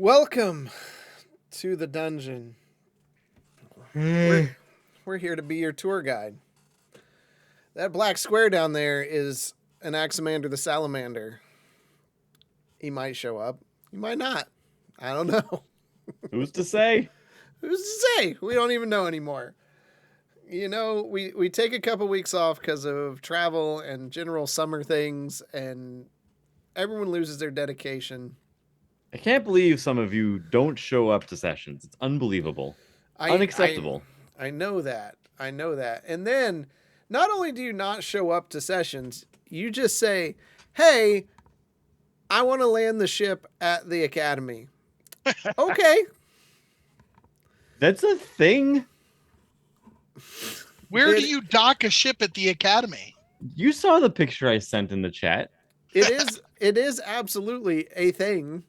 Welcome to the dungeon. We're here to be your tour guide. That black square down there is an Axamander the Salamander. He might show up. He might not. I don't know. Who's to say? Who's to say? We don't even know anymore. You know, we take a couple weeks off because of travel and general summer things, and everyone loses their dedication. I can't believe some of you don't show up to sessions. It's unbelievable. Unacceptable. I know that. I know that. And then not only do you not show up to sessions, you just say, "Hey, I want to land the ship at the academy." Okay. That's a thing? Where do you dock a ship at the academy? You saw the picture I sent in the chat. It is absolutely a thing.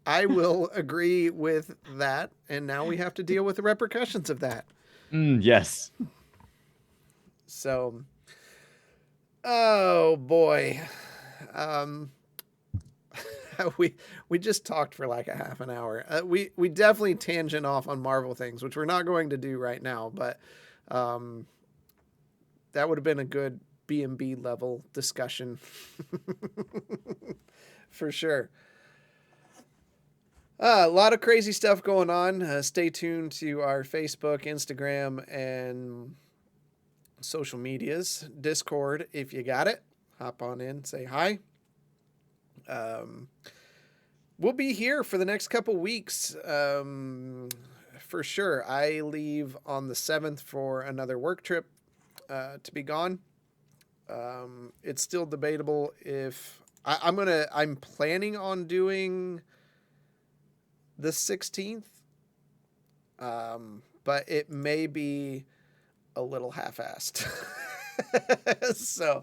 I will agree with that, and now we have to deal with the repercussions of that. Yes. So, oh boy, we just talked for like a half an hour. We definitely tangent off on Marvel things, which we're not going to do right now, but that would have been a good B&B level discussion for sure. A lot of crazy stuff going on. Stay tuned to our Facebook, Instagram, and social medias. Discord, if you got it. Hop on in, say hi. We'll be here for the next couple weeks for sure. I leave on the 7th for another work trip to be gone. It's still debatable if I'm planning on doing the 16th, but it may be a little half-assed. So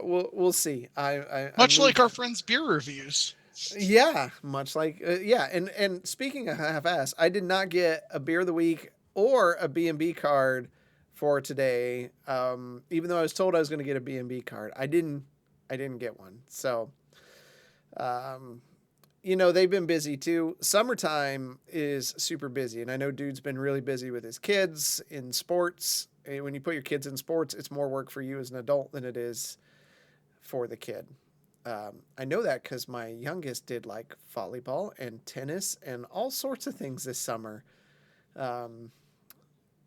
we'll see. Much like our friends' beer reviews. Yeah, much like yeah. And speaking of half-assed, I did not get a beer of the week or a B&B card for today. Even though I was told I was going to get a B&B card, I didn't get one. So you know, they've been busy too. Summertime is super busy. And I know Dude's been really busy with his kids in sports. And when you put your kids in sports, it's more work for you as an adult than it is for the kid. I know that because my youngest did like volleyball and tennis and all sorts of things this summer.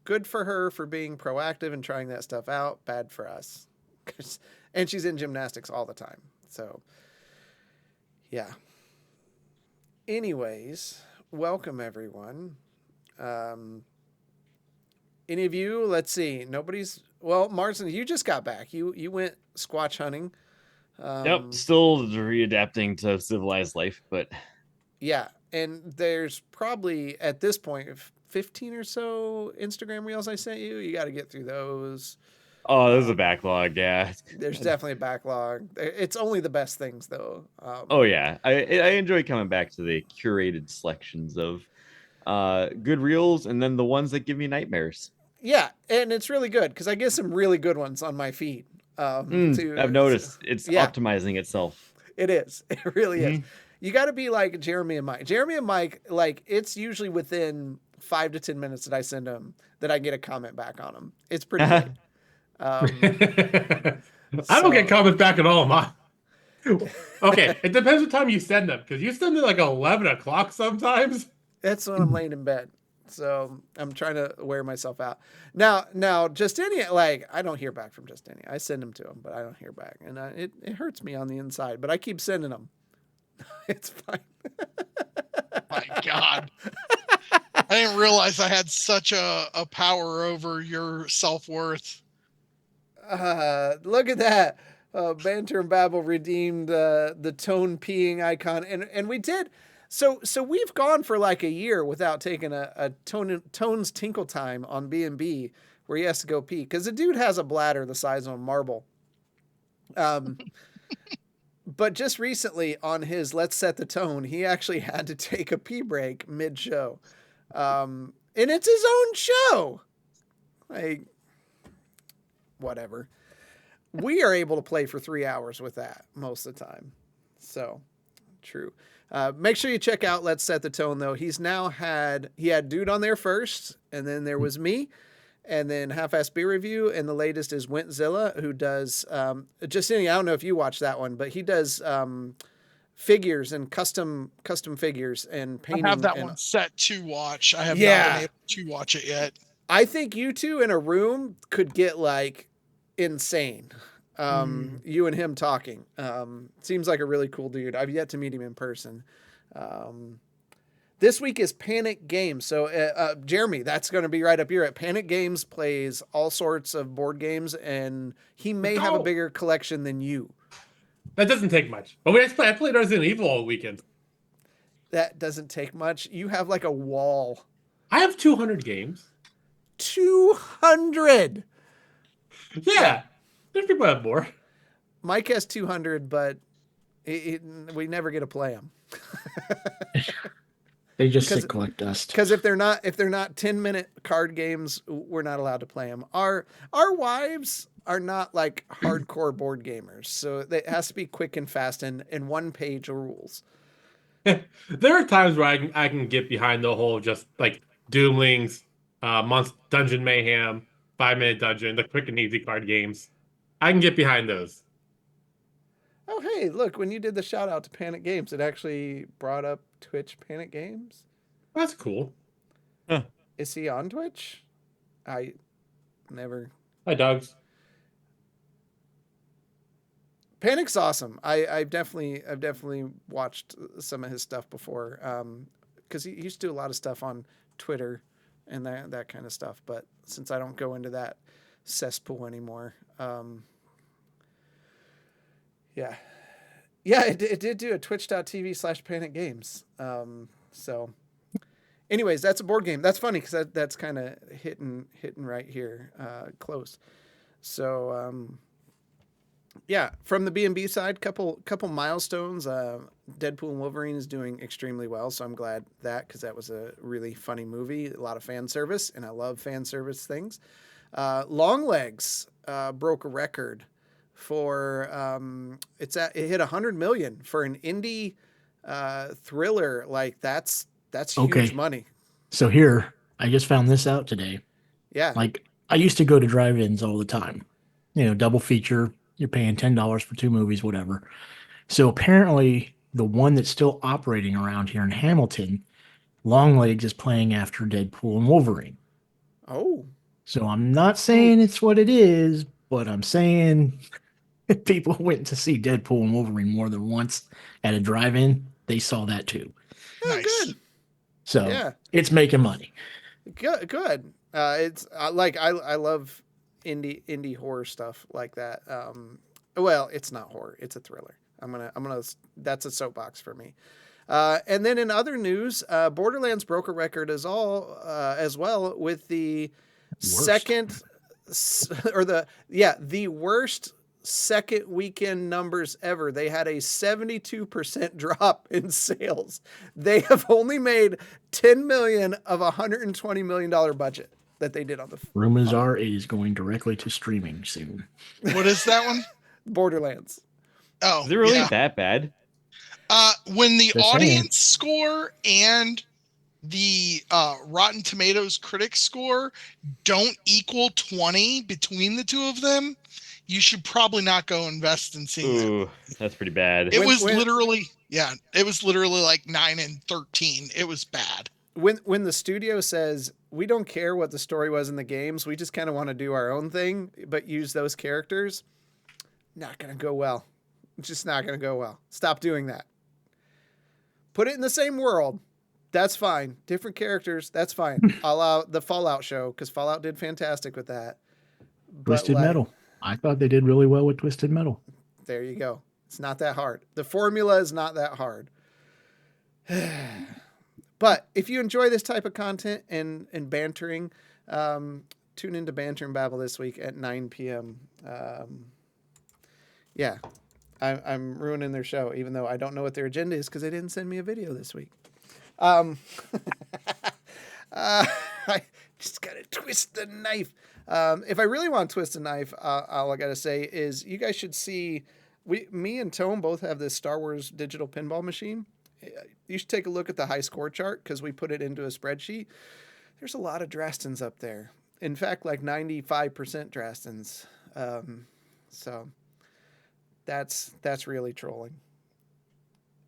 Good for her for being proactive and trying that stuff out. Bad for us. And she's in gymnastics all the time. So, yeah. Anyways, welcome everyone. Any of you? Let's see. Nobody's. Well, Martin, you just got back. You went squatch hunting. Yep. Still readapting to civilized life, but yeah. And there's probably at this point 15 or so Instagram reels I sent you. You got to get through those. Oh, there's a backlog. Yeah. There's definitely a backlog. It's only the best things though. Oh yeah, I enjoy coming back to the curated selections of good reels and then the ones that give me nightmares. Yeah, and it's really good because I get some really good ones on my feed. I've noticed it's optimizing itself. It is. It really is. You got to be like Jeremy and Mike. Jeremy and Mike, like it's usually within 5 to 10 minutes that I send them that I get a comment back on them. It's pretty good. I don't get comments back at all, Mom. Okay, it depends what time you send them because you send it like 11 o'clock sometimes. That's when I'm laying in bed. So I'm trying to wear myself out. Now, Justinian, like I don't hear back from Justinian. I send them to him, but I don't hear back, and it hurts me on the inside. But I keep sending them. It's fine. My God, I didn't realize I had such a power over your self-worth. Look at that. Banter and Babble redeemed the tone peeing icon, and we did. So we've gone for like a year without taking a Tones Tinkle time on B&B where he has to go pee because the dude has a bladder the size of a marble. But just recently on his Let's Set the Tone, he actually had to take a pee break mid-show. And it's his own show. Like, whatever. We are able to play for 3 hours with that most of the time. So, true. Make sure you check out Let's Set the Tone, though. He had Dude on there first, and then there was me, and then Half-Ass Beer Review, and the latest is Wintzilla, who does, I don't know if you watch that one, but he does figures and custom figures and painting. I have that and, one set to watch. I have not been able to watch it yet. I think you two in a room could get like insane. You and him talking. Seems like a really cool dude. I've yet to meet him in person. This week is Panic Games. So, Jeremy, that's going to be right up here. At Panic Games plays all sorts of board games, and he may have a bigger collection than you. That doesn't take much. But I played Resident Evil all weekend. That doesn't take much. You have like a wall. I have 200 games. 200. Yeah. There's people have more. Mike has 200, but we never get to play them. They just sit collect dust. Because if they're not 10-minute card games, we're not allowed to play them. Our wives are not like hardcore board gamers, so it has to be quick and fast and one page of rules. There are times where I can get behind the whole just like Doom Links, Dungeon Mayhem, 5-minute Dungeon, the quick and easy card games. I can get behind those. Oh, hey, look, when you did the shout out to Panic Games, it actually brought up Twitch Panic Games. That's cool. Huh. Is he on Twitch? I never. Hi, dogs. Panic's awesome. I've definitely watched some of his stuff before. Because he used to do a lot of stuff on Twitter and that kind of stuff. But since I don't go into that cesspool anymore, yeah, it did do a twitch.tv/Panic Games. So, anyways, that's a board game. That's funny because that's kind of hitting right here, close. So, yeah, from the B&B side, couple milestones. Deadpool and Wolverine is doing extremely well, so I'm glad that because that was a really funny movie, a lot of fan service, and I love fan service things. Longlegs broke a record for it hit 100 million for an indie thriller. Like that's huge money. So here, I just found this out today. Yeah, like I used to go to drive-ins all the time. Double feature. You're paying $10 for 2 movies, whatever. So apparently, the one that's still operating around here in Hamilton, Longlegs is playing after Deadpool and Wolverine. Oh. So I'm not saying it's what it is, but I'm saying if people went to see Deadpool and Wolverine more than once at a drive-in, they saw that too. Oh, nice. Good. So it's making money. Good. It's like I love indie horror stuff like that. Well, it's not horror; it's a thriller. I'm gonna. That's a soapbox for me. And then in other news, Borderlands broke a record as well with the second or the worst second weekend numbers ever. They had a 72% drop in sales. They have only made $10 million of a $120 million budget that they did on the rumors are it is going directly to streaming soon. What is that one? Borderlands. Oh, is it really that bad? When the audience score and the Rotten Tomatoes critic score don't equal 20 between the two of them, you should probably not go invest in seeing it. That's pretty bad. It was literally like 9 and 13. It was bad. When the studio says we don't care what the story was in the games, we just kind of want to do our own thing, but use those characters, not going to go well. It's just not going to go well. Stop doing that. Put it in the same world. That's fine. Different characters. That's fine. I'll allow the Fallout show because Fallout did fantastic with that. Twisted Metal. I thought they did really well with Twisted Metal. There you go. It's not that hard. The formula is not that hard. But if you enjoy this type of content and bantering, tune into Banter and Babble this week at 9 p.m. I'm ruining their show, even though I don't know what their agenda is because they didn't send me a video this week. I just got to twist the knife. If I really want to twist a knife, all I got to say is you guys should see, me and Tone both have this Star Wars digital pinball machine. You should take a look at the high score chart because we put it into a spreadsheet. There's a lot of Drastons up there. In fact, like 95% Drastons. So that's really trolling.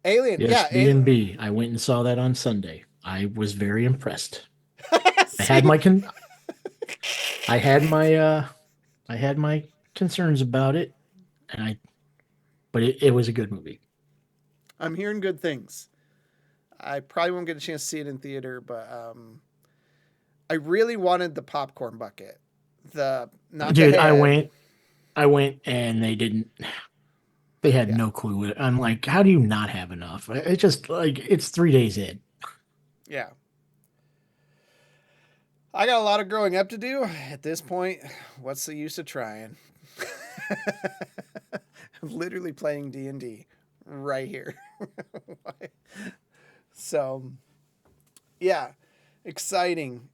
Alien, Yes, yeah. B&B. I went and saw that on Sunday. I was very impressed. I had my I had my concerns about it, but it was a good movie. I'm hearing good things. I probably won't get a chance to see it in theater, but I really wanted the popcorn bucket. Dude, I went and they didn't. They had no clue. I'm like, how do you not have enough? It just like it's 3 days in. Yeah. I got a lot of growing up to do. At this point, what's the use of trying? I'm literally playing D&D right here. So, yeah, exciting.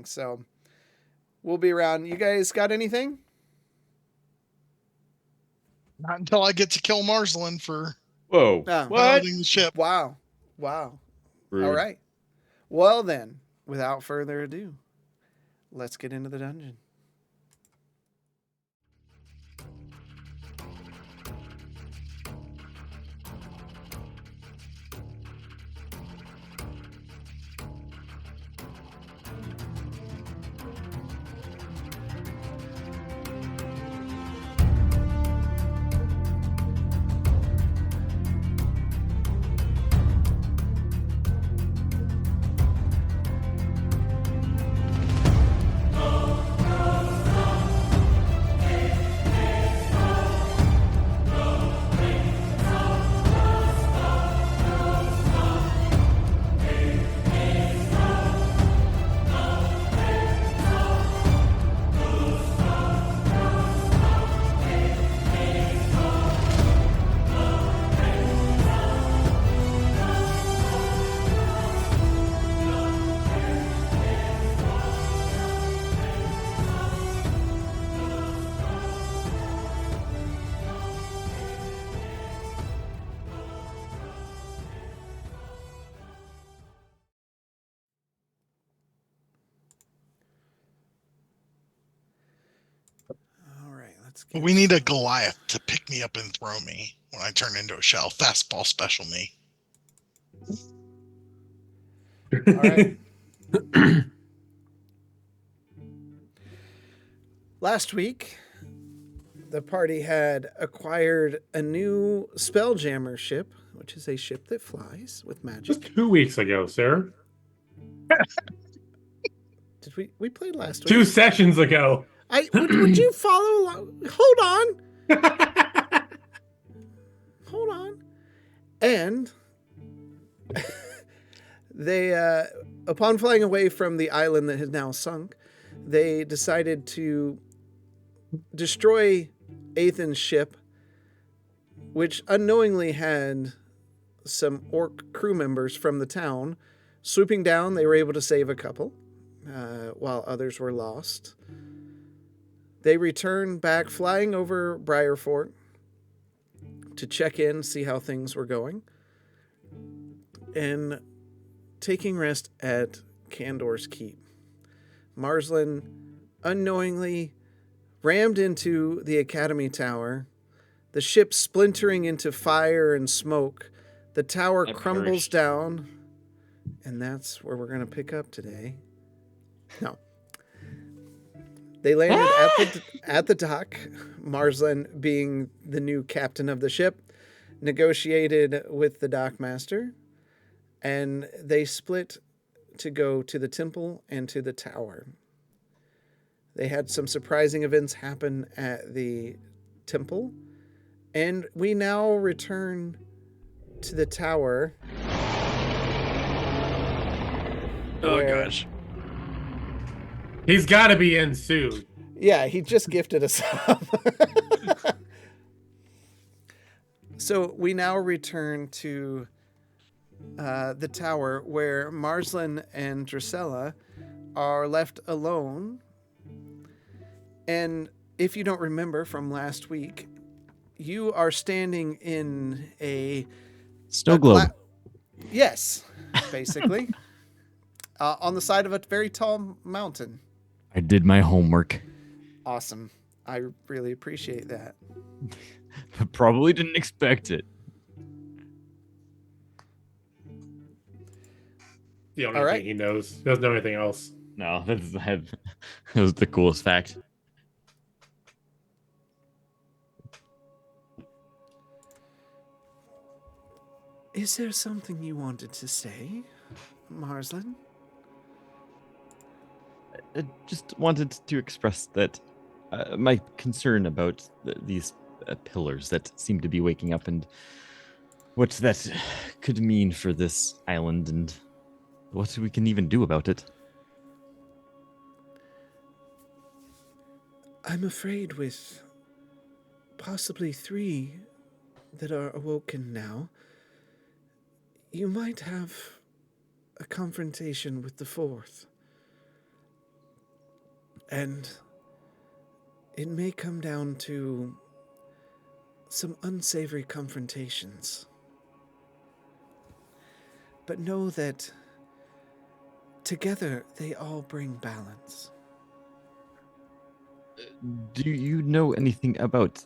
So, we'll be around. You guys got anything? Not until I get to kill Marsland for Whoa. What? piloting the ship. Wow. Rude. All right. Well, then, without further ado, let's get into the dungeon. We need a Goliath to pick me up and throw me when I turn into a shell. Fastball special me. All right. Last week, the party had acquired a new Spelljammer ship, which is a ship that flies with magic. Just 2 weeks ago, sir. Did we played last week? 2 sessions ago. Would you follow along? Hold on. And they, upon flying away from the island that has now sunk, they decided to destroy Ethan's ship, which unknowingly had some orc crew members from the town. Swooping down, they were able to save a couple, while others were lost. They returned back, flying over Briarfort to check in, see how things were going, and taking rest at Candor's Keep. Marsland unknowingly rammed into the Academy Tower, the ship splintering into fire and smoke. The tower crumbles down, and that's where we're going to pick up today. No. They landed at the dock. Marsland, being the new captain of the ship, negotiated with the dockmaster, and they split to go to the temple and to the tower. They had some surprising events happen at the temple, and we now return to the tower. Oh, gosh. He's got to be in soon. Yeah, he just gifted us up. So we now return to the tower where Marsland and Drusilla are left alone. And if you don't remember from last week, you are standing in a snow globe. Yes, basically. On the side of a very tall mountain. I did my homework. Awesome. I really appreciate that. Probably didn't expect it. The only All thing right. he knows. He doesn't know anything else. No, that was the coolest fact. Is there something you wanted to say, Marsland? I just wanted to express that my concern about these pillars that seem to be waking up and what that could mean for this island and what we can even do about it. I'm afraid with possibly 3 that are awoken now, you might have a confrontation with the 4th. And it may come down to some unsavory confrontations. But know that together they all bring balance. Do you know anything about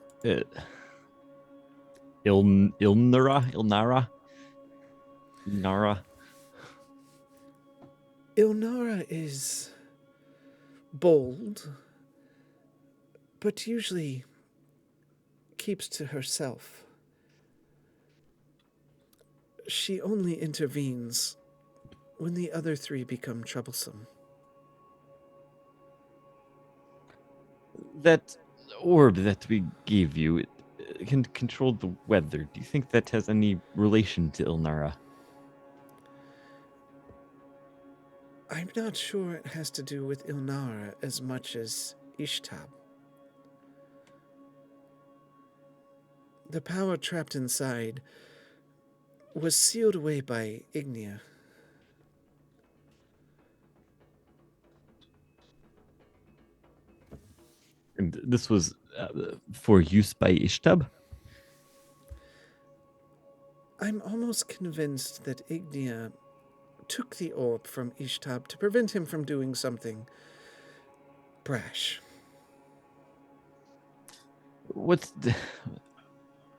Ilnara? Ilnara is bold, but usually keeps to herself. She only intervenes when the other 3 become troublesome. That orb that we gave you, it can control the weather. Do you think that has any relation to Ilnara? I'm not sure it has to do with Ilnara as much as Ishtab. The power trapped inside was sealed away by Ignia. And this was for use by Ishtab? I'm almost convinced that Ignia took the orb from Ishtab to prevent him from doing something brash.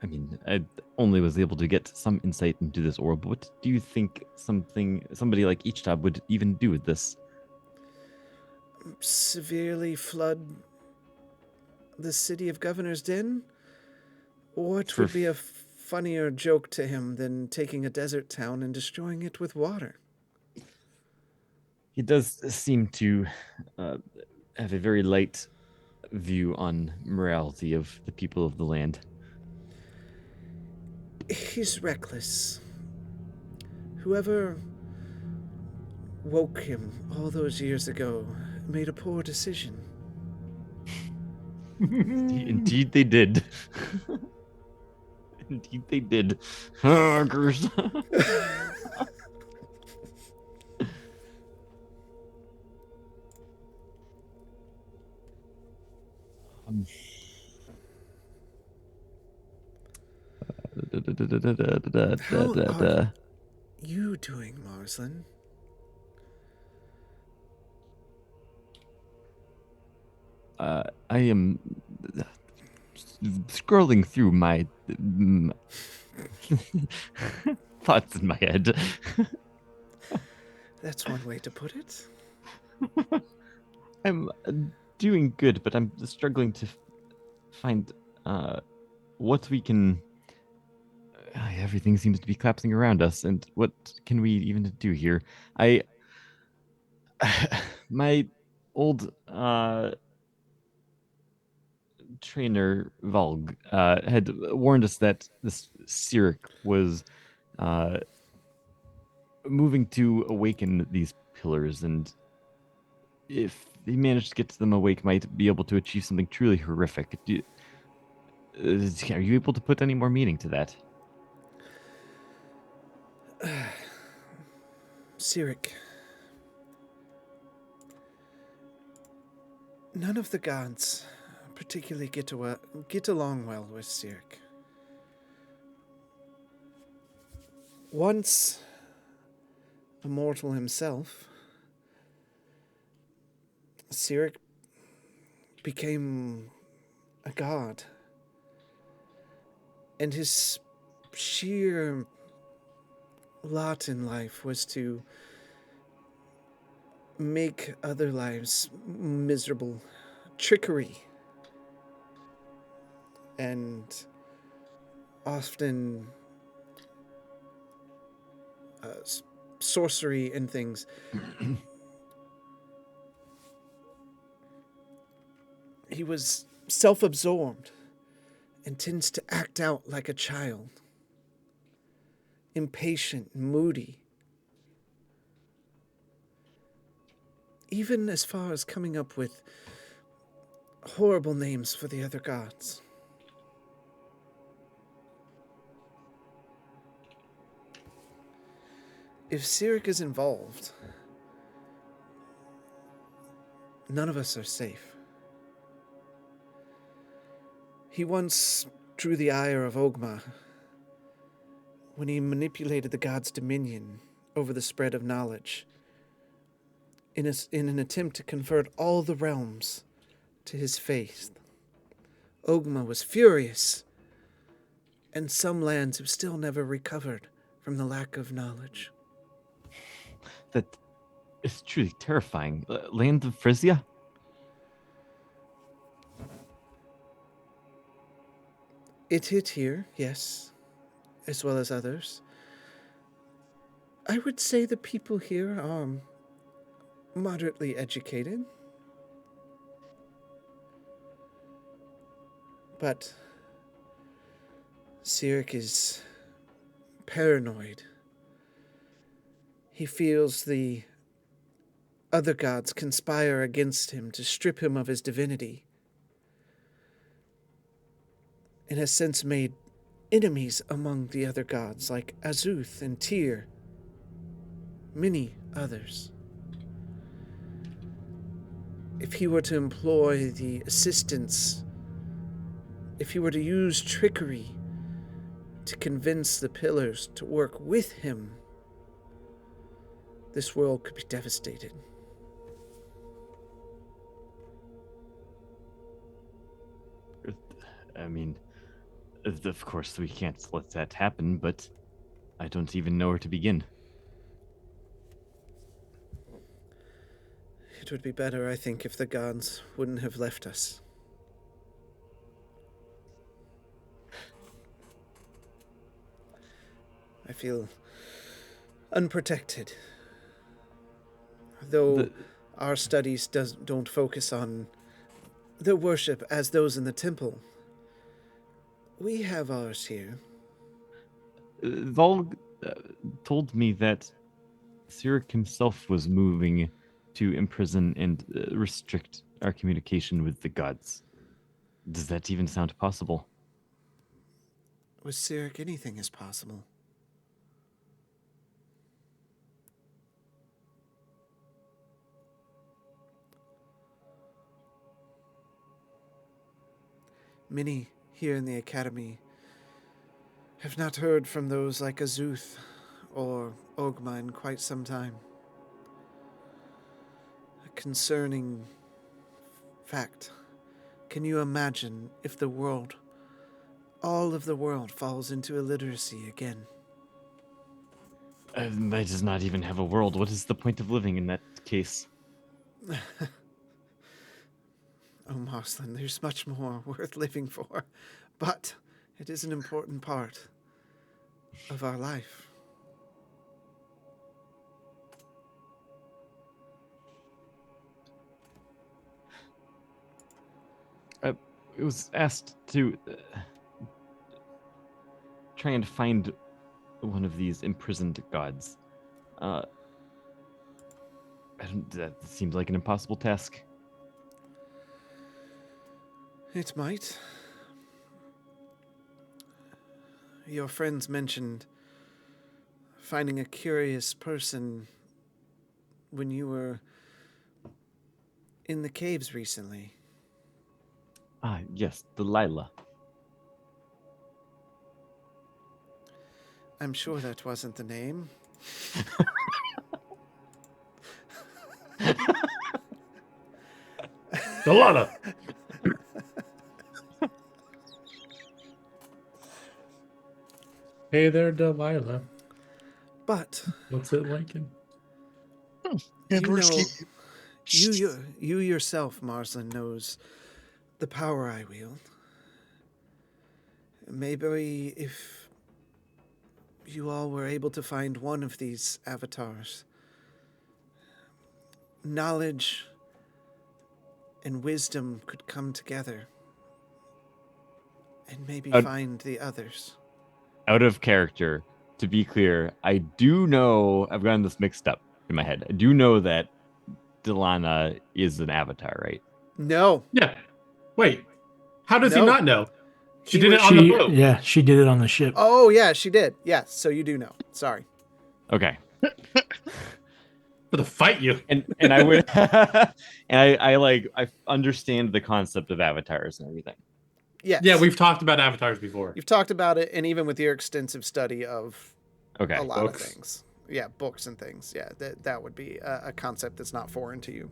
I mean, I only was able to get some insight into this orb. What do you think somebody like Ishtab would even do with this? Severely flood the city of Governor's Den? What would be a funnier joke to him than taking a desert town and destroying it with water? He does seem to have a very light view on morality of the people of the land. He's reckless. Whoever woke him all those years ago made a poor decision. Indeed they did. Indeed they did. Gross. How are you doing, Marsland? I am scrolling through my thoughts in my head. That's one way to put it. I'm doing good, but I'm struggling to find what we can. Everything seems to be collapsing around us, and what can we even do here? My old trainer Valg had warned us that this Cyric was moving to awaken these pillars, and if he managed to get them awake, might be able to achieve something truly horrific. Are you able to put any more meaning to that? Cyric. None of the gods particularly get along well with Cyric. Once immortal himself, Cyric became a god. And his sheer lot in life was to make other lives miserable. Trickery. And often sorcery and things. He was self-absorbed and tends to act out like a child. Impatient, moody. Even as far as coming up with horrible names for the other gods. If Cyric is involved, none of us are safe. He once drew the ire of Ogma when he manipulated the god's dominion over the spread of knowledge in an attempt to convert all the realms to his faith. Ogma was furious, and some lands have still never recovered from the lack of knowledge. That is truly terrifying. Land of Frisia? It hit here, yes, as well as others. I would say the people here are moderately educated. But Cyric is paranoid. He feels the other gods conspire against him to strip him of his divinity, and has since made enemies among the other gods like Azuth and Tyr, many others. If he were to employ the assistance, if he were to use trickery to convince the pillars to work with him, this world could be devastated. I mean, of course we can't let that happen, but I don't even know where to begin. It would be better, I think, if the gods wouldn't have left us. I feel unprotected. Though our studies don't focus on their worship as those in the temple, we have ours here. Volg told me that Cyric himself was moving to imprison and restrict our communication with the gods. Does that even sound possible? With Cyric, anything is possible. Many here in the Academy have not heard from those like Azuth or Ogma in quite some time. A concerning fact. Can you imagine if the world, all of the world, falls into illiteracy again? That does not even have a world. What is the point of living in that case? Oh, Marslin, there's much more worth living for, but it is an important part of our life. It was asked to try and find one of these imprisoned gods. That seems like an impossible task. It might. Your friends mentioned finding a curious person when you were in the caves recently. Ah, yes, Delilah. I'm sure that wasn't the name. Delilah. Hey there, Delilah. But What's it like? you yourself, Marsland, knows the power I wield. Maybe if you all were able to find one of these avatars, knowledge and wisdom could come together and maybe find the others. Out of character, to be clear, I do know, I've gotten this mixed up in my head. I do know that Delana is an avatar, right? No. Yeah. Wait. How does he No. not know? She did it on the boat. Yeah, she did it on the ship. Oh, yeah, she did. Yeah, so you do know. Sorry. Okay. For the fight you. And I would and I understand the concept of avatars and everything. Yes. Yeah, we've talked about avatars before. You've talked about it, and even with your extensive study of Okay. a lot Books. of things. Yeah, books and things. Yeah, that would be a concept that's not foreign to you.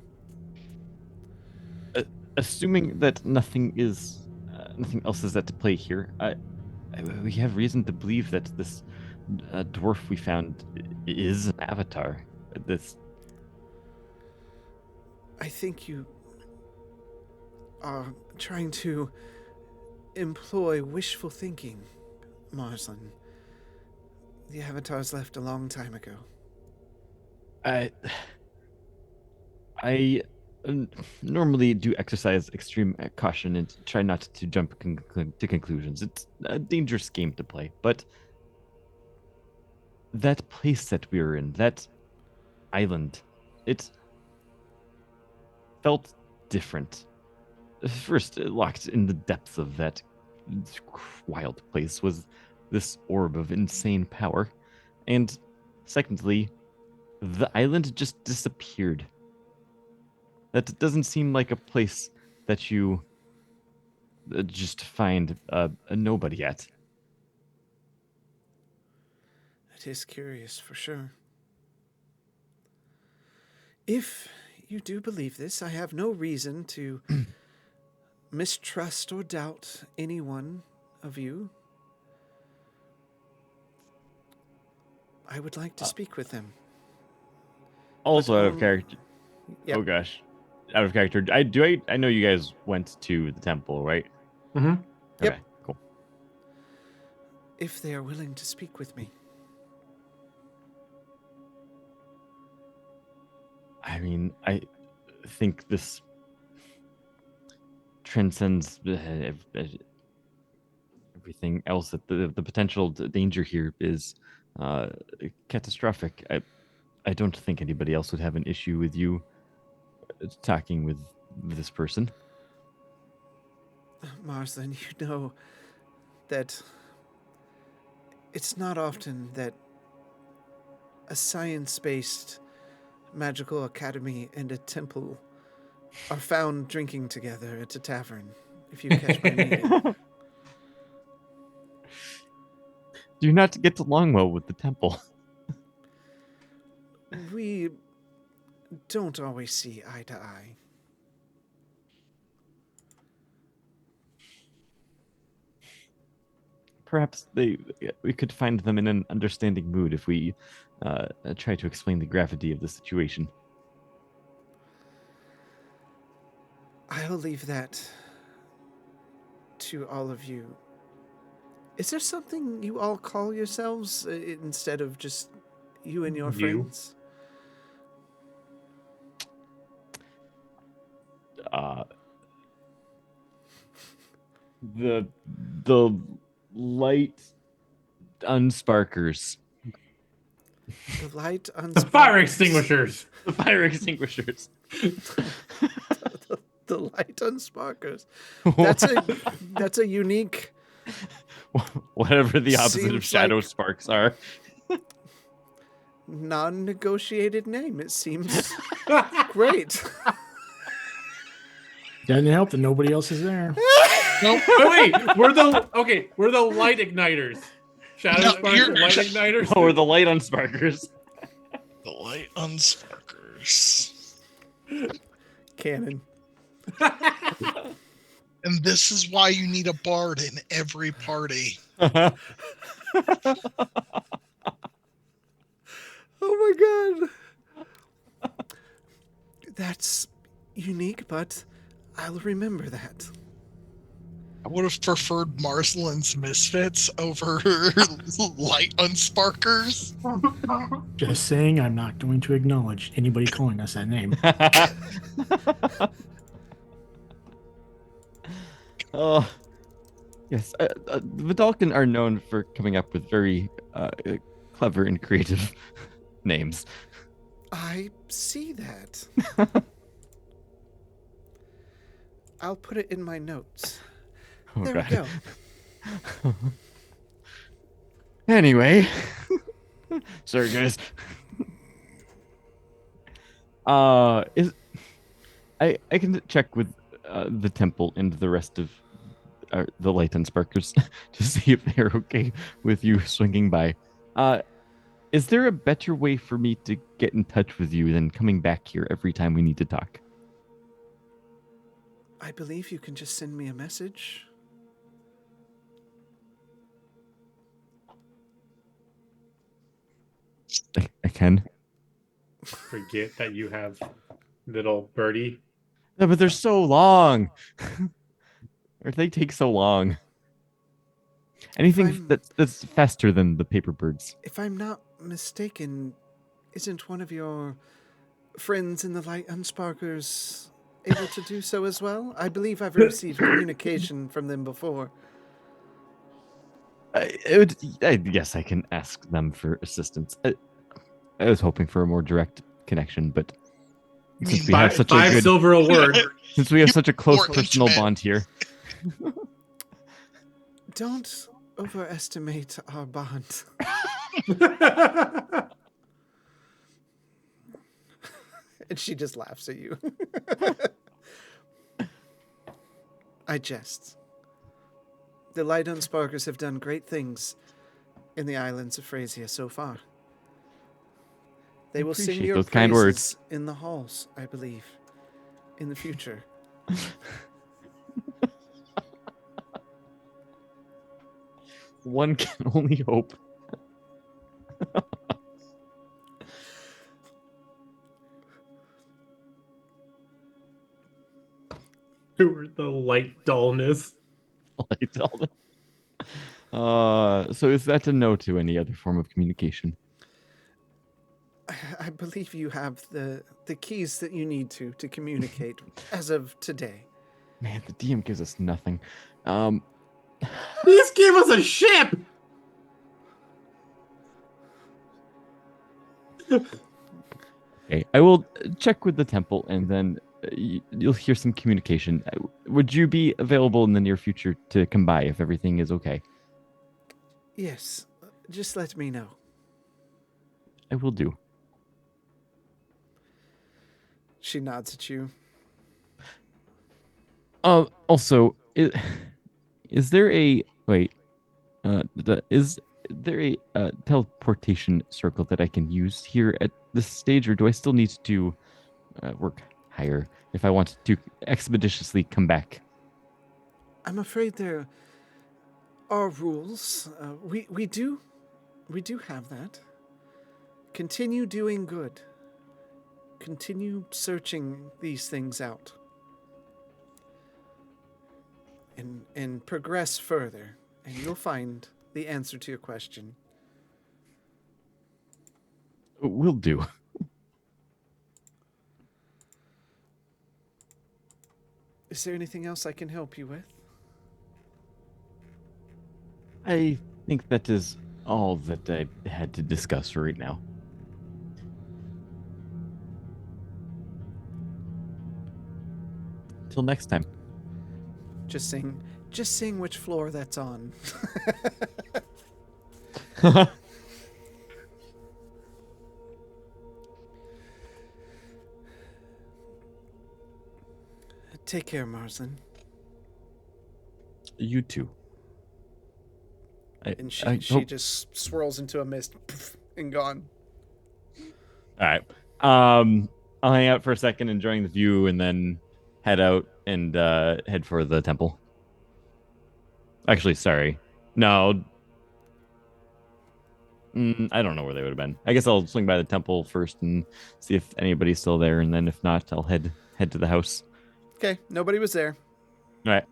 Assuming that nothing else is at play here, we have reason to believe that this dwarf we found is an avatar. This I think you are trying to employ wishful thinking, Marsland. The avatars left a long time ago. I normally do exercise extreme caution and try not to jump to conclusions. It's a dangerous game to play, but that place that we were in, that island, it felt different. First, locked in the depths of that wild place was this orb of insane power, and secondly, the island just disappeared. That doesn't seem like a place that you just find a nobody at. It is curious, for sure. If you do believe this, I have no reason to mistrust or doubt any one of you. I would like to speak with them. Also, But, out of character. yep. Oh gosh, out of character. I know you guys went to the temple, right? Mm-hmm. Yep. Okay, cool. If they are willing to speak with me. I mean, I think this transcends everything else. That the potential danger here is catastrophic. I don't think anybody else would have an issue with you talking with this person. Marsland, you know that it's not often that a science-based magical academy and a temple are found drinking together at a tavern, if you catch my meaning. Do you not get along well with the temple? We don't always see eye to eye. Perhaps we could find them in an understanding mood if we try to explain the gravity of the situation. I'll leave that to all of you. Is there something you all call yourselves instead of just you and your You. friends? The light unsparkers. The light The fire extinguishers. The fire extinguishers. The light unsparkers. That's a unique, Whatever the opposite of Seems shadow like- sparks are. non-negotiated name. It seems great. Doesn't help that nobody else is there. No, wait. We're the light igniters. Shadowspark you're- light igniters. Oh, or the light unsparkers. The light unsparkers. Canon. And this is why you need a bard in every party. Oh my god. That's unique, but I'll remember that. I would have preferred Marcelin's Misfits over Light Unsparkers. Just saying, I'm not going to acknowledge anybody calling us that name. Oh, yes. The Vidalcan are known for coming up with very clever and creative names. I see that. I'll put it in my notes. Oh, There God. we go. Anyway, sorry guys. Is I can check with the temple and the rest of the Light and Sparkers to see if they're okay with you swinging by. Is there a better way for me to get in touch with you than coming back here every time we need to talk? I believe you can just send me a message. I can. Forget that you have little birdie. No, but they're so long. Or they take so long. Anything that's faster than the paper birds. If I'm not mistaken, isn't one of your friends in the Light Unsparkers able to do so as well? I believe I've received communication from them before. Yes, I can ask them for assistance. I was hoping for a more direct connection, but since we have such a Five good silver a word. since we have such a close More personal intimate. bond here. Don't overestimate our bond. And she just laughs at you. I jest. The Light Unsparkers have done great things in the islands of Phrasia so far. They will sing Appreciate your those kind praises words. in the halls, I believe, in the future. One can only hope. Who are the light dullness? So is that a no to any other form of communication? I believe you have the keys that you need to communicate as of today. Man, the DM gives us nothing. Please give us a ship. Okay, I will check with the temple, and then you'll hear some communication. Would you be available in the near future to come by if everything is okay? Yes, just let me know. I will do. She nods at you. Also, is there a wait? Is there a teleportation circle that I can use here at this stage, or do I still need to work higher if I want to expeditiously come back? I'm afraid there are rules. We do have that. Continue doing good. Continue searching these things out. And progress further, and you'll find the answer to your question. Will do. Is there anything else I can help you with? I think that is all that I had to discuss right now. Till next time. Just seeing which floor that's on. Take care, Marslin. You too. And she hope... just swirls into a mist and gone. All right. I'll hang out for a second, enjoying the view, and then head out and head for the temple. Actually, sorry. No. I don't know where they would have been. I guess I'll swing by the temple first and see if anybody's still there, and then if not, I'll head to the house. Okay, nobody was there. All right.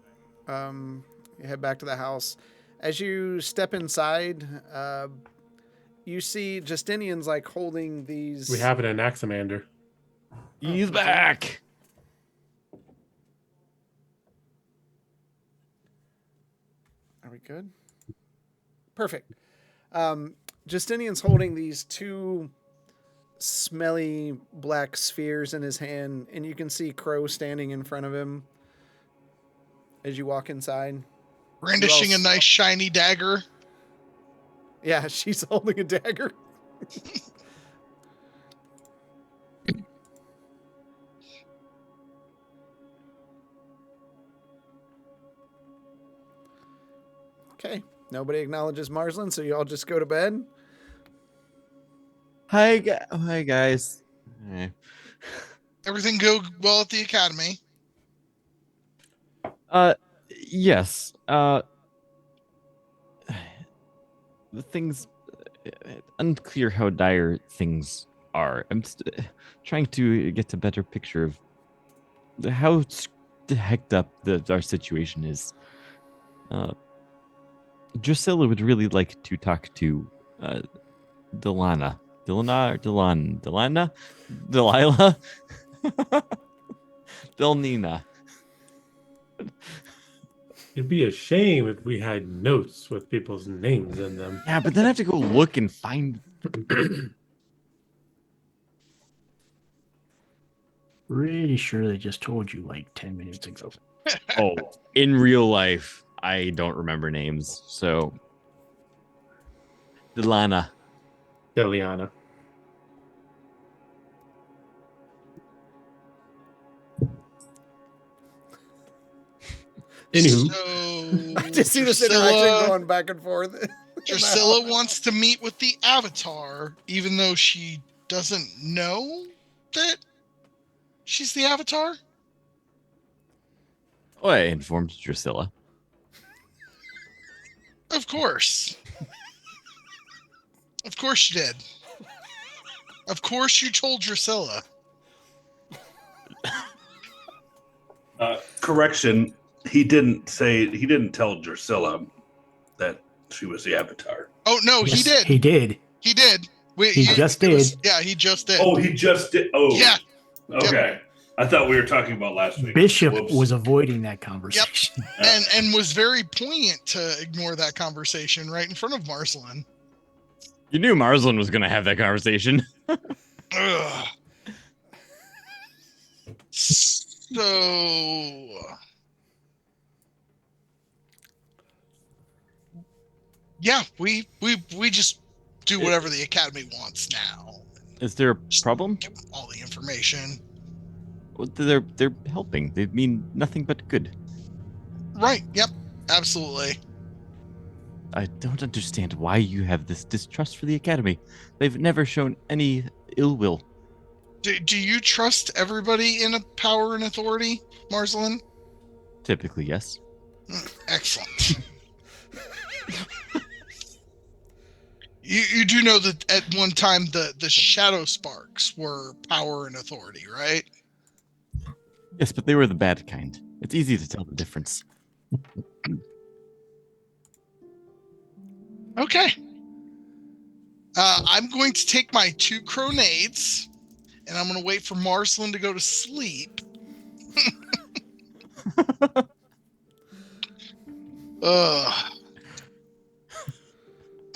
You head back to the house. As you step inside, you see Justinian's like holding these. We have an Anaximander. He's back. Are we good? Perfect. Justinian's holding these two smelly black spheres in his hand, and you can see Crow standing in front of him as you walk inside. Brandishing a nice shiny dagger. Yeah, she's holding a dagger. Okay. Nobody acknowledges Marsland, so you all just go to bed. Hi guys. Hey. Everything go well at the academy? Yes. The things unclear how dire things are. I'm trying to get a better picture of how hecked up our situation is. Drusilla would really like to talk to Delana. Delana? Delilah? Delnina. It'd be a shame if we had notes with people's names in them. Yeah, but then I have to go look and find. Pretty sure they just told you like 10 minutes ago. Oh, in real life, I don't remember names. So, Delana. Deliana. Anywho. So I just see this interaction going back and forth. Drusilla wants to meet with the Avatar, even though she doesn't know that she's the Avatar. Oh, I informed Drusilla. Of course. Of course you did. Of course you told Drusilla. Correction, he didn't tell Drusilla that she was the Avatar. Oh no, Yes, he did. He did. He did. He just did. Yeah, he just did. Oh, he just did. Oh, Yeah. Okay. Yep. I thought we were talking about last week. Bishop Whoops. was avoiding that conversation. And was very poignant to ignore that conversation right in front of Marsland. You knew Marsland was going to have that conversation. Ugh. So yeah, we just do whatever the Academy wants now. Is there a problem? Give them all the information. Well, they're helping. They mean nothing but good. Right. Yep. Absolutely. I don't understand why you have this distrust for the Academy. They've never shown any ill will. Do you trust everybody in a power and authority, Marsland? Typically, yes. Excellent. You do know that at one time the Shadowsparks were power and authority, right? Yes, but they were the bad kind. It's easy to tell the difference. Okay. I'm going to take my 2 Cronades, and I'm going to wait for Marsland to go to sleep.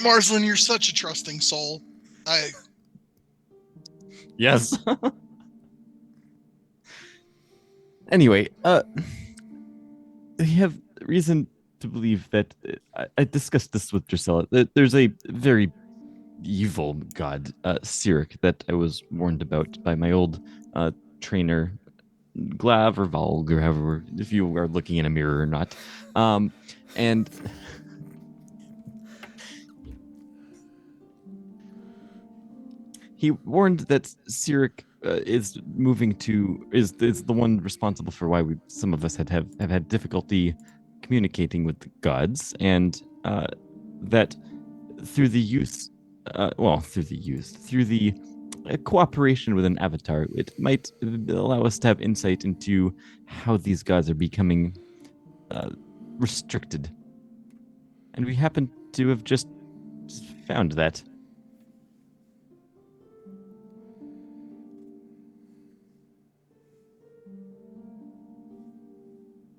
Marsland, you're such a trusting soul. Yes. Anyway, we have reason to believe that I discussed this with Drusilla. There's a very evil god, Cyric, that I was warned about by my old trainer, Glav or Volg, or however, if you are looking in a mirror or not. And he warned that Cyric is moving to is the one responsible for why some of us have had difficulty communicating with the gods, and that through the cooperation with an avatar, it might allow us to have insight into how these gods are becoming restricted. And we happen to have just found that.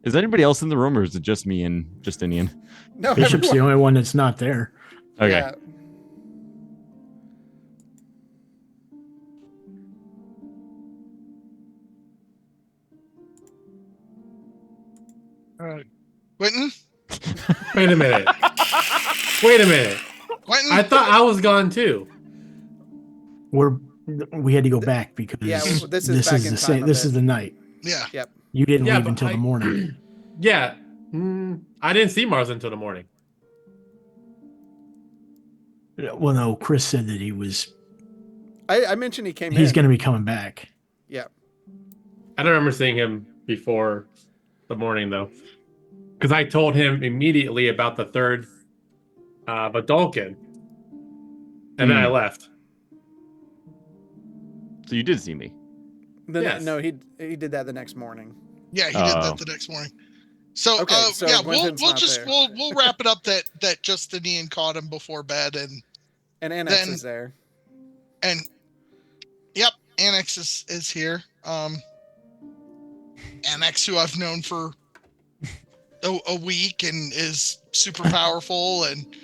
Is anybody else in the room, or is it just me and Justinian? No, Bishop's the only one that's not there. Okay. Yeah. Quentin? Wait a minute. Wait a minute. Quentin? I thought I was gone too. We had to go back because this is back in time a this bit. is the night. Yeah. Yep. You didn't Yeah, leave but until the morning. Yeah. I didn't see Mars until the morning. Well, no, Chris said that I mentioned he came in. he's going to be coming back. Yeah. I don't remember seeing him before the morning, though. Because I told him immediately about the third Badalkin. And then I left. So you did see me. Yes. No, he did that the next morning. Yeah, he did that the next morning. So, Okay, so yeah, Gwendolyn's we'll not just there. we'll wrap it up that Justinian caught him before bed, and Annex then- is there. and yep, Annex is here. Annex, who I've known for a week and is super powerful, and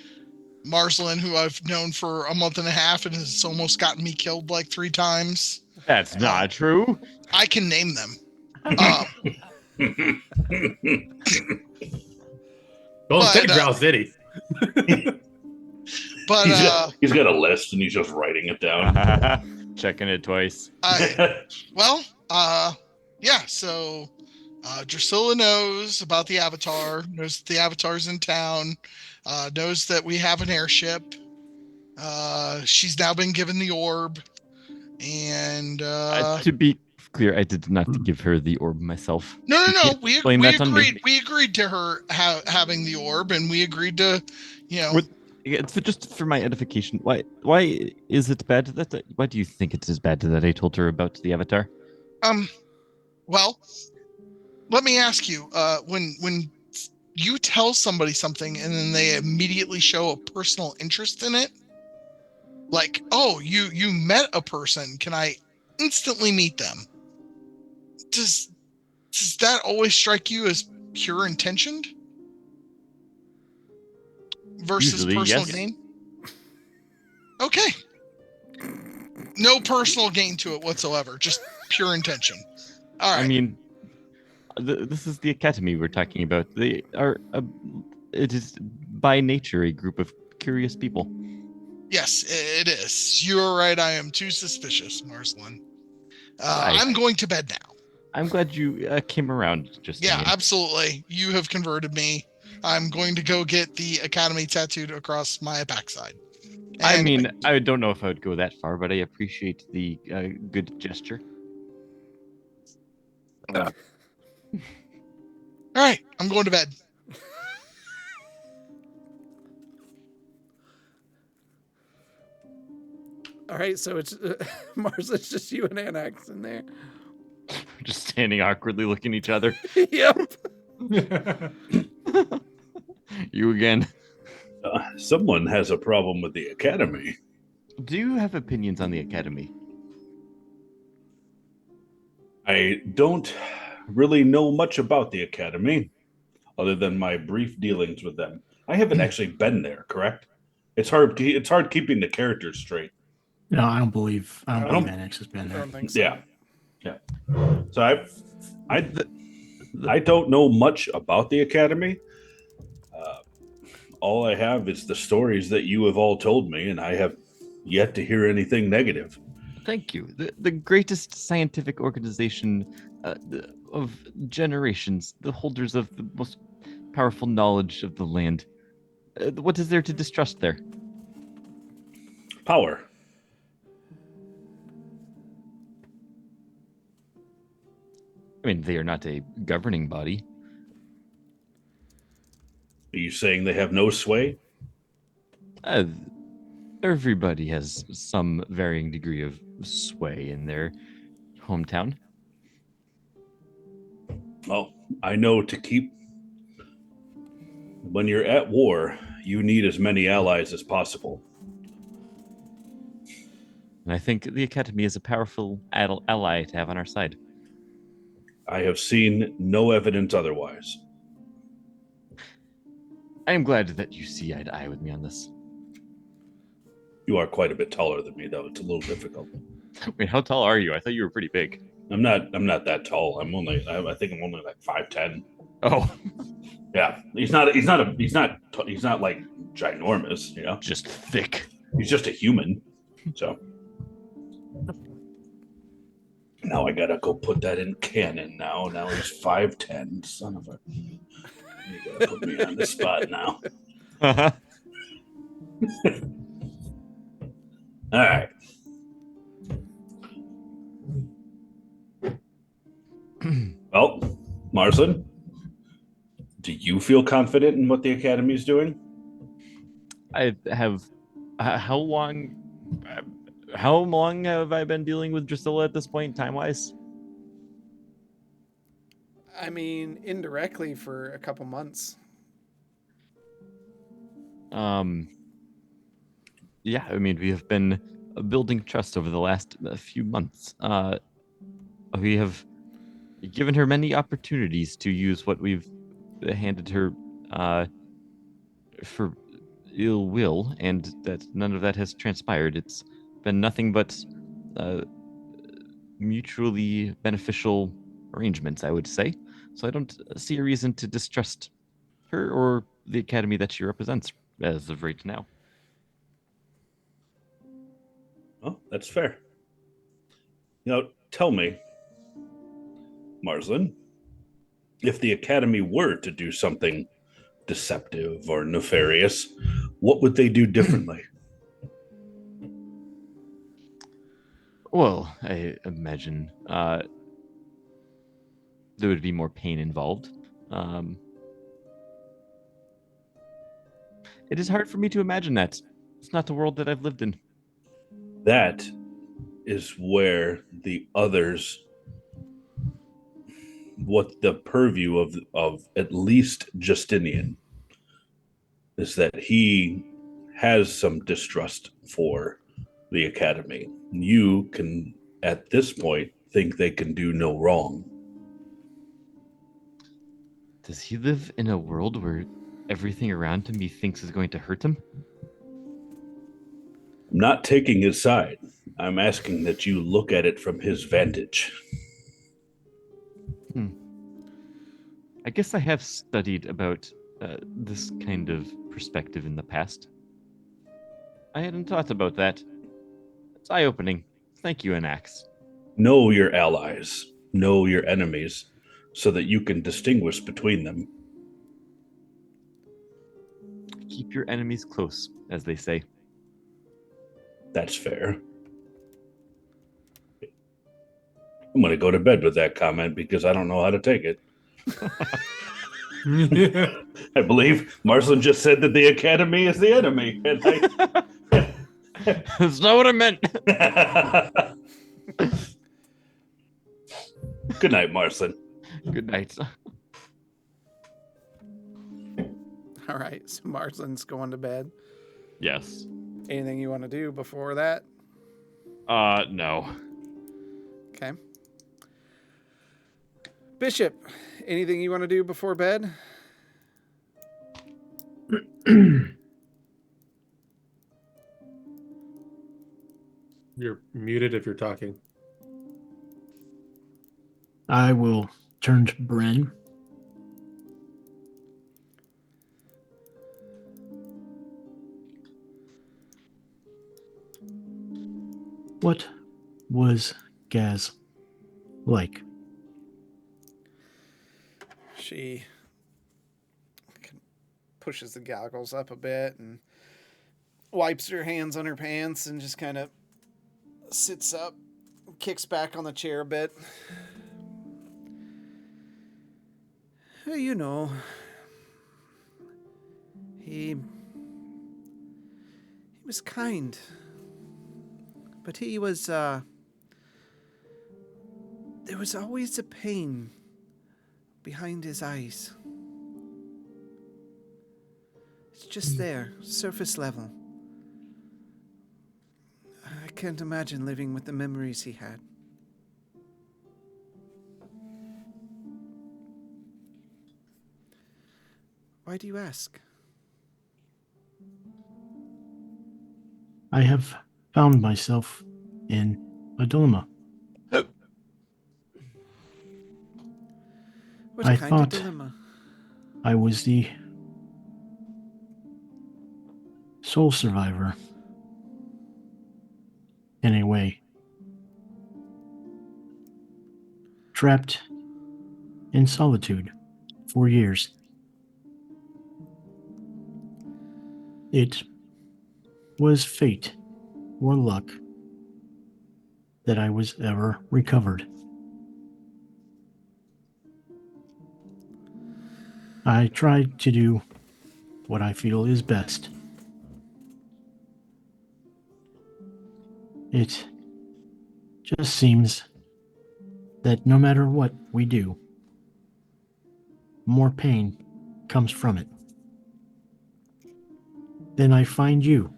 Marcelin, who I've known for a month and a half and has almost gotten me killed like 3 times. That's not true. I can name them. Well, But, say Growl City. But he's got a list and he's just writing it down. Checking it twice. yeah, so Drusilla knows about the Avatar, knows that the Avatar's in town, knows that we have an airship. She's now been given the orb, and to be clear, I did not give her the orb myself. no, we agreed. We agreed to her having the orb, and we agreed to, Just for my edification, why is it bad that? Why do you think it is bad that I told her about the Avatar? Well, let me ask you, when you tell somebody something and then they immediately show a personal interest in it, like, oh, you met a person, can I instantly meet them? Does that always strike you as pure intentioned versus Usually, personal yes. gain? Okay. No personal gain to it whatsoever, just pure intention. All right. I mean, this is the academy we're talking about. They are, it is by nature a group of curious people. Yes, it is. You're right. I am too suspicious, Marcelin. Right. I'm going to bed now. I'm glad you came around. Yeah, absolutely. You have converted me. I'm going to go get the academy tattooed across my backside. I mean, I don't know if I would go that far, but I appreciate the good gesture. All right, I'm going to bed. All right, so it's Mars. It's just you and Annex in there. Just standing awkwardly looking at each other. Yep. You again. Someone has a problem with the academy. Do you have opinions on the academy? I don't really know much about the academy, other than my brief dealings with them. I haven't actually been there. Correct? It's hard keeping the characters straight. No, I don't believe Annex has been I there. don't think so. Yeah. So I don't know much about the academy. All I have is the stories that you have all told me, and I have yet to hear anything negative. Thank you. The greatest scientific organization of generations, the holders of the most powerful knowledge of the land. What is there to distrust there? Power. I mean, they are not a governing body. Are you saying they have no sway? Uh, everybody has some varying degree of sway in their hometown. Well, I know to keep. When you're at war, you need as many allies as possible. And I think the Academy is a powerful ally to have on our side. I have seen no evidence otherwise. I am glad that you see eye to eye with me on this. You are quite a bit taller than me, though. It's a little difficult. Wait, how tall are you? I thought you were pretty big. I'm not that tall. I think I'm only like 5'10". Oh, Yeah. He's not like ginormous, you know. just thick. He's just a human. So now I gotta go put that in canon now. Now he's 5'10". Son of a, you gotta put me on the spot now. All right. Well, Marsland, do you feel confident in what the Academy is doing? I have. How long? How long have I been dealing with Drusilla at this point, time-wise? I mean, indirectly for a couple months. Yeah, I mean, we have been building trust over the last few months. We have given her many opportunities to use what we've handed her for ill will, and that none of that has transpired. It's been nothing but mutually beneficial arrangements, I would say. So I don't see a reason to distrust her or the Academy that she represents as of right now. Oh, that's fair. Now, tell me, Marsland, if the Academy were to do something deceptive or nefarious, what would they do differently? Well, I imagine there would be more pain involved. It is hard for me to imagine that. It's not the world that I've lived in. That is where the others, what the purview of at least Justinian, is that he has some distrust for the Academy. You can, at this point, think they can do no wrong. Does he live in a world where everything around him he thinks is going to hurt him? I'm not taking his side. I'm asking that you look at it from his vantage. I guess I have studied about this kind of perspective in the past. I hadn't thought about that. It's eye-opening. Thank you, Anax. Know your allies, know your enemies, so that you can distinguish between them. Keep your enemies close, as they say. That's fair. I'm going to go to bed with that comment because I don't know how to take it. I believe Marsland just said that the Academy is the enemy. And That's not what I meant. Good night, Marsland. Good night. All right, so Marsland's going to bed. Yes. Anything you want to do before that? No. Okay. Bishop, anything you want to do before bed? You're muted if you're talking. I will turn to Bren. What was Gaz like? She pushes the goggles up a bit and wipes her hands on her pants and just kind of sits up, kicks back on the chair a bit. You know, he was kind, but he was, there was always a pain behind his eyes. It's just there, surface level. I can't imagine living with the memories he had. Why do you ask? I have found myself in a dilemma. What I kind of thought dilemma? I was the sole survivor. In a way. Trapped in solitude for years. It was fate or luck that I was ever recovered. I tried to do what I feel is best. It just seems that no matter what we do, more pain comes from it. Then I find you,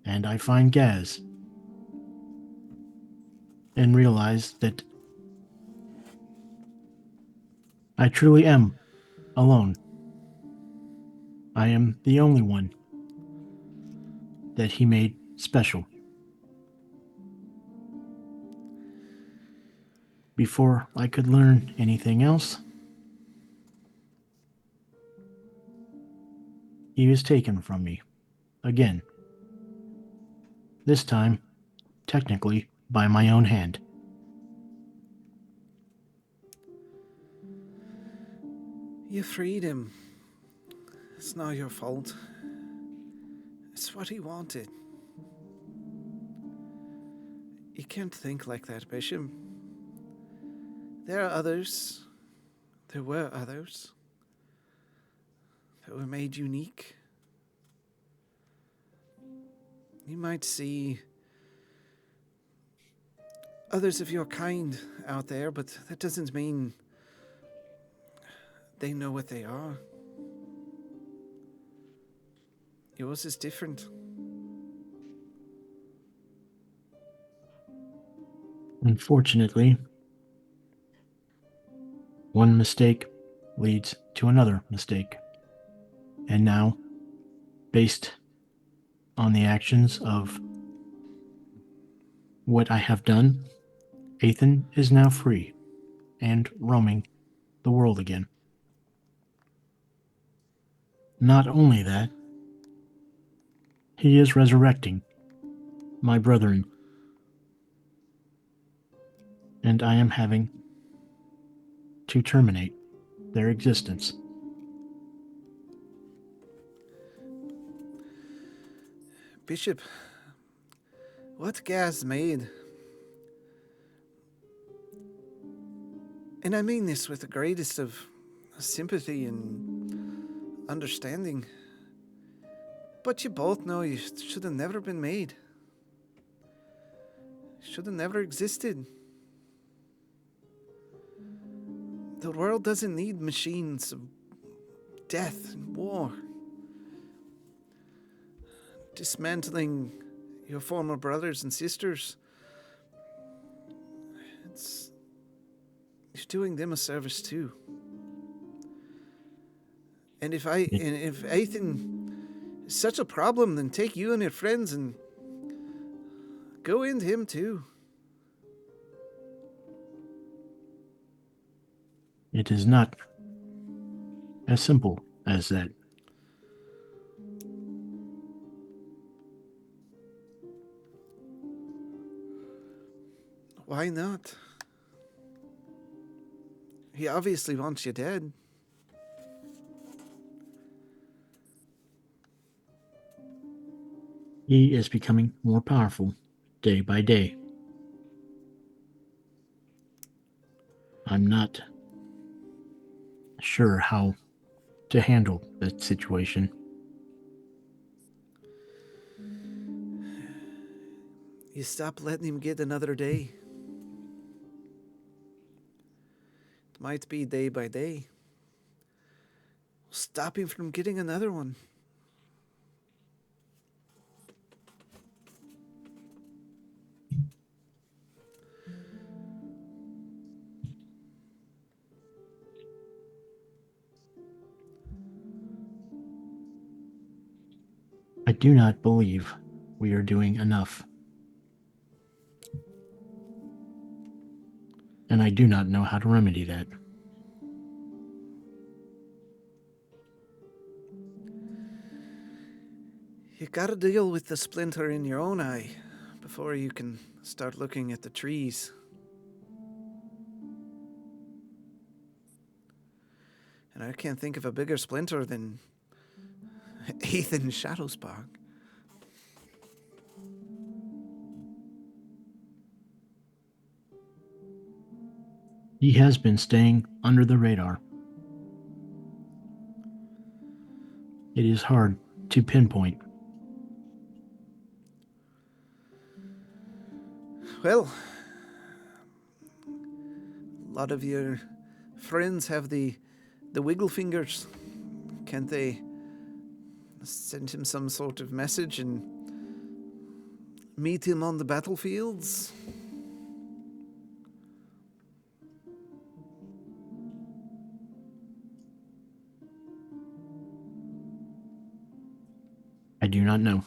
and I find Gaz, and realize that I truly am alone. I am the only one that he made special. Before I could learn anything else, he was taken from me again. This time, technically, by my own hand. You freed him. It's not your fault. It's what he wanted. You can't think like that, Bishop. There are others. There were others that were made unique. You might see others of your kind out there, but that doesn't mean they know what they are. Yours is different. Unfortunately, one mistake leads to another mistake. And now, based on the actions of what I have done, Ethan is now free and roaming the world again. Not only that, he is resurrecting my brethren, and I am having to terminate their existence. Bishop, what Gaz made, and I mean this with the greatest of sympathy and understanding, but you both know you should have never been made. Should have never existed. The world doesn't need machines of death and war. Dismantling your former brothers and sisters, you're doing them a service too. And if Ethan is such a problem, then take you and your friends and go into him too. It is not as simple as that. Why not? He obviously wants you dead. He is becoming more powerful day by day. I'm not sure how to handle the situation. You stop letting him get another day. It might be day by day. Stop him from getting another one. I do not believe we are doing enough. And I do not know how to remedy that. You gotta deal with the splinter in your own eye before you can start looking at the trees. And I can't think of a bigger splinter than Ethan Shadowspark. He has been staying under the radar. It is hard to pinpoint. Well, a lot of your friends have the wiggle fingers. Can't they send him some sort of message and meet him on the battlefields? I do not know.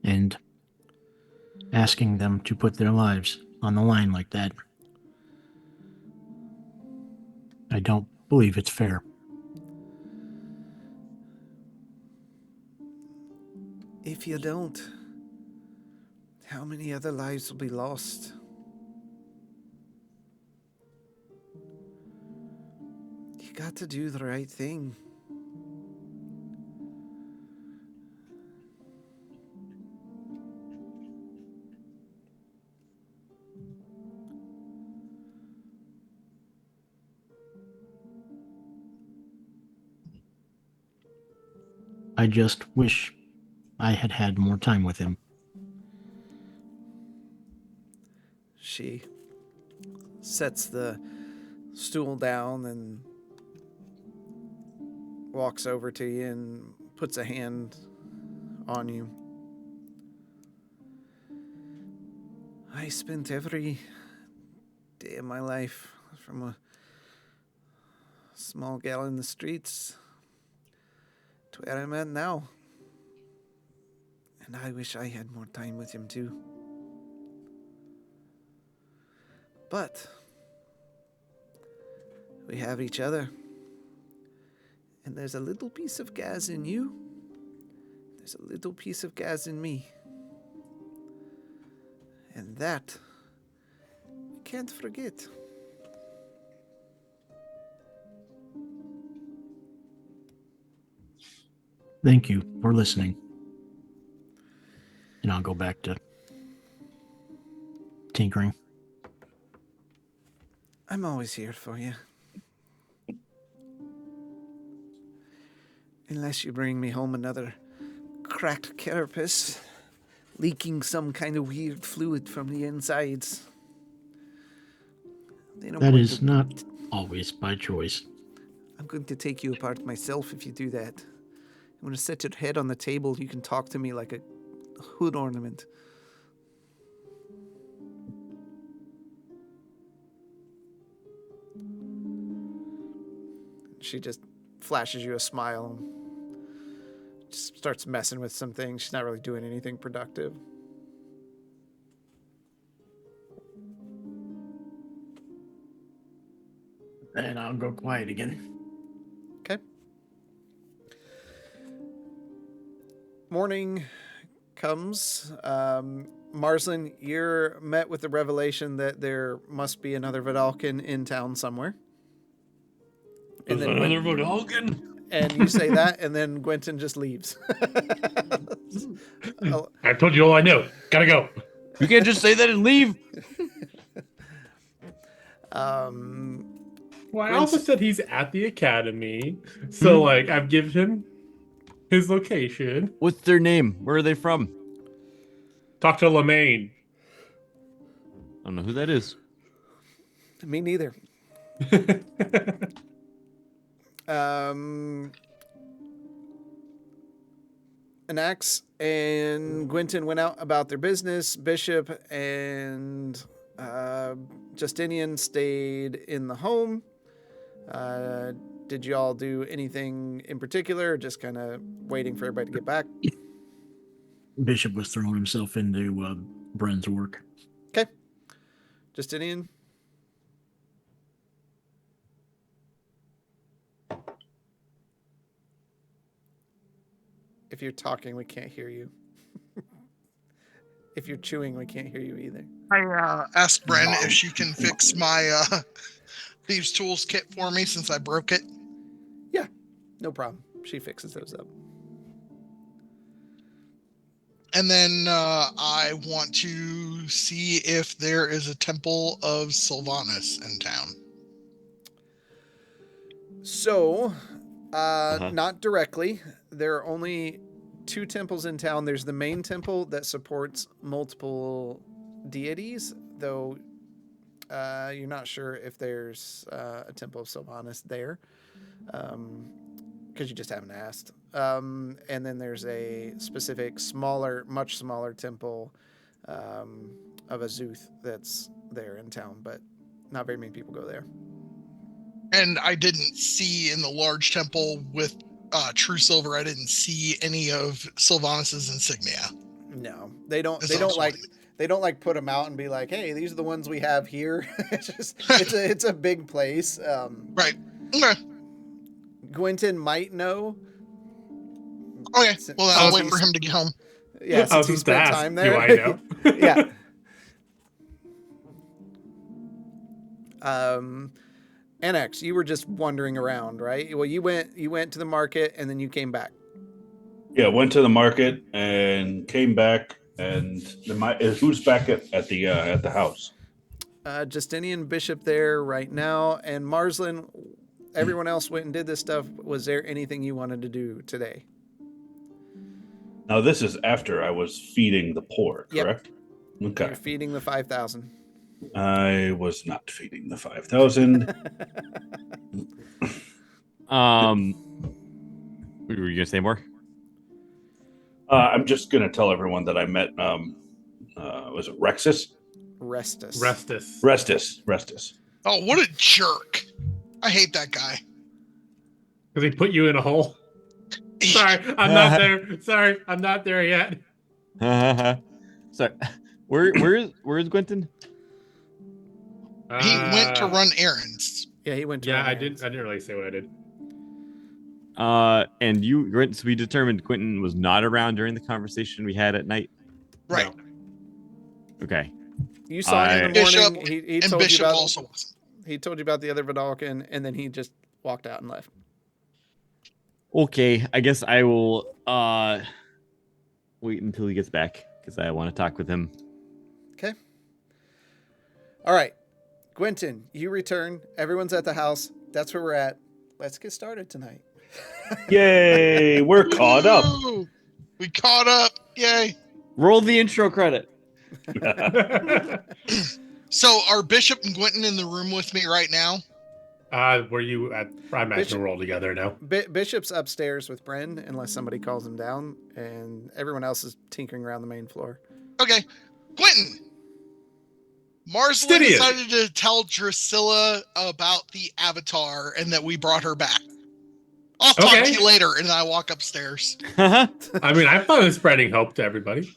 And asking them to put their lives on the line like that, I don't believe it's fair. If you don't, how many other lives will be lost? You got to do the right thing. I just wish I had had more time with him. She sets the stool down and walks over to you and puts a hand on you. I spent every day of my life, from a small gal in the streets to where I'm at now. And I wish I had more time with him too. But we have each other. And there's a little piece of gas in you. There's a little piece of gas in me. And that we can't forget. Thank you for listening. And I'll go back to tinkering. I'm always here for you. Unless you bring me home another cracked carapace, leaking some kind of weird fluid from the insides. That is not always by choice. I'm going to take you apart myself if you do that. I'm going to set your head on the table. You can talk to me like a hood ornament. She just flashes you a smile and just starts messing with some things. She's not really doing anything productive. And I'll go quiet again. Okay. Morning comes. Marsland, you're met with the revelation that there must be another Vidalcan in town somewhere. And then Another Vidalcan? And you say that, and then Gwenton just leaves. I told you all I know. Gotta go. You can't just say that and leave. Well, I also Quinton- said he's at the academy, so like I've given him his location. What's their name? Where are they from? Talk to Lemaine. I don't know who that is. Me neither. Anax and Gwynton went out about their business. Bishop and Justinian stayed in the home. Did you all do anything in particular, or just kind of waiting for everybody to get back? Bishop was throwing himself into Bren's work. Okay. Justinian? If you're talking, we can't hear you. If you're chewing, we can't hear you either. I asked Bren if she can fix my Thieves' Tools kit for me since I broke it. Yeah, no problem. She fixes those up. And then I want to see if there is a temple of Sylvanas in town. So, not directly. There are only 2 temples in town. There's the main temple that supports multiple deities, though you're not sure if there's a temple of Sylvanas there, because you just haven't asked. And then there's a specific smaller, much smaller temple of Azuth that's there in town, but not very many people go there. And I didn't see in the large temple with True Silver, I didn't see any of Sylvanas's insignia. No, they don't. That's They don't also- like. They don't like put them out and be like, "Hey, these are the ones we have here." it's a big place. Right. Okay. Gwynton might know. Okay. Well, I'll wait Since for he's- him to get home. Yeah, I was since he just to spent ask, time there. do I know? Yeah. Annex, you were just wandering around, right? Well, you went to the market and then you came back. Yeah, went to the market and came back, and who's back at the house? Justinian Bishop there right now, and Marslin. Everyone else went and did this stuff. Was there anything you wanted to do today? Now this is after I was feeding the poor, Yep. correct? Okay. You're feeding the 5,000. I was not feeding the 5,000. Were you gonna say more? I'm just gonna tell everyone that I met. Was it Rexus? Restus. Restus. Oh, what a jerk. I hate that guy. Because he put you in a hole. Sorry, I'm not there. Sorry, I'm not there yet. Sorry. Where's Gwynton? He went to run errands. Yeah, he went to. Yeah, run I errands. didn't really say what I did. And you, so we determined Quentin was not around during the conversation we had at night. Right. No. Okay. You saw him in the Bishop morning. He And told you Bishop about. also wasn't. He told you about the other Vidalcan, and then he just walked out and left. Okay, I guess I will wait until he gets back because I want to talk with him. Okay. All right, Gwynton, you return. Everyone's at the house. That's where we're at. Let's get started tonight. Yay! We're caught up. Woo! We caught up. Yay. Roll the intro credit. So are Bishop and Gwynton in the room with me right now? Were you at? I imagine Bishop- we're all together now. Bishop's upstairs with Bren, unless somebody calls him down, and everyone else is tinkering around the main floor. Okay. Gwynton. Marslin Stidian. decided to tell Drusilla about the Avatar and that we brought her back. I'll talk Okay. to you later, and I walk upstairs. I mean, I thought it was spreading hope to everybody.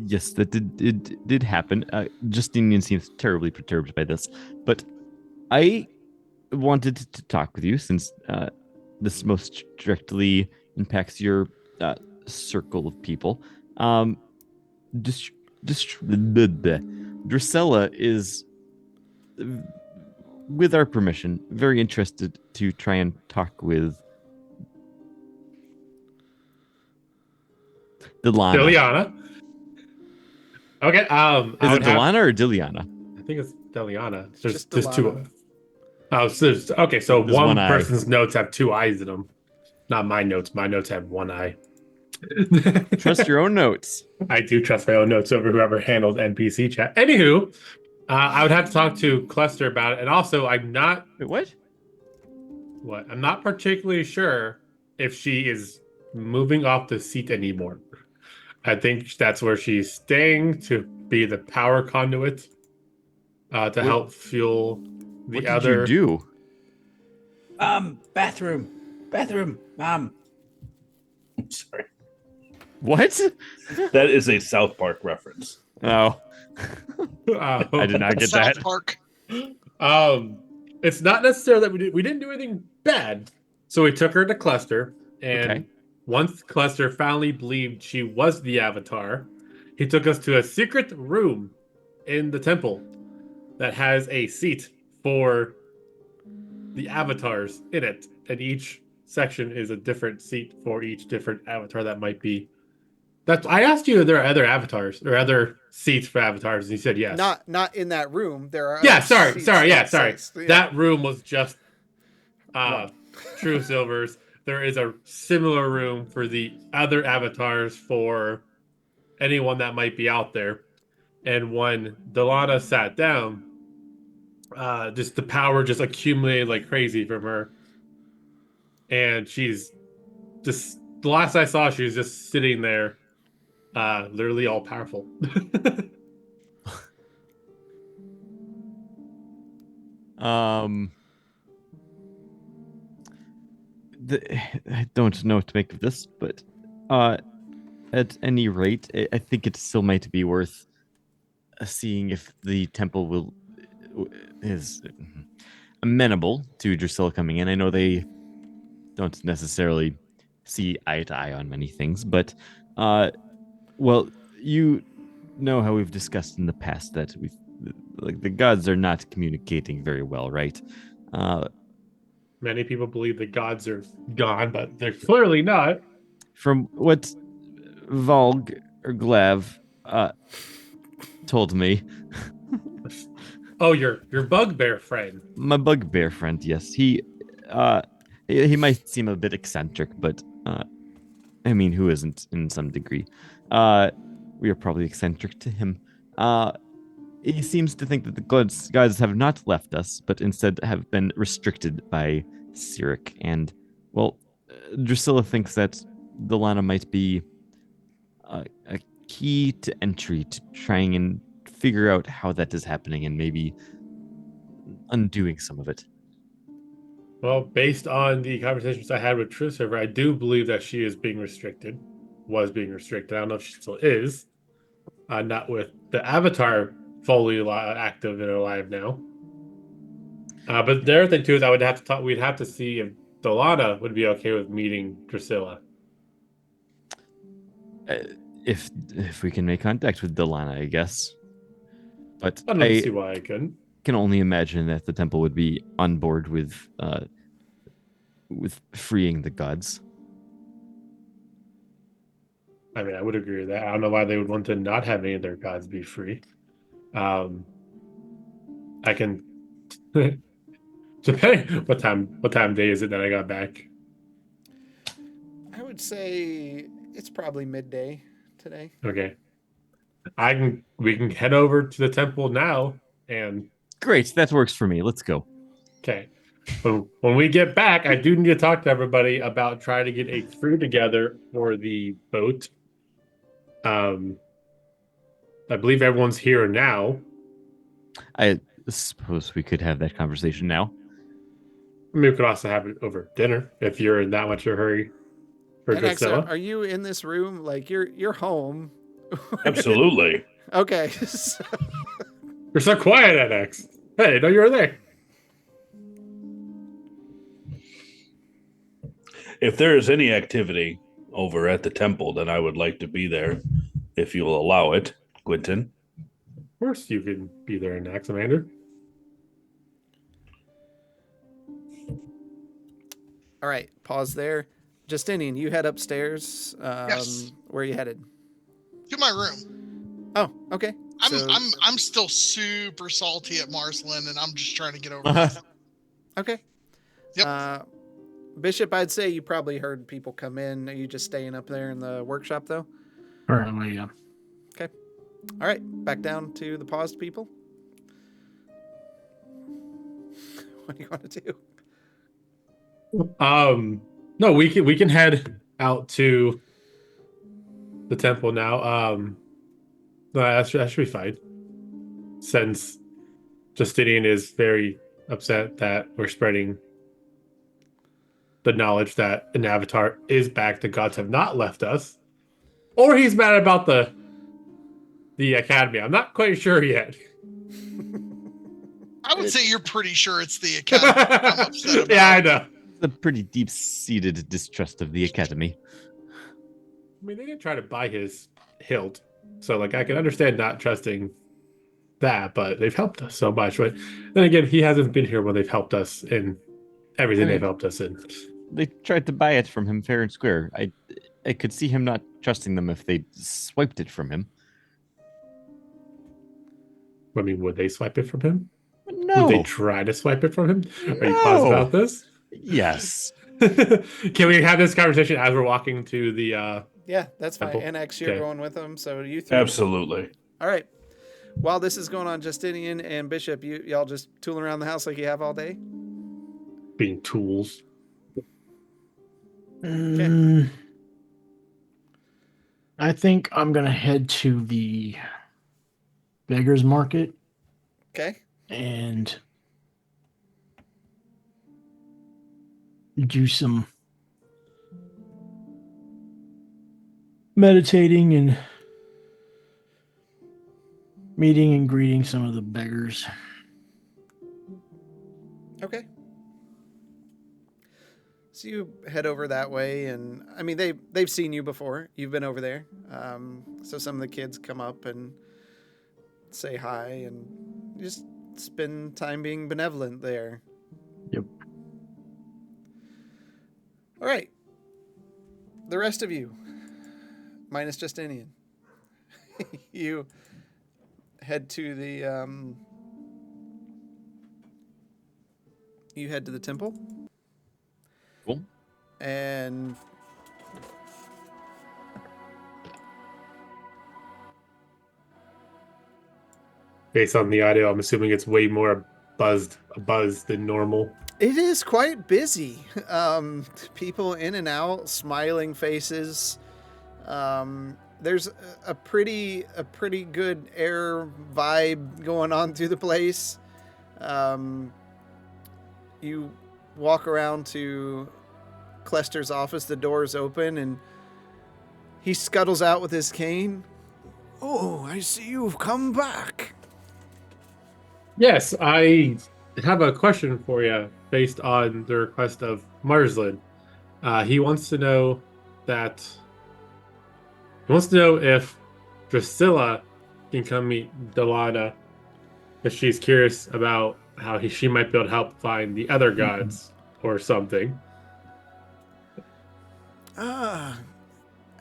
Yes, that did happen. Justinian seems terribly perturbed by this, but I wanted to talk with you since this most directly impacts your circle of people. Drusilla is, with our permission, very interested to try and talk with Delana. Liliana. Okay. I Is would it have. Delana or Diliana? I think it's Deliana. There's Just two. Delana. Oh, okay. So There's one one eye. person's notes have two eyes in them. Not my notes. My notes have one eye. Trust your own notes. I do trust my own notes over whoever handles NPC chat. Anywho, I would have to talk to Cluster about it, and also I'm not Wait, what? I'm not particularly sure if she is moving off the seat anymore. I think that's where she's staying to be the power conduit to help fuel the What did other. you do? Bathroom. I'm sorry. What? That is a South Park reference. Oh, I I did not get South that. Park. It's not necessarily that we didn't do anything bad. So we took her to Cluster, and Okay. once Cluster finally believed she was the Avatar, he took us to a secret room in the temple that has a seat for the avatars in it, and each section is a different seat for each different avatar that might be. I asked you if there are other avatars or other seats for avatars, and you said yes. Not in that room. There are Yeah, other sorry, seats sorry, yeah, that sorry. say- yeah. That room was just Right. True Silvers. There is a similar room for the other avatars for anyone that might be out there. And when Delana sat down, just the power just accumulated like crazy from her. And she's just the last I saw, she was just sitting there, literally all powerful. Um, I don't know what to make of this, but at any rate, I think it still might be worth seeing if the temple is amenable to Drusilla coming in. I know they don't necessarily see eye to eye on many things, but well, you know how we've discussed in the past that the gods are not communicating very well, right? Many people believe the gods are gone, but they're clearly not. From what Valg or Glav told me, Oh, your bugbear friend. my bugbear friend, yes, he might seem a bit eccentric, but I mean, who isn't in some degree? We are probably eccentric to him. He seems to think that the gods have not left us, but instead have been restricted by Cyric. And, well, Drusilla thinks that Delana might be a key to entry to trying and figure out how that is happening and maybe undoing some of it. Well, based on the conversations I had with True Server, I do believe that she is being restricted. Was being restricted. I don't know if she still is. Not with the Avatar fully active and alive now. But the other thing too is I would have to talk. We'd have to see if Delana would be okay with meeting Drusilla. If we can make contact with Delana, I guess. But I don't see why I couldn't. can only imagine that the temple would be on board with freeing the gods. I mean, I would agree with that. I don't know why they would want to not have any of their gods be free. I can depending what time of day is it that I got back? I would say it's probably midday today. Okay. We can head over to the temple now and Great, that works for me. Let's go. okay. When we get back, I do need to talk to everybody about trying to get a crew together for the boat. I believe everyone's here now. I suppose we could have that conversation now. I mean, we could also have it over dinner if you're in that much of a hurry for And X, Drusilla. are you in this room? Like you're home. Absolutely. Okay. You're so quiet, NX. Hey, I didn't know you were there. If there is any activity over at the temple, then I would like to be there if you will allow it, Quentin. Of course you can be there, NX, Amanda. All right, pause there. Justinian, you head upstairs. Yes. Where are you headed? To my room. Oh, okay. I'm still super salty at Marsland, and I'm just trying to get over this. Okay. Yep. Bishop, I'd say you probably heard people come in. Are you just staying up there in the workshop, though? Currently, yeah. Okay. All right. Back down to the paused people. What do you want to do? No, we can head out to the temple now. No, that should be fine. Since Justinian is very upset that we're spreading the knowledge that an avatar is back, the gods have not left us, or he's mad about the academy. I'm not quite sure yet. I would say you're pretty sure it's the academy. I'm upset about. Yeah, I know. It's a pretty deep-seated distrust of the academy. I mean, they didn't try to buy his hilt, so like I can understand not trusting that, but they've helped us so much. But then again, he hasn't been here when they've helped us in everything they've helped us in. They tried to buy it from him fair and square. I could see him not trusting them if they swiped it from him. I mean, would they swipe it from him? No. Would they try to swipe it from him? Are you No. positive about this? Yes. Can we have this conversation as we're walking to the Yeah, that's fine. Temple. And X, you're Okay. going with them, so you three. Absolutely. All right. While this is going on, Justinian and Bishop, y'all just tooling around the house like you have all day? being tools? I think I'm gonna head to the beggars market Okay. and do some meditating and meeting and greeting some of the beggars. Okay. So you head over that way, and I mean they've seen you before. You've been over there. So some of the kids come up and say hi, and just spend time being benevolent there. Yep. All right. The rest of you, minus Justinian, you head to the you head to the temple. Cool. And Based on the audio, I'm assuming it's way more buzz than normal. it is quite busy. People in and out, smiling faces. There's a pretty good air vibe going on through the place. You walk around to Clester's office, the door's open, and he scuttles out with his cane. Oh, I see you've come back. Yes, I have a question for you based on the request of Marsland. He wants to know if Drusilla can come meet Delana, because she's curious about how she might be able to help find the other gods or something.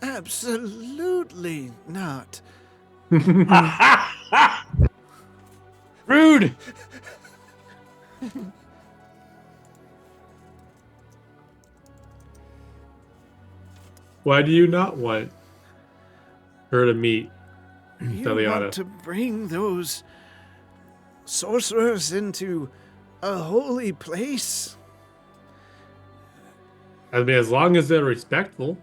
Absolutely not. Rude. Why do you not want her to meet You Deliana? want to bring those sorcerers into a holy place? I mean, as long as they're respectful.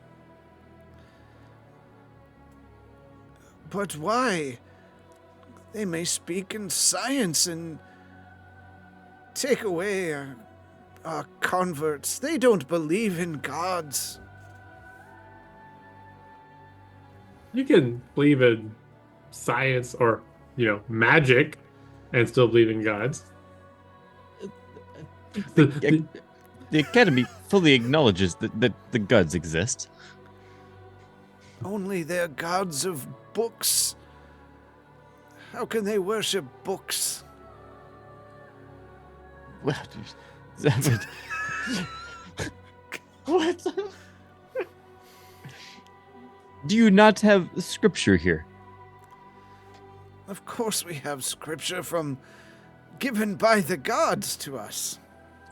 But why? They may speak in science and take away our converts. They don't believe in gods. You can believe in science or, magic and still believe in gods. The academy fully acknowledges that the gods exist. Only they're gods of books. How can they worship books? What? What? Do you not have scripture here? Of course we have scripture from given by the gods to us.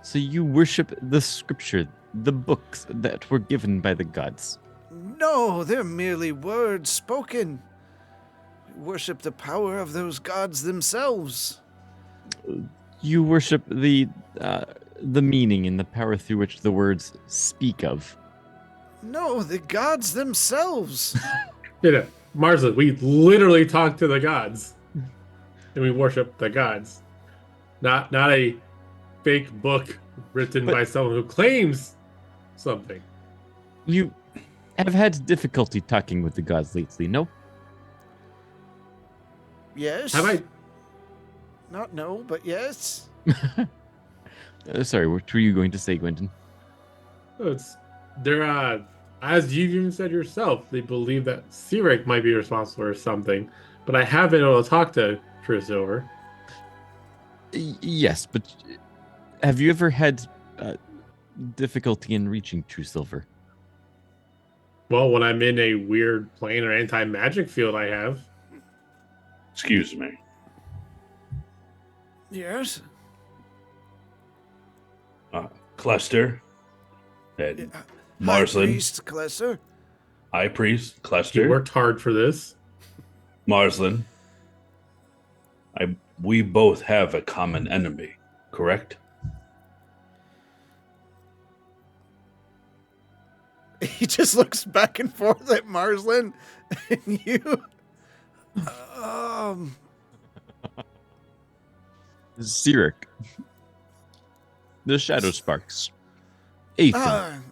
So you worship the scripture, the books that were given by the gods. No, they're merely words spoken. We worship the power of those gods themselves. You worship the meaning and the power through which the words speak of. No, the gods themselves. Marsland, we literally talk to the gods, and we worship the gods, not a fake book written by someone who claims something. You have had difficulty talking with the gods lately, no? Yes. Have I? Not no, but yes. Sorry, what were you going to say, Gwendon? They're as you even said yourself, they believe that Sirik might be responsible for something, but I have been able to talk to True Silver. Yes, but have you ever had difficulty in reaching True Silver? Well, when I'm in a weird plane or anti-magic field, I have. Excuse me. Yes. Cluster. And High Marsland. Priest Klesser. High Priest. He Cluster. worked hard for this. Marsland. We both have a common enemy, correct? He just looks back and forth at Marsland and you. Sirik. The Shadowsparks. Aether.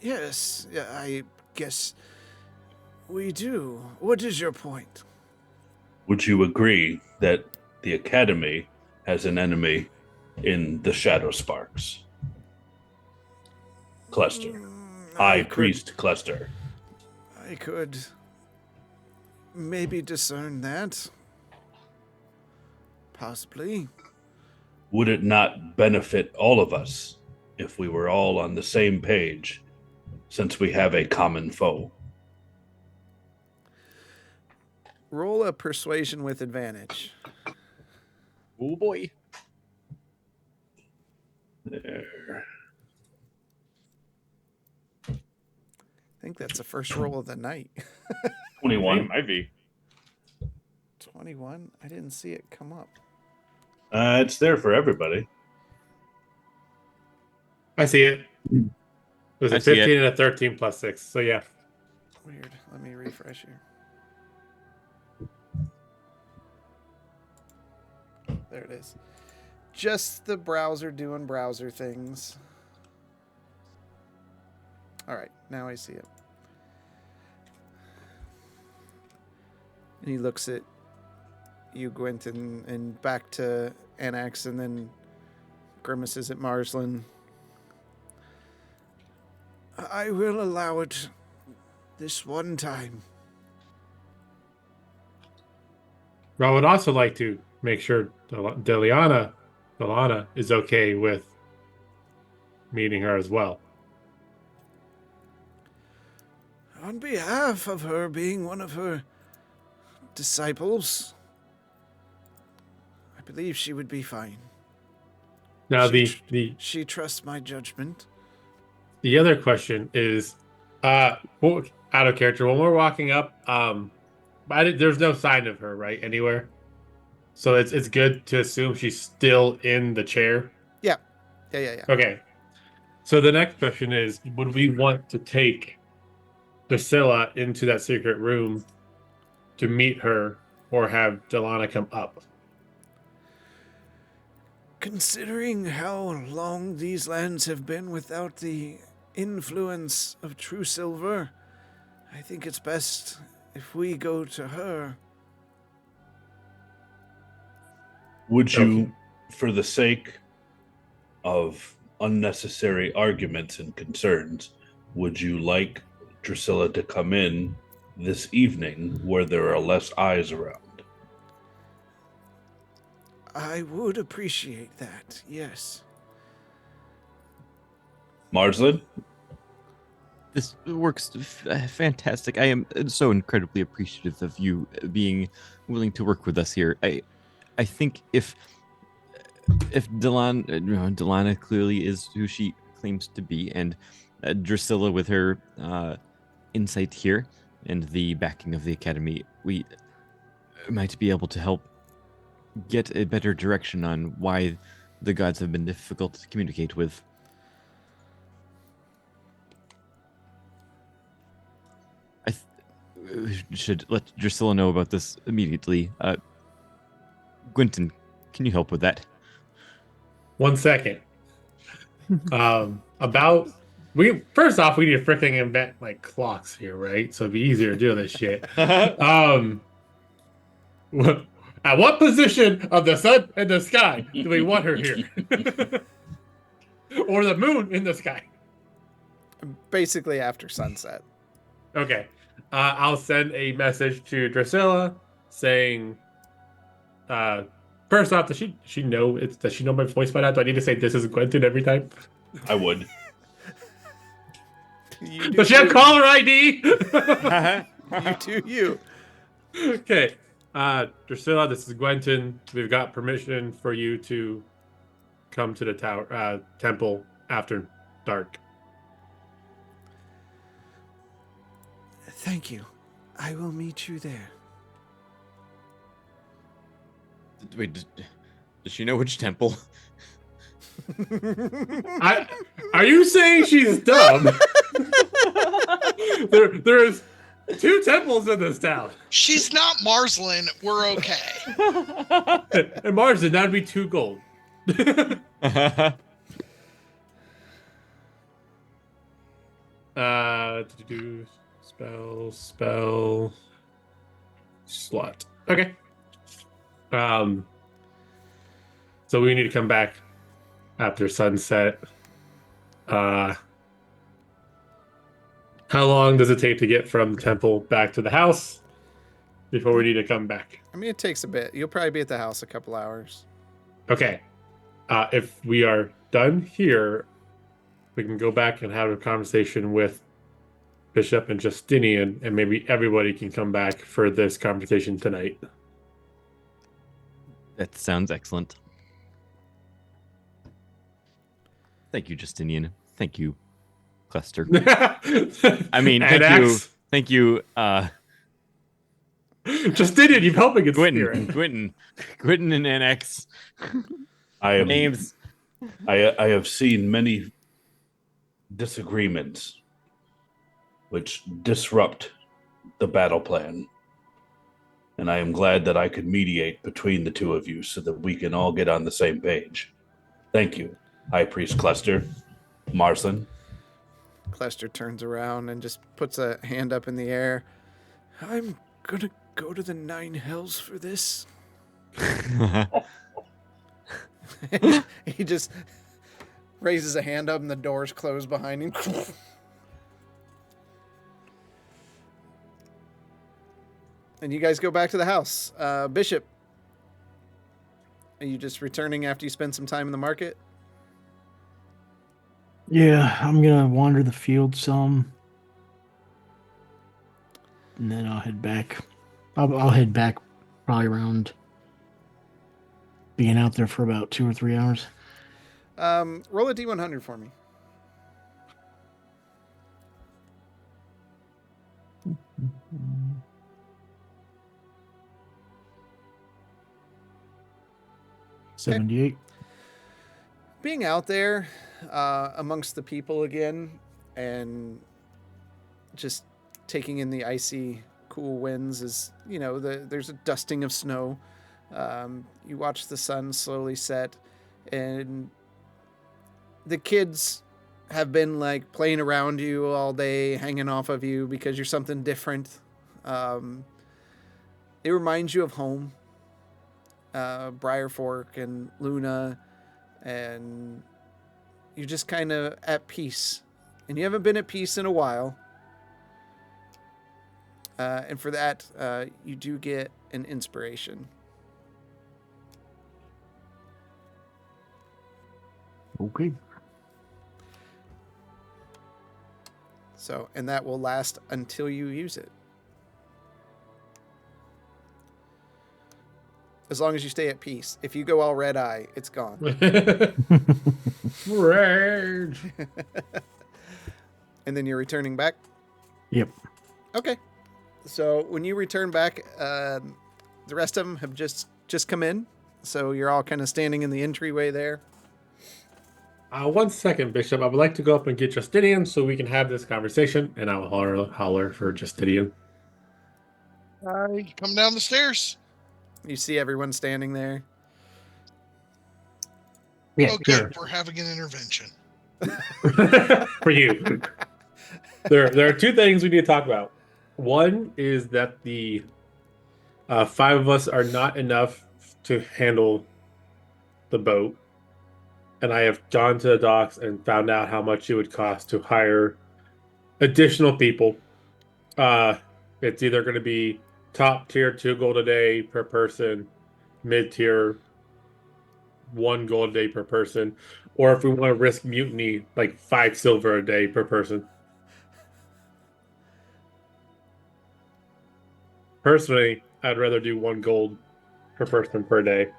Yes, yeah, I guess we do. What is your point? Would you agree that the Academy has an enemy in the Shadowsparks? Cluster. High Priest Cluster. I could maybe discern that. Possibly. Would it not benefit all of us if we were all on the same page, since we have a common foe? Roll a persuasion with advantage. Oh boy. There. I think that's the first roll of the night. 21. Might be. 21? I didn't see it come up. It's there for everybody. I see it. It was I a see 15 it. and a 13 plus 6. So yeah. Weird. Let me refresh here. There it is. Just the browser doing browser things. All right, now I see it. And he looks at you, Gwynton, and back to Anax, and then grimaces at Marsland. I will allow it this one time. I would also like to make sure Delana is okay with meeting her as well. On behalf of her being one of her disciples, I believe she would be fine. Now She trusts my judgment. the other question is, out of character, when we're walking up, there's no sign of her, right, anywhere. So it's good to assume she's still in the chair. Yeah. Okay. So the next question is, would we want to take Priscilla into that secret room to meet her, or have Delana come up? Considering how long these lands have been without the influence of True Silver, I think it's best if we go to her. Would you, for the sake of unnecessary arguments and concerns, would you like Drusilla to come in this evening where there are less eyes around? I would appreciate that, yes. Marsland? This works fantastic. I am so incredibly appreciative of you being willing to work with us here. I think if Delana clearly is who she claims to be, and Drusilla with her insight here and the backing of the academy, we might be able to help get a better direction on why the gods have been difficult to communicate with. I should let Drusilla know about this immediately. Quentin, can you help with that? 1 second. About we first off, we need to freaking invent like clocks here, right? So it'd be easier to do this shit. At what position of the sun in the sky do we want her here? Or the moon in the sky? Basically after sunset. Okay. I'll send a message to Drusilla saying, first off, does she know my voice by now? Do I need to say this is Quentin every time? I would. Does she have caller ID? You do you. Okay. Drusilla, this is Gwenton. We've got permission for you to come to the tower temple after dark. Thank you. I will meet you there. Wait, does she know which temple? Are you saying she's dumb? There's 2 temples in this town. She's not Marslin. We're okay. And Marsden, that'd be 2 gold. Spell slot. Okay. So we need to come back after sunset. How long does it take to get from the temple back to the house before we need to come back? I mean, it takes a bit. You'll probably be at the house a couple hours. Okay. If we are done here, we can go back and have a conversation with Bishop and Justinian, and maybe everybody can come back for this conversation tonight. That sounds excellent. Thank you, Justinian. Thank you, Cluster. I mean, thank you, Justinian, you've helped me get Quentin and NX. Names. I have seen many disagreements which disrupt the battle plan. And I am glad that I could mediate between the 2 of you so that we can all get on the same page. Thank you, High Priest Cluster. Marslin. Cluster turns around and just puts a hand up in the air. I'm gonna go to the 9 hells for this. He just raises a hand up and the doors close behind him. And you guys go back to the house. Bishop, are you just returning after you spend some time in the market? Yeah, I'm gonna wander the field some, and then I'll head back. I'll head back probably around being out there for about 2 or 3 hours. Roll a D100 for me. Okay. 78. Being out there amongst the people again and just taking in the icy, cool winds is, there's a dusting of snow. You watch the sun slowly set, and the kids have been like playing around you all day, hanging off of you because you're something different. It reminds you of home. Briar Fork and Luna, and you're just kind of at peace, and you haven't been at peace in a while, and for that you do get an inspiration. Okay. So, and that will last until you use it. As long as you stay at peace. If you go all red eye, it's gone. Rage. And then you're returning back? Yep. Okay. So when you return back, the rest of them have just come in. So you're all kind of standing in the entryway there. 1 second, Bishop. I would like to go up and get Justinian so we can have this conversation, and I will holler for Justinian. Come down the stairs. You see everyone standing there. Yeah, Oh, good. We're having an intervention. For you. There are two things we need to talk about. One is that the 5 of us are not enough to handle the boat. And I have gone to the docks and found out how much it would cost to hire additional people. It's either going to be top tier 2 gold a day per person, mid tier 1 gold a day per person, or if we want to risk mutiny, like 5 silver a day per person. Personally, I'd rather do 1 gold per person per day.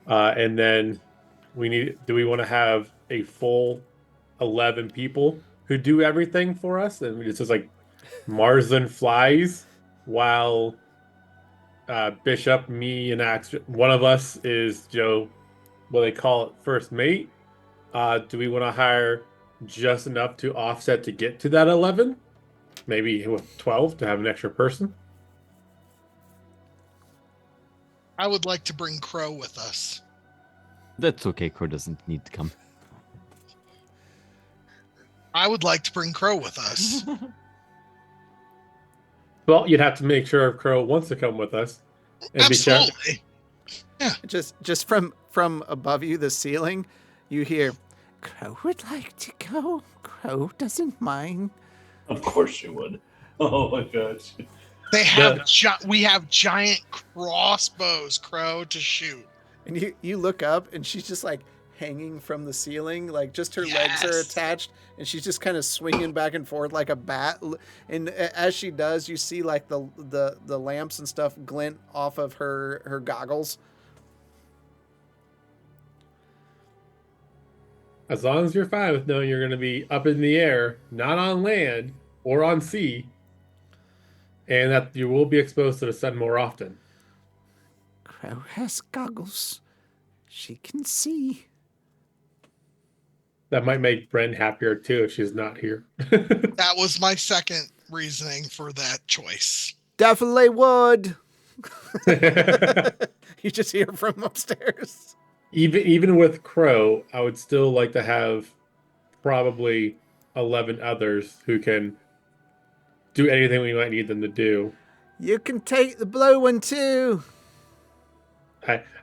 And then do we want to have a full 11 people who do everything for us? And it's just like Marsden flies while Bishop, me, and Axe, one of us is Joe, what they call it, first mate. Do we want to hire just enough to offset to get to that 11? Maybe with 12 to have an extra person? I would like to bring Crow with us. That's okay. Crow doesn't need to come. I would like to bring Crow with us. Well, you'd have to make sure Crow wants to come with us. And Absolutely. Just from above you, the ceiling, you hear, Crow would like to go. Crow doesn't mind. Of course you would. Oh my gosh. They have we have giant crossbows, Crow, to shoot. And you look up, and she's just like hanging from the ceiling, like just her legs are attached, and she's just kind of swinging back and forth like a bat. And as she does, you see like the lamps and stuff glint off of her goggles. As long as you're fine with knowing you're going to be up in the air, not on land or on sea, and that you will be exposed to the sun more often. Crow has goggles. She can see. That might make Bren happier too if she's not here. That was my second reasoning for that choice. Definitely would. You just hear from upstairs. Even with Crow, I would still like to have probably 11 others who can do anything we might need them to do. You can take the blue one too.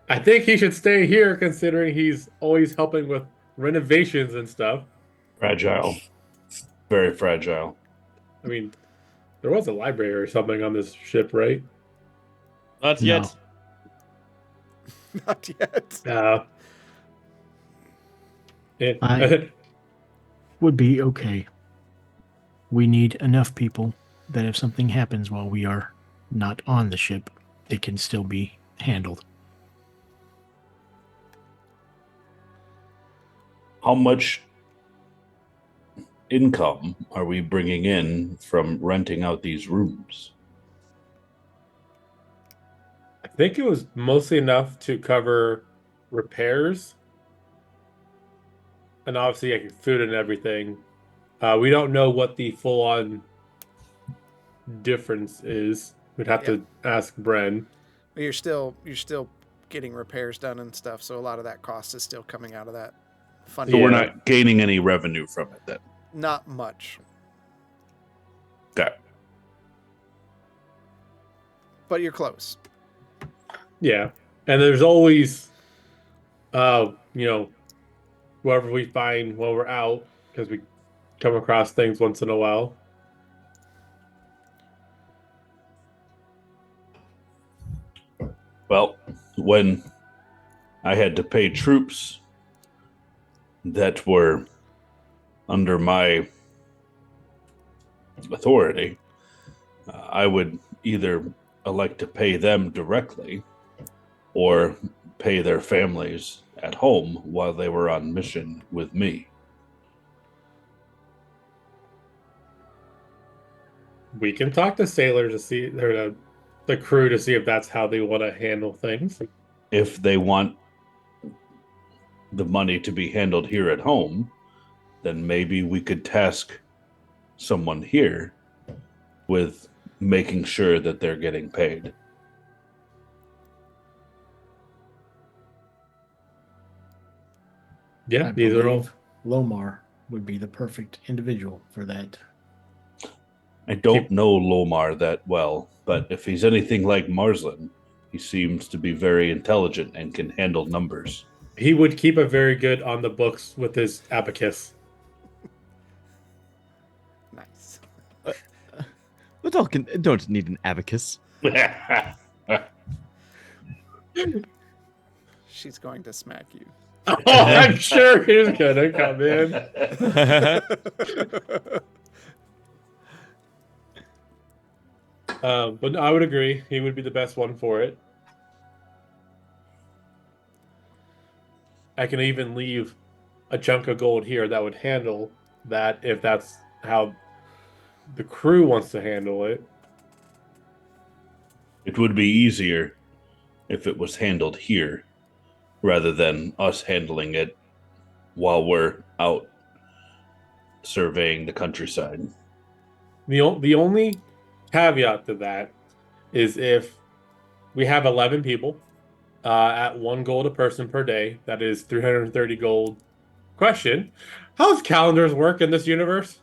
I think he should stay here considering he's always helping with renovations and stuff. Fragile. Very fragile. I mean, there was a library or something on this ship, right? Not yet. Not yet. I would be okay. We need enough people that if something happens while we are not on the ship, it can still be handled. How much income are we bringing in from renting out these rooms? I think it was mostly enough to cover repairs and obviously like food and everything. We don't know what the full-on difference is. We'd have to ask Bren. You're still getting repairs done and stuff, so a lot of that cost is still coming out of that fund. So we're not gaining any revenue from it then? Not much. Okay. But you're close. Yeah. And there's always, whoever we find while we're out, because we come across things once in a while. Well, when I had to pay troops that were under my authority, I would either elect to pay them directly or pay their families at home while they were on mission with me. We can talk to sailors to see, or the crew to see if that's how they want to handle things. If they want the money to be handled here at home, then maybe we could task someone here with making sure that they're getting paid. Yeah, I these are all. believe Lomar would be the perfect individual for that. I don't know Lomar that well, but if he's anything like Marsland, he seems to be very intelligent and can handle numbers. He would keep a very good on the books with his abacus. Nice. The Dalkin don't need an abacus. She's going to smack you. Oh, I'm sure he's gonna come in. But no, I would agree. He would be the best one for it. I can even leave a chunk of gold here that would handle that if that's how the crew wants to handle it. It would be easier if it was handled here rather than us handling it while we're out surveying the countryside. The only caveat to that is if we have 11 people at 1 gold a person per day, that is 330 gold. Question: how does calendars work in this universe?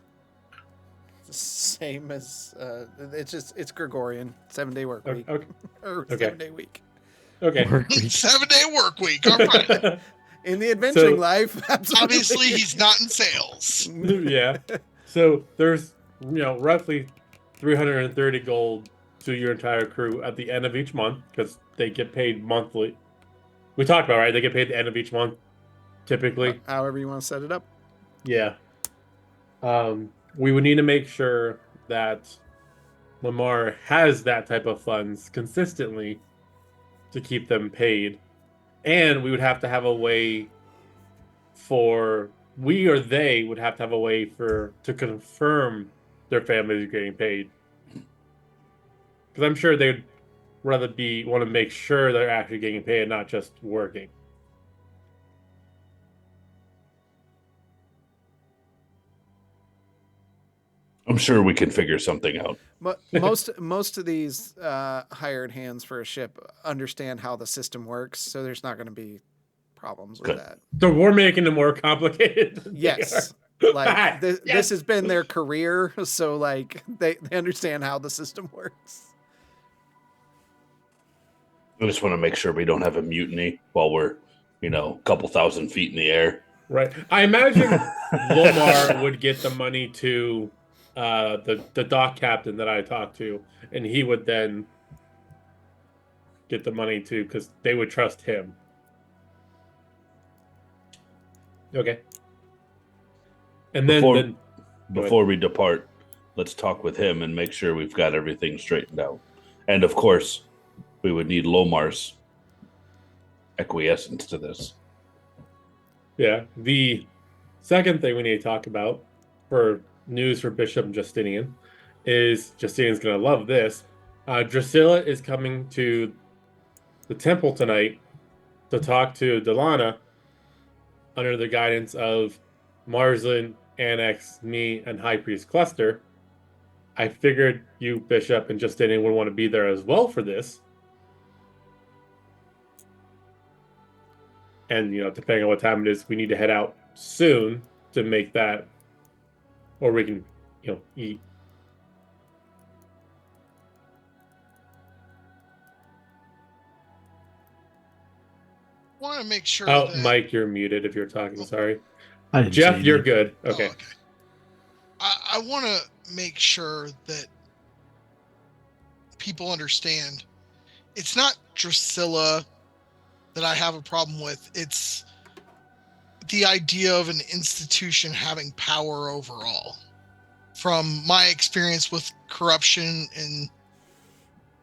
Same as it's Gregorian 7-day work week Okay. or Okay. 7-day week. Okay. Work week. 7-day work week. All right. In the adventuring So- life, absolutely. Obviously, he's not in sales. Yeah. So there's roughly 330 gold to your entire crew at the end of each month because they get paid monthly. We talked about, right? They get paid at the end of each month, typically. However you want to set it up. Yeah. We would need to make sure that Lamar has that type of funds consistently to keep them paid. And we would have to have a way we or they would have to have a way to confirm their families are getting paid. Because I'm sure they'd rather want to make sure they're actually getting paid and not just working. I'm sure we can figure something out. But most of these hired hands for a ship understand how the system works, so there's not going to be problems with Good. that. So we're making it more complicated. than they Yes. are. Like this Yes. has been their career, so like they understand how the system works. I just want to make sure we don't have a mutiny while we're, a couple thousand feet in the air. Right. I imagine Lomar would get the money to the dock captain that I talked to, and he would then get the money too because they would trust him. Okay. And then Before we depart, let's talk with him and make sure we've got everything straightened out. And of course, we would need Lomar's acquiescence to this. yeah, the second thing we need to talk about for news for Bishop Justinian is Justinian's going to love this. Drusilla is coming to the temple tonight to talk to Delana under the guidance of Marsland, Annex, me, and High Priest Cluster. I figured you, Bishop, and Justinian would want to be there as well for this. And, depending on what time it is, we need to head out soon to make that, or we can, eat. Want to make sure Oh, that Mike, you're muted if you're talking. Sorry. I didn't Jeff, say you're anything. good. Oh, Okay. I want to make sure that people understand it's not Drusilla that I have a problem with. It's the idea of an institution having power overall. from my experience with corruption and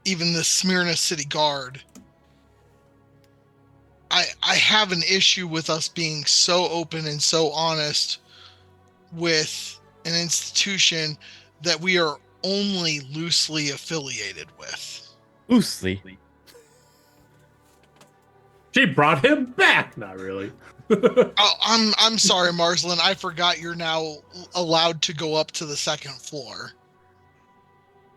even the Smyrna City Guard, I have an issue with us being so open and so honest with an institution that we are only loosely affiliated with. Loosely. She brought him back. Not really. Oh, I'm sorry, Marsland. I forgot you're now allowed to go up to the second floor.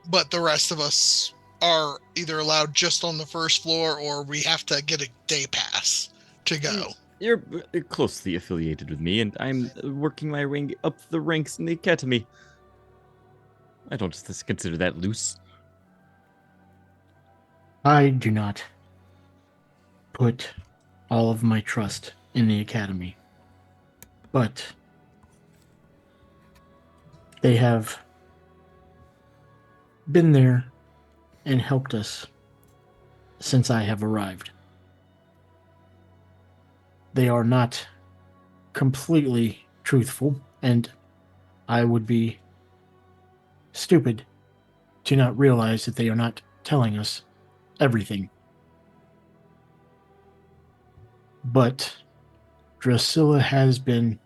But the rest of us are either allowed just on the first floor or we have to get a day pass to go. You're closely affiliated with me, and I'm working my way up the ranks in the academy. I don't just consider that loose. I do not put all of my trust in the academy, but they have been there and helped us since I have arrived. They are not completely truthful, and I would be stupid to not realize that they are not telling us everything. But Drusilla has been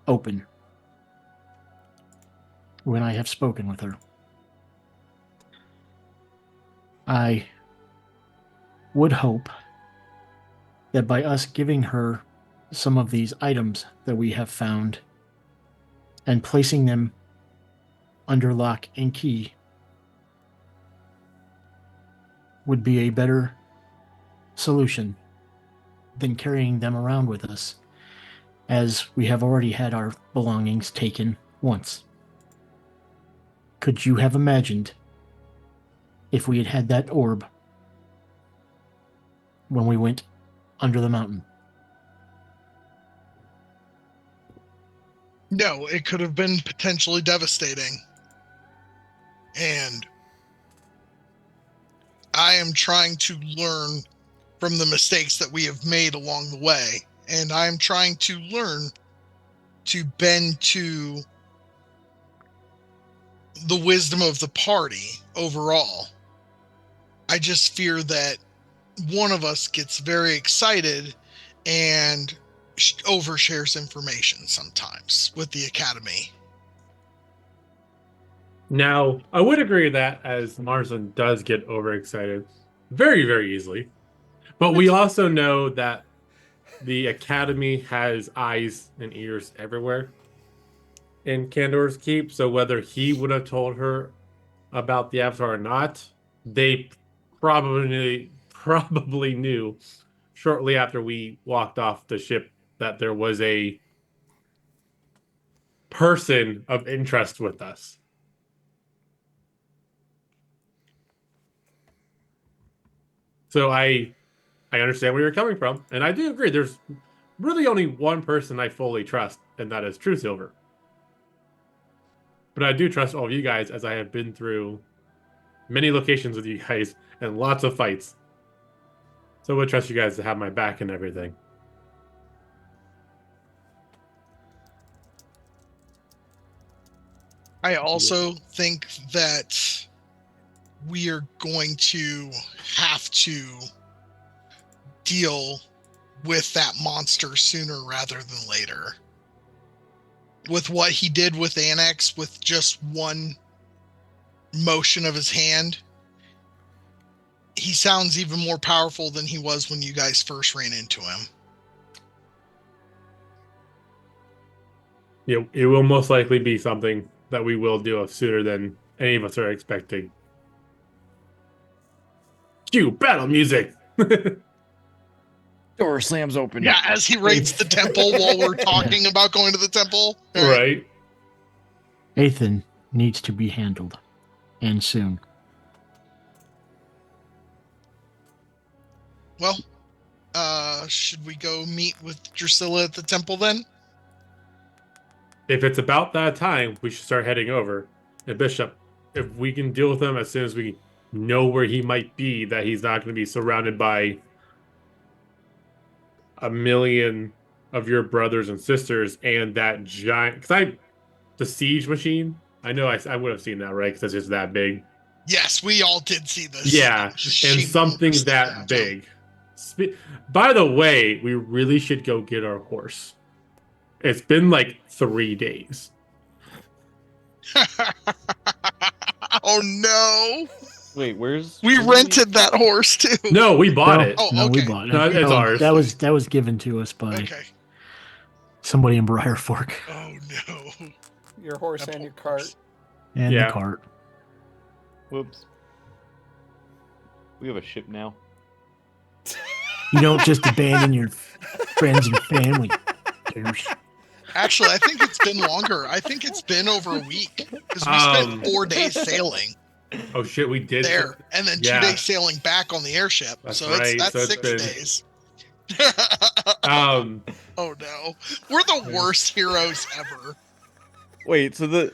open when I have spoken with her. I would hope that by us giving her some of these items that we have found and placing them under lock and key would be a better solution than carrying them around with us, as we have already had our belongings taken once. Could you have imagined if we had had that orb when we went under the mountain? No, it could have been potentially devastating. And I am trying to learn from the mistakes that we have made along the way. And I am trying to learn to bend to the wisdom of the party overall. I just fear that one of us gets very excited and overshares information sometimes with the academy. Now, I would agree with that, as Marsland does get overexcited very, very easily. But we also know that the academy has eyes and ears everywhere in Candor's Keep. So whether he would have told her about the avatar or not, they probably knew shortly after we walked off the ship that there was a person of interest with us. So I understand where you're coming from, and I do agree. There's really only one person I fully trust, and that is True Silver. But I do trust all of you guys, as I have been through many locations with you guys and lots of fights. So I would trust you guys to have my back and everything. I also think that we are going to have to deal with that monster sooner rather than later. With what he did with Annex, with just one motion of his hand, he sounds even more powerful than he was when you guys first ran into him. Yeah, it will most likely be something that we will do sooner than any of us are expecting. Cue battle music! Door slams open. Yeah, as he raids the temple while we're talking about going to the temple. Right. Ethan needs to be handled, and soon. Well, should we go meet with Drusilla at the temple then? If it's about that time, we should start heading over. And Bishop, if we can deal with him as soon as we know where he might be, that he's not going to be surrounded by a million of your brothers and sisters and that giant... Because the siege machine. I know I would have seen that, right? Because it's just that big. Yes, we all did see this. Yeah, and something that big. By the way, we really should go get our horse. It's been like 3 days. Oh no! Wait, where's We rented that horse too. No, we bought it. Oh, No, we okay. bought it. No, it's ours. That was given to us by Okay. somebody in Briar Fork Oh no! Your horse and your cart. and Yeah. the cart. Whoops. We have a ship now. You don't just abandon your friends and family. Douche. Actually, I think it's been longer. I think it's been over a week because we spent 4 days sailing Oh shit, we did there, and then 2 Yeah. days sailing back on the airship. That's So right. that's So it's 6 been- days. Um, Oh no, we're the worst heroes ever. Wait, so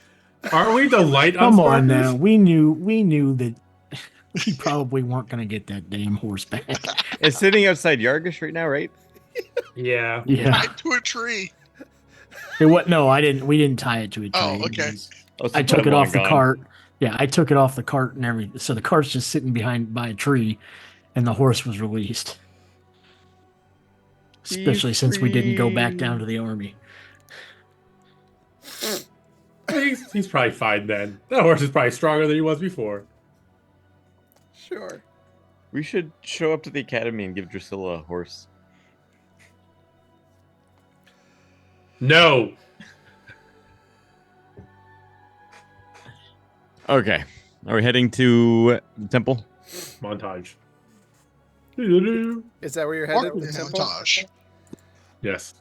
aren't we the light Come on unsparkers? now. We knew that we probably weren't going to get that damn horse back. it's sitting outside Yargish right now, right? Yeah. Yeah. Tied to a tree. It what? No, I didn't. We didn't tie it to a tree. Oh, It okay. was- Oh, so I took it long off the gone. cart. Yeah, I took it off the cart and everything. So the cart's just sitting behind by a tree, and the horse was released. Especially since we didn't go back down to the army. He's probably fine then. That horse is probably stronger than he was before. Sure. We should show up to the academy and give Drusilla a horse. No. Okay. Are we heading to the temple? Montage. Is that where you're Walk headed? The temple? montage. Yes.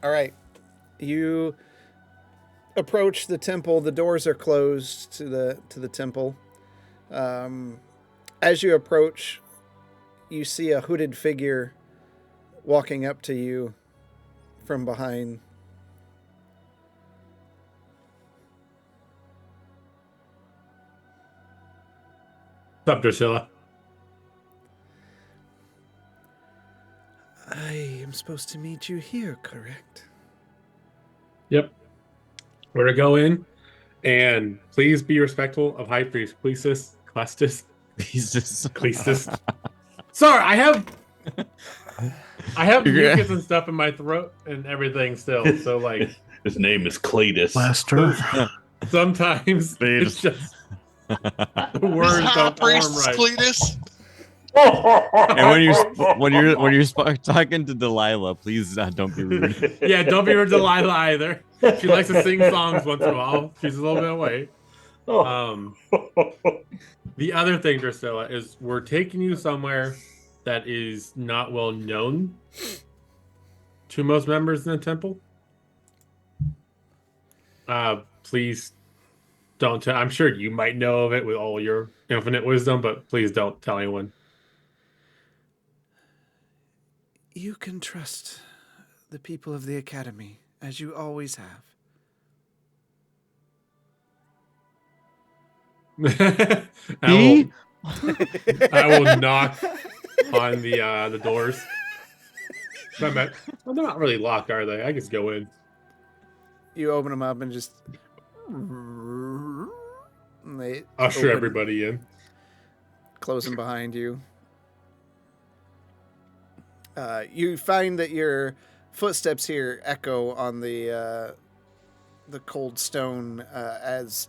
All right. You approach the temple. The doors are closed to the temple. As you approach, you see a hooded figure walking up to you from behind. What's up, Drusilla? I am supposed to meet you here, correct? Yep. We're to go in, and please be respectful of High Priest Cleistus. He's just Cleistus. Sorry, I have You're gonna- mucus and stuff in my throat and everything still. So like His name is Cletus. Blaster. sometimes it's just the words High don't form Priest right. Cletus. And when you're talking to Delilah, please don't be rude. Yeah, don't be rude to Delilah either. She likes to sing songs once in a while. She's a little bit away. The other thing, Drusilla, is we're taking you somewhere that is not well known to most members in the temple. Please don't tell. I'm sure you might know of it with all your infinite wisdom, but please don't tell anyone. You can trust the people of the academy, as you always have. I will knock on the doors. They're not really locked, are they? I just go in. You open them up and just... and they Usher open, everybody in. close them behind you. You find that your footsteps here echo on the cold stone as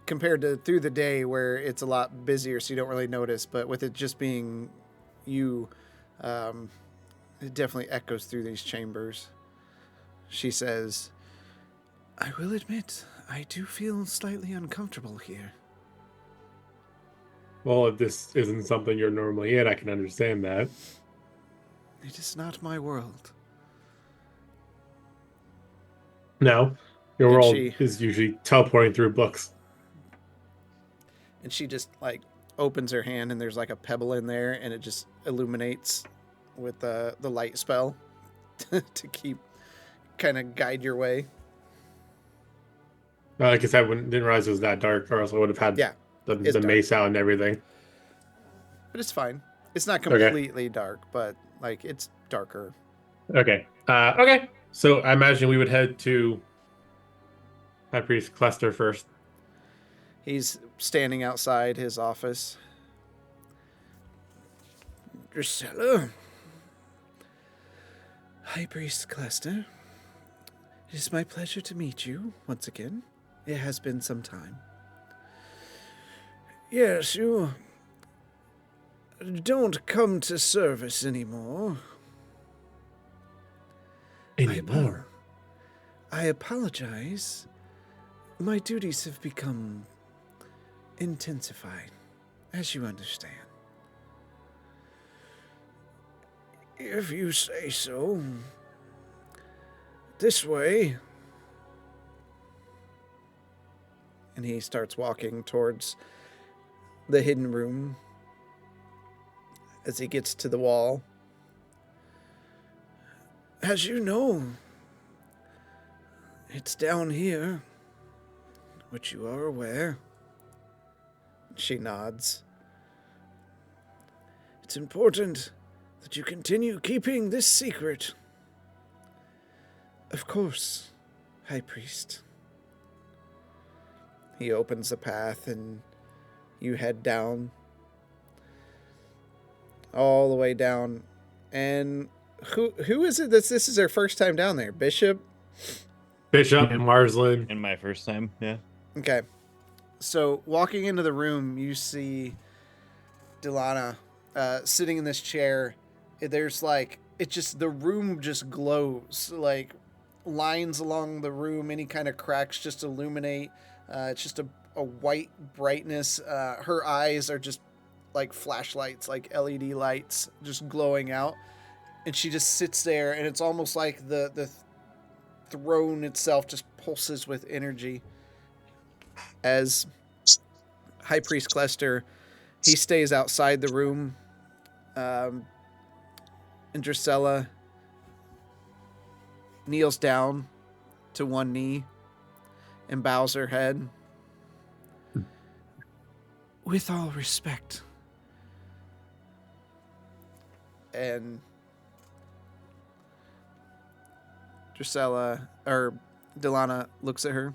compared to through the day where it's a lot busier, so you don't really notice. But with it just being you, it definitely echoes through these chambers. She says, I will admit, I do feel slightly uncomfortable here. Well, if this isn't something you're normally in, I can understand that. It is not my world. No, your Did world she- is usually teleporting through books. And she just like opens her hand and there's like a pebble in there and it just illuminates with the light spell to keep kind of guide your way. Like I said, didn't realize it was that dark, or else I would have had Yeah, the it's dark. mace out and everything. But it's fine. It's not Okay. completely dark, but like it's darker. Okay. Okay. So I imagine we would head to High Priest Cluster first. He's standing outside his office. Drusilla. High Priest Cluster. It is my pleasure to meet you once again. It has been some time. Yes, you don't come to service anymore. Anymore. I apologize. My duties have become intensified, as you understand. If you say so. This way. And he starts walking towards the hidden room. As he gets to the wall. As you know, it's down here, which you are aware. She nods. It's important that you continue keeping this secret. Of course, High Priest. He opens the path and you head down. All the way down. And who is it this is their first time down there? Bishop? Bishop, Yep. Marsland. In my first time, yeah. Okay. So walking into the room, you see Delana sitting in this chair. There's like, it just, the room just glows. Like lines along the room, any kind of cracks just illuminate. It's just a white brightness. Her eyes are just like flashlights, like LED lights just glowing out. And she just sits there, and it's almost like the throne itself just pulses with energy. As High Priest Cluster, he stays outside the room. And Drusilla kneels down to one knee and bows her head. With all respect. And Delana looks at her.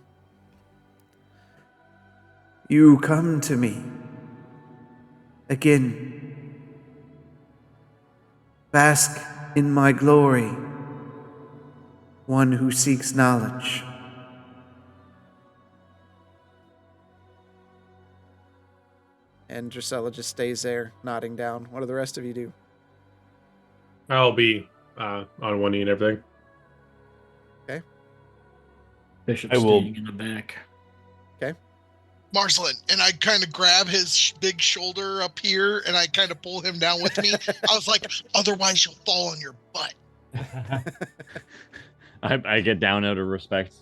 You come to me again. Bask in my glory, one who seeks knowledge. And Drusilla just stays there, nodding down. What do the rest of you do? I'll be on one knee and everything. Bishop I will- standing in the back. Marsland, and I kind of grab his big shoulder up here and I kind of pull him down with me. I was like, otherwise you'll fall on your butt. I get down out of respect.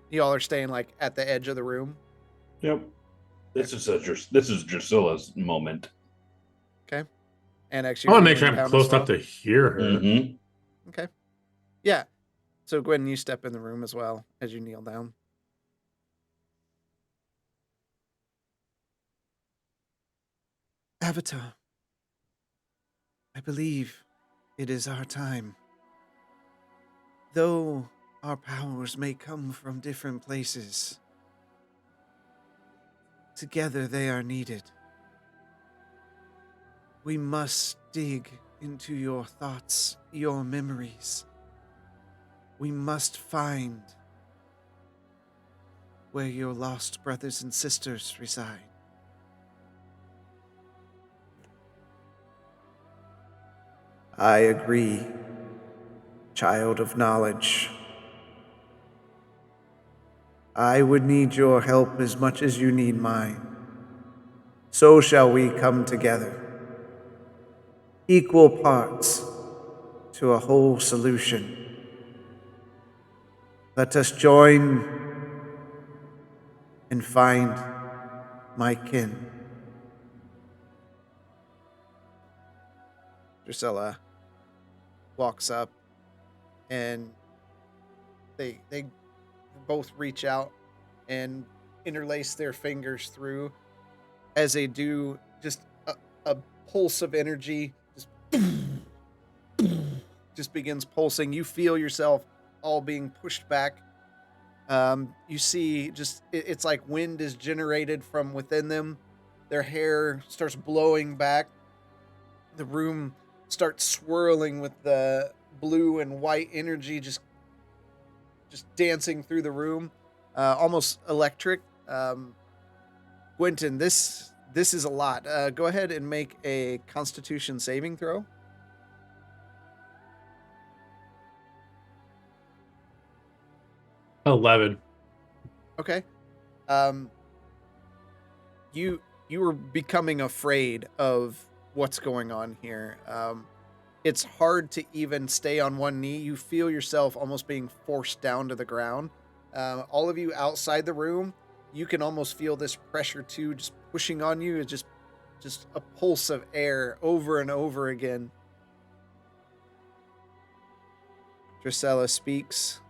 Y'all are staying like at the edge of the room. Yep. This is Drusilla's moment. And I actually, want to make sure I'm close enough to hear her. Mm-hmm. Okay. Yeah. So Gwen, you step in the room as well as you kneel down. Avatar, I believe it is our time. Though our powers may come from different places, together they are needed. We must dig into your thoughts, your memories. We must find where your lost brothers and sisters reside. I agree, child of knowledge. I would need your help as much as you need mine. So shall we come together, equal parts to a whole solution. Let us join and find my kin. Drusilla walks up and they both reach out and interlace their fingers through. As they do, just a pulse of energy just begins pulsing. You feel yourself all being pushed back You see just it's like wind is generated from within them. Their hair starts blowing back. The room starts swirling with the blue and white energy just dancing through the room, almost electric. Quentin, this is a lot. Go ahead and make a Constitution saving throw. 11. Okay. Um, you were becoming afraid of what's going on here. It's hard to even stay on one knee. You feel yourself almost being forced down to the ground. All of you outside the room, you can almost feel this pressure too, just pushing on you. It's just a pulse of air over and over again. Drusilla speaks.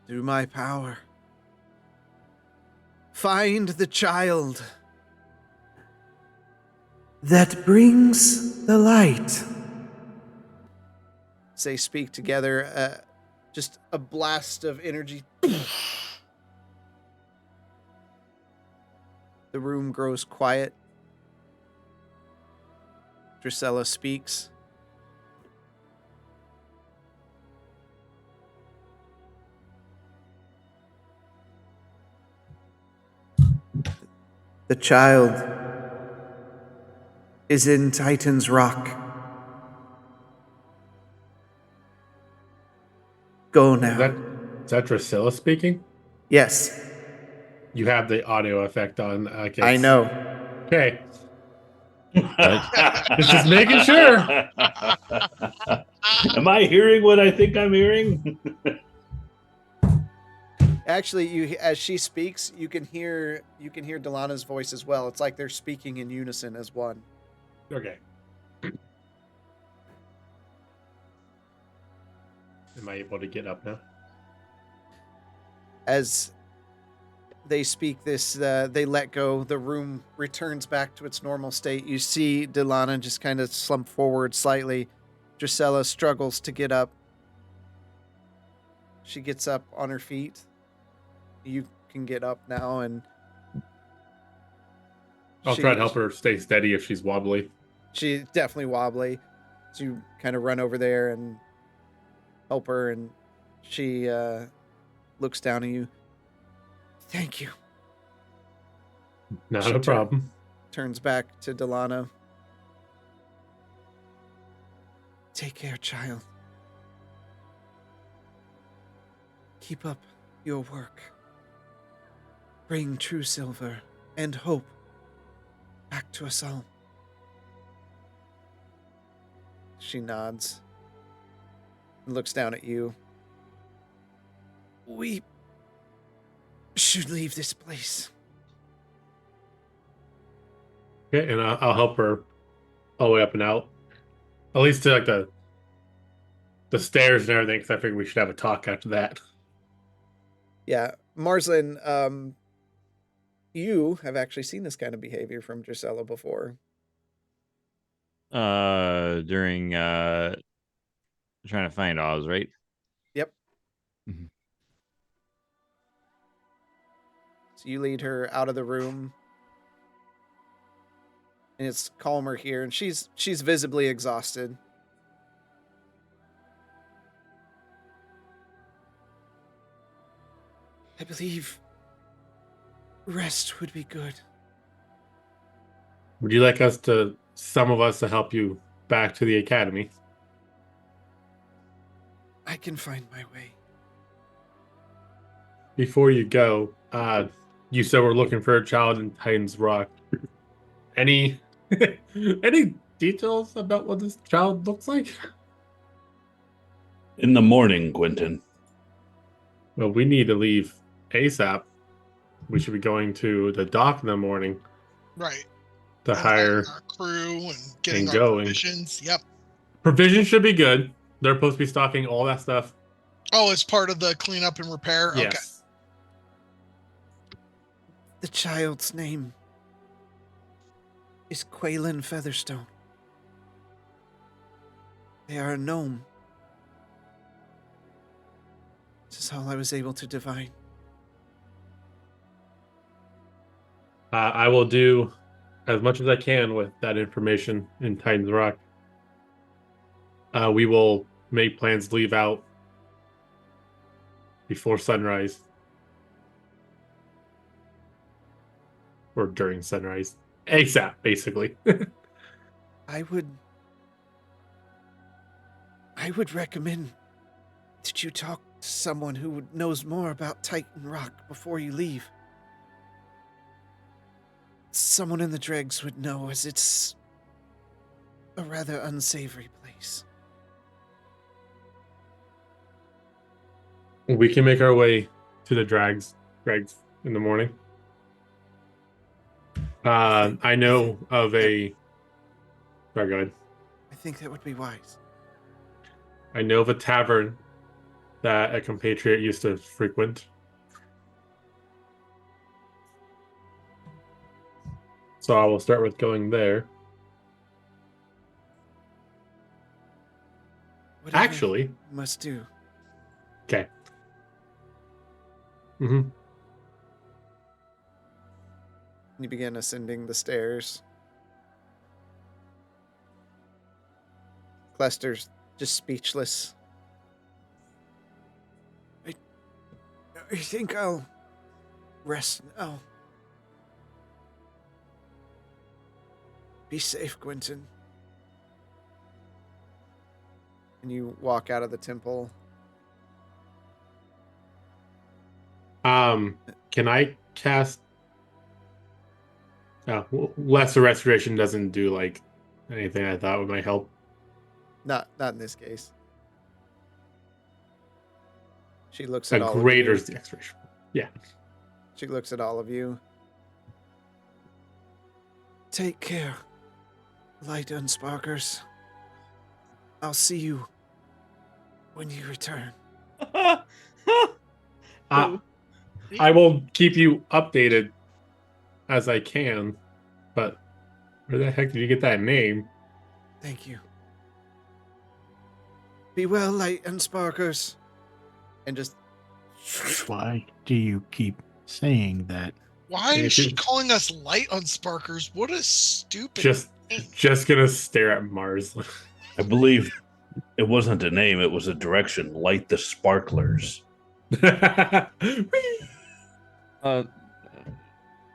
Through my power, find the child that brings the light. As they speak together, just a blast of energy. The room grows quiet. Drusilla speaks. The child is in Titan's Rock. Go now. Is that Drusilla speaking? Yes, You have the audio effect on. I know. Okay. Just making sure. Am I hearing what I think I'm hearing? Actually, you as she speaks, you can hear Delana's voice as well. It's like they're speaking in unison as one. Okay. Am I able to get up now? As they speak this, they let go. The room returns back to its normal state. You see Delana just kind of slump forward slightly. Drusilla struggles to get up. She gets up on her feet. You can get up now, and I'll try to help her stay steady if she's wobbly. She's definitely wobbly. So you kind of run over there and help her, and she looks down at you. Thank you. Not a problem. Turns back to Delana. Take care, child. Keep up your work. Bring true silver and hope back to us all. She nods and looks down at you. We should leave this place. Okay, and I'll help her all the way up and out. At least to like the stairs and everything, because I figure we should have a talk after that. Yeah, Marslin, you have actually seen this kind of behavior from Drusilla before. During trying to find Oz, right? Yep. Mhm. So you lead her out of the room. And it's calmer here, and she's visibly exhausted. I believe rest would be good. Would you like some of us to help you back to the academy? I can find my way. Before you go, you said we're looking for a child in Titan's Rock. Any any details about what this child looks like? In the morning, Quentin. Well, we need to leave ASAP. We should be going to the dock in the morning. Right. To And hire our crew and getting and our going. provisions. Yep. Provisions should be good. They're supposed to be stocking all that stuff. Oh, it's part of the cleanup and repair? Yes. The child's name is Quaylen Featherstone. They are a gnome. This is all I was able to divine. I will do as much as I can with that information in Titan's Rock. We will make plans to leave out before sunrise. Or during sunrise. ASAP, basically. I would recommend that you talk to someone who knows more about Titan Rock before you leave. Someone in the dregs would know, as it's a rather unsavory place. We can make our way to the dregs in the morning. I know of a... Sorry, go ahead. I think that would be wise. I know of a tavern that a compatriot used to frequent. So I will start with going there. Whatever Actually, you must do. okay. Mm-hmm. You begin ascending the stairs. Clester's just speechless. I think I'll rest now. Be safe, Quentin. And you walk out of the temple. Can I cast? Lesser restoration doesn't do like anything I thought might help. Not in this case. She looks A at all greater of you. restoration. Yeah. She looks at all of you. Take care, light unsparkers. I'll see you when you return. I will keep you updated as I can, but where the heck did you get that name? Thank you. Be well, light unsparkers. And just... Why do you keep saying that? Why is she calling us light unsparkers? What a stupid just gonna stare at Mars. I believe it wasn't a name, it was a direction. Light the sparklers.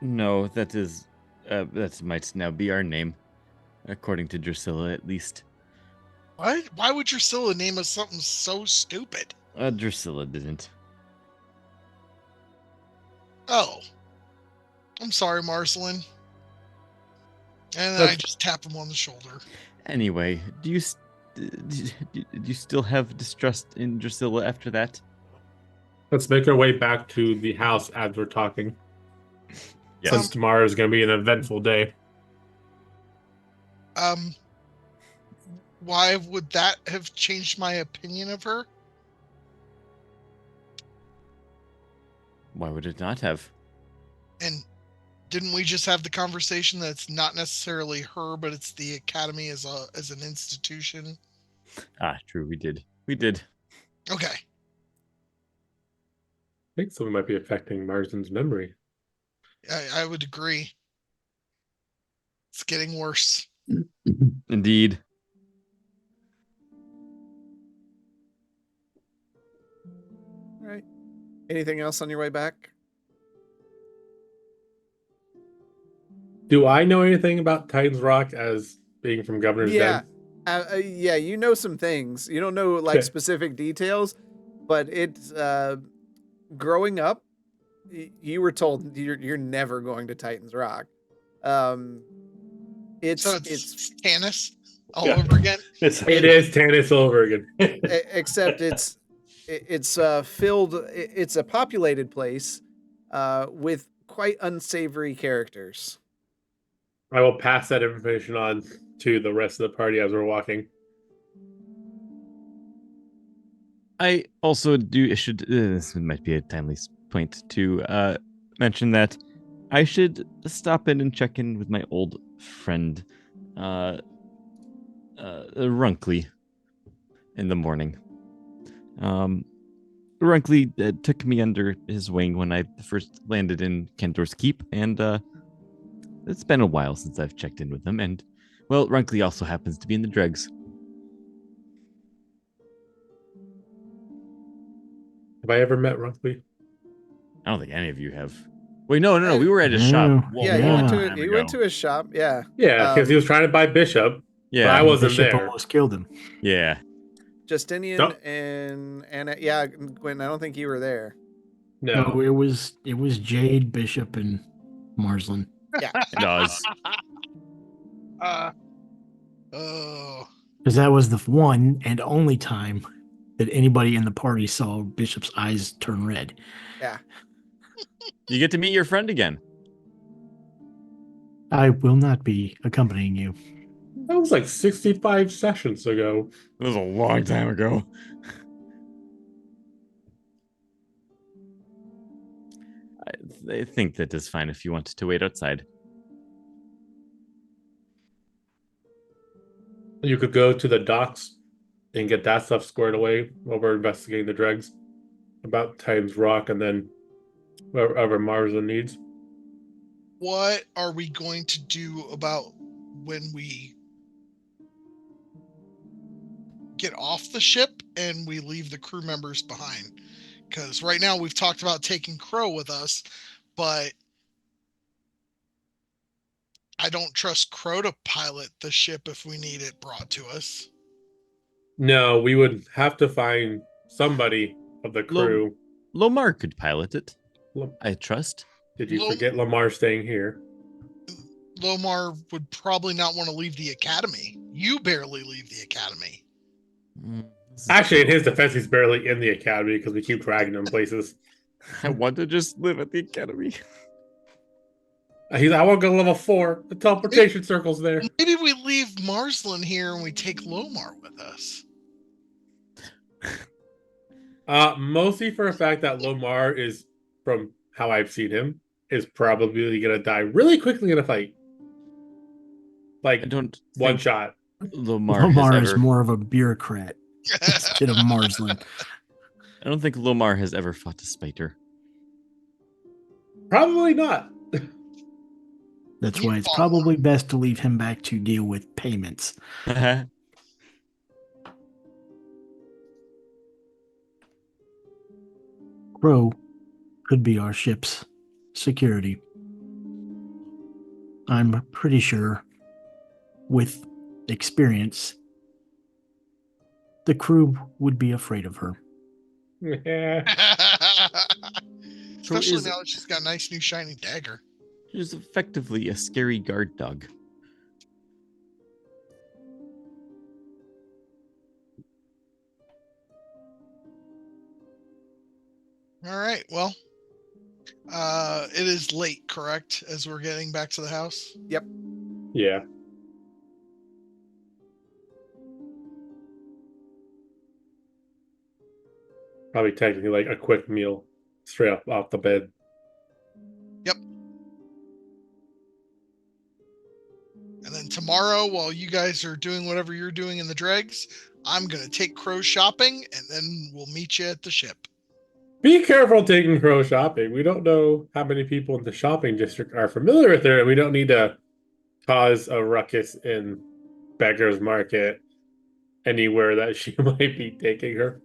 No, that might now be our name, according to Drusilla, at least. Why would Drusilla name us something so stupid? Drusilla didn't. Oh. I'm sorry, Marcelin. And then I just tap him on the shoulder. Anyway, do you still have distrust in Drusilla after that? Let's make our way back to the house as we're talking. Yes. Since tomorrow is going to be an eventful day. Why would that have changed my opinion of her? Why would it not have? And didn't we just have the conversation that it's not necessarily her, but it's the academy as an institution? True, we did. Okay. I think something might be affecting Marsden's memory. I would agree. It's getting worse. Indeed. All right. Anything else on your way back? Do I know anything about Titan's Rock as being from Governor's Den? Yeah, you know some things. You don't know like specific details, but it's growing up, you were told you're never going to Titan's Rock. It's Tannis all over again. It is Tannis all over again. Except it's filled. It's a populated place with quite unsavory characters. I will pass that information on to the rest of the party as we're walking. I also should this might be a timely point to mention that I should stop in and check in with my old friend Runkley in the morning. Runkley took me under his wing when I first landed in Kentor's Keep, and it's been a while since I've checked in with him. And, well, Runkley also happens to be in the dregs. Have I ever met Runkley? I don't think any of you have. Wait, no. We were at his No. shop. Yeah, you went to his shop. Yeah. Yeah, because he was trying to buy Bishop, but I wasn't Bishop there. almost killed him. Yeah. Justinian Nope. and yeah, Gwen, I don't think you were there. No, it was Jade, Bishop, and Marsland. Yeah. It does. Oh. Because that was the one and only time that anybody in the party saw Bishop's eyes turn red. Yeah. You get to meet your friend again. I will not be accompanying you. That was like 65 sessions ago. It was a long time ago. I think that is fine if you want to wait outside. You could go to the docks and get that stuff squared away while we're investigating the dregs about Titan's Rock and then whatever Marsland needs. What are we going to do about when we get off the ship and we leave the crew members behind? Because right now we've talked about taking Crow with us, but I don't trust Crow to pilot the ship if we need it brought to us. No, we would have to find somebody of the crew. Lomar could pilot it. I trust. Did you forget Lamar staying here? Lomar would probably not want to leave the academy. You barely leave the academy. Actually, in his defense, he's barely in the academy because we keep dragging him places. I want to just live at the academy. I want to go level 4. The teleportation circle's there. Maybe we leave Marsland here and we take Lomar with us. Mostly for a fact that Lomar is, from how I've seen him, is probably going to die really quickly in a fight. Like, I don't one think shot. Lomar is more of a bureaucrat instead of Marsland. I don't think Lomar has ever fought a spider. Probably not. That's why it's probably best to leave him back to deal with payments. Crow could be our ship's security. I'm pretty sure, with experience, the crew would be afraid of her. Yeah. Especially now that she's got a nice new shiny dagger. She's effectively a scary guard dog. All right. Well, it is late, correct? As we're getting back to the house. Yep. Yeah. Probably technically like a quick meal straight up off the bed. Yep. And then tomorrow, while you guys are doing whatever you're doing in the dregs, I'm going to take Crow shopping and then we'll meet you at the ship. Be careful taking Crow shopping. We don't know how many people in the shopping district are familiar with her, and we don't need to cause a ruckus in Beggar's Market anywhere that she might be taking her.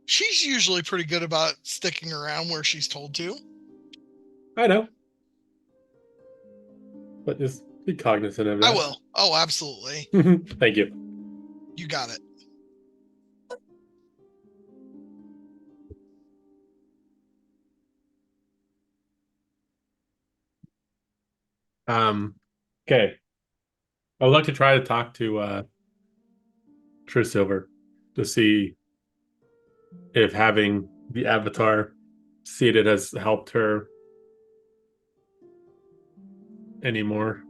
She's usually pretty good about sticking around where she's told to. I know. But just be cognizant of that. I will. Oh, absolutely. Thank you. You got it. Okay. I would like to try to talk to True Silver to see if having the avatar seated has helped her anymore.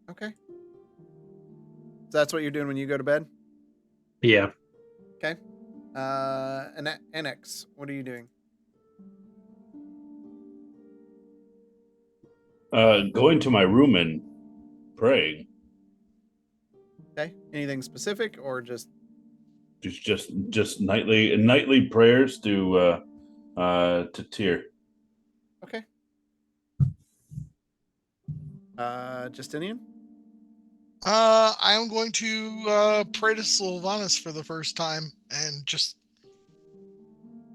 Okay. So that's what you're doing when you go to bed? Yeah. Okay. NX, what are you doing? Going to my room and praying. Okay. Anything specific or just Just nightly prayers to Tyr. Okay. Justinian? I'm going to pray to Sylvanas for the first time and just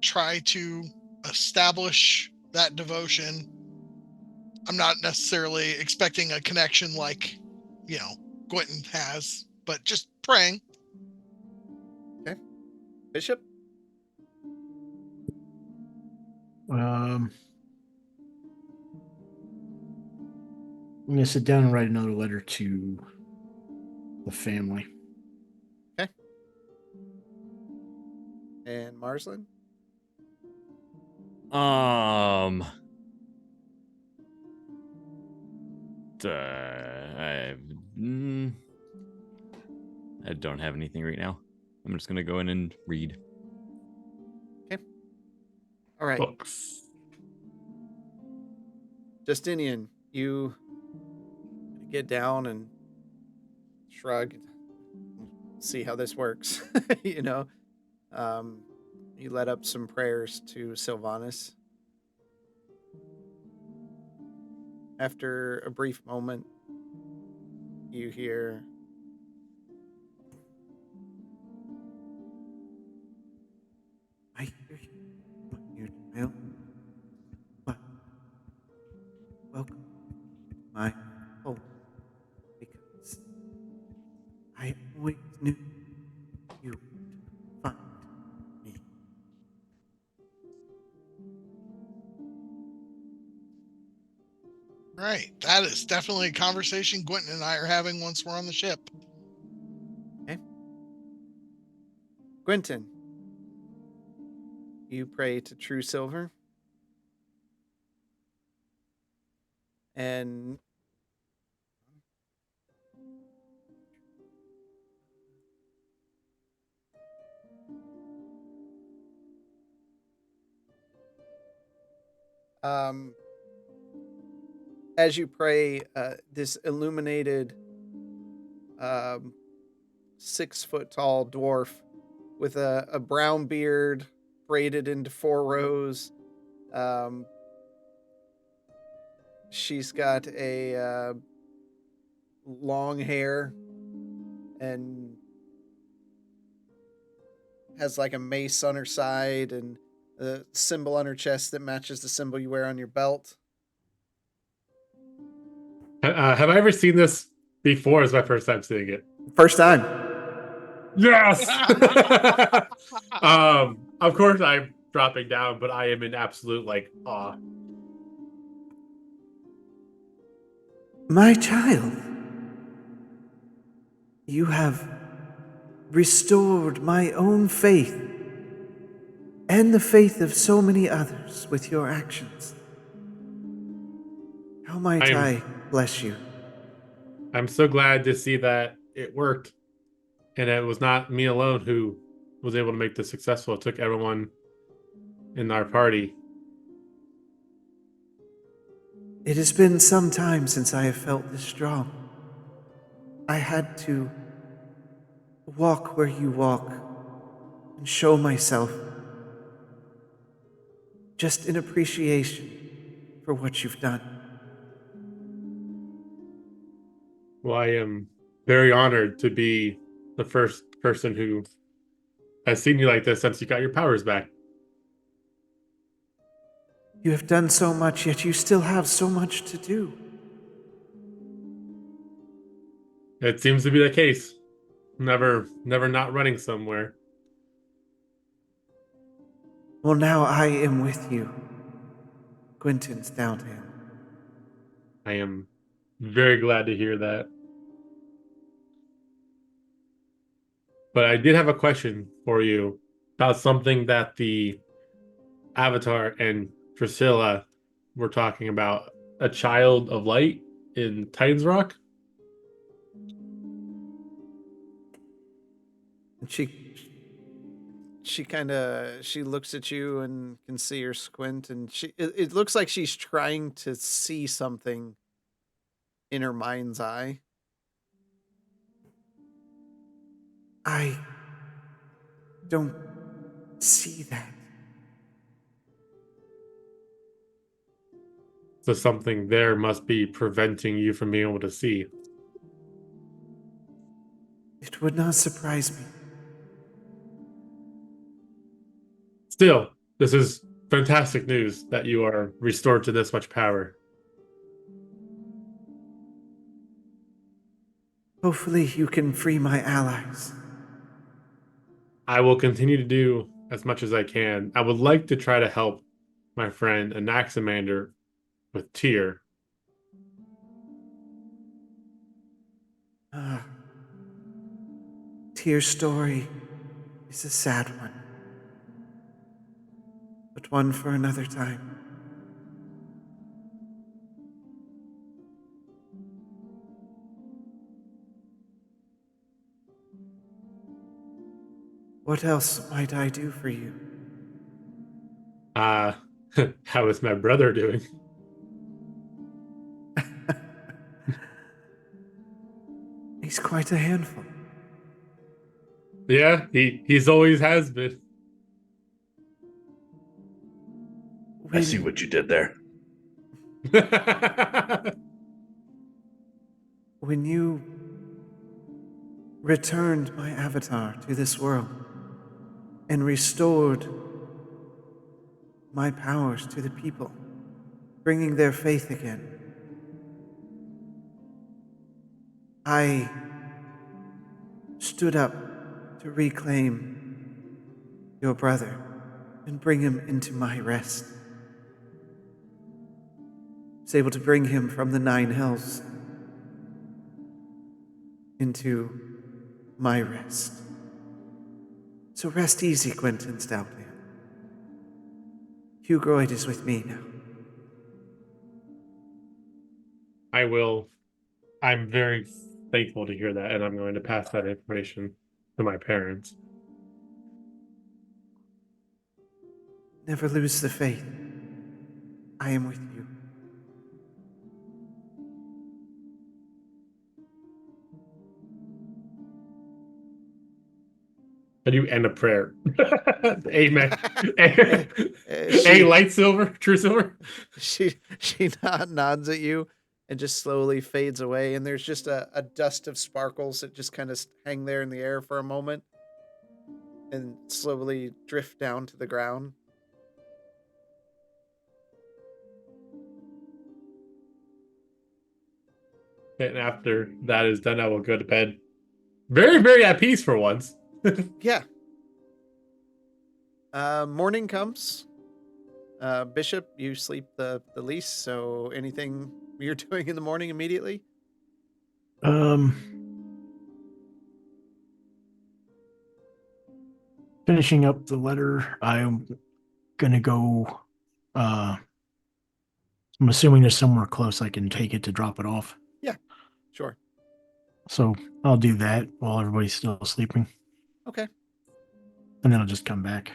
try to establish that devotion. I'm not necessarily expecting a connection like, Quentin has, but just praying. Okay. Bishop? I'm going to sit down and write another letter to the family. Okay. And Marsland? I don't have anything right now. I'm just gonna go in and read. Okay. All right. Books. Justinian, you get down and shrug, see how this works. You let up some prayers to Sylvanas. After a brief moment, you hear, I hear you, child, but welcome to my home, because I always knew you would find me. Right. That is definitely a conversation Quentin and I are having once we're on the ship. Okay. Quentin, you pray to True Silver. And as you pray, this illuminated 6 foot tall dwarf with a brown beard braided into 4 rows. She's got a long hair and has like a mace on her side and a symbol on her chest that matches the symbol you wear on your belt. Have I ever seen this before? Is my first time seeing it. First time. Yes. Of course I'm dropping down, but I am in absolute awe. My child, you have restored my own faith and the faith of so many others with your actions. How might I bless you? I'm so glad to see that it worked, and it was not me alone who was able to make this successful. It took everyone in our party. It has been some time since I have felt this strong. I had to walk where you walk and show myself just in appreciation for what you've done. Well, I am very honored to be the first person who has seen you like this since you got your powers back. You have done so much, yet you still have so much to do. It seems to be the case. Never not running somewhere. Well, now I am with you. Quentin's down to him. I am very glad to hear that. But I did have a question for you about something that the Avatar and Priscilla were talking about. A child of light in Titan's Rock? And she looks at you and can see her squint, and it looks like she's trying to see something in her mind's eye. I don't see that. So something there must be preventing you from being able to see. It would not surprise me. Still, this is fantastic news that you are restored to this much power. Hopefully you can free my allies. I will continue to do as much as I can. I would like to try to help my friend Anaximander with Tyr. Tyr's story is a sad one, but one for another time. What else might I do for you? How is my brother doing? He's quite a handful. Yeah, he's always has been. I see what you did there. When you returned my avatar to this world and restored my powers to the people, bringing their faith again, I stood up to reclaim your brother and bring him into my rest. I was able to bring him from the 9 hells into my rest. So rest easy, Quentin Stoutland. Hugh Groyd is with me now. I will. I'm very thankful to hear that, and I'm going to pass that information to my parents. Never lose the faith. I am with you. How do you end a prayer? Amen. She- Light silver, true silver. She nods at you and just slowly fades away, and there's just a dust of sparkles that just kind of hang there in the air for a moment and slowly drift down to the ground. And after that is done, I will go to bed. Very, very at peace for once. Yeah. Morning comes. Bishop, you sleep the least, so anything you're doing in the morning immediately? Finishing up the letter, I'm gonna go. I'm assuming there's somewhere close I can take it to drop it off. Sure. So I'll do that while everybody's still sleeping, Okay. and then I'll just come back.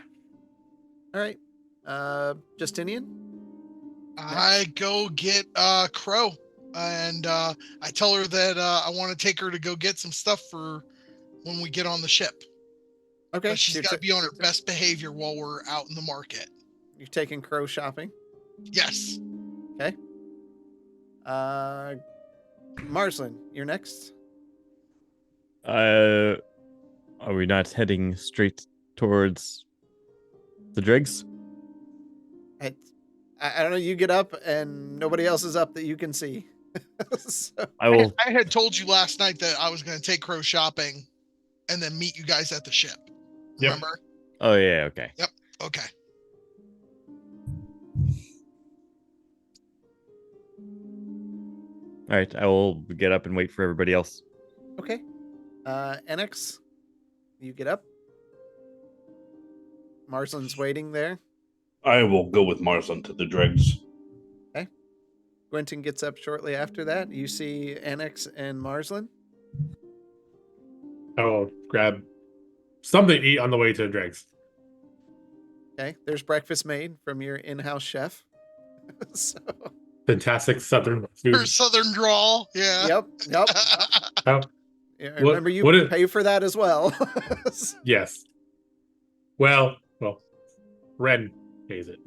All right. Justinian? I go get Crow, and I tell her that I want to take her to go get some stuff for when we get on the ship. Okay. But she's so got to be on her best behavior while we're out in the market. you're taking Crow shopping. Yes. Okay. Marslin, you're next. Are we not heading straight towards the dregs? I don't know. You get up, and nobody else is up that you can see. So, I will. I had told you last night that I was going to take Crow shopping and then meet you guys at the ship. Yep. Remember? Oh yeah. Okay. Okay. All right. I will get up and wait for everybody else. okay. Enix, you get up. Marslin's waiting there. I will go with Marsland to the dregs. Quentin gets up shortly after that. You see Annex and Marslin. I will grab something to eat on the way to the dregs. Okay, there's breakfast made from your in-house chef. So, Fantastic southern food. Her southern drawl. Yeah. yep. Oh, Yeah, What- remember, you what is- pay for that as well. yes. Well, Ren pays it.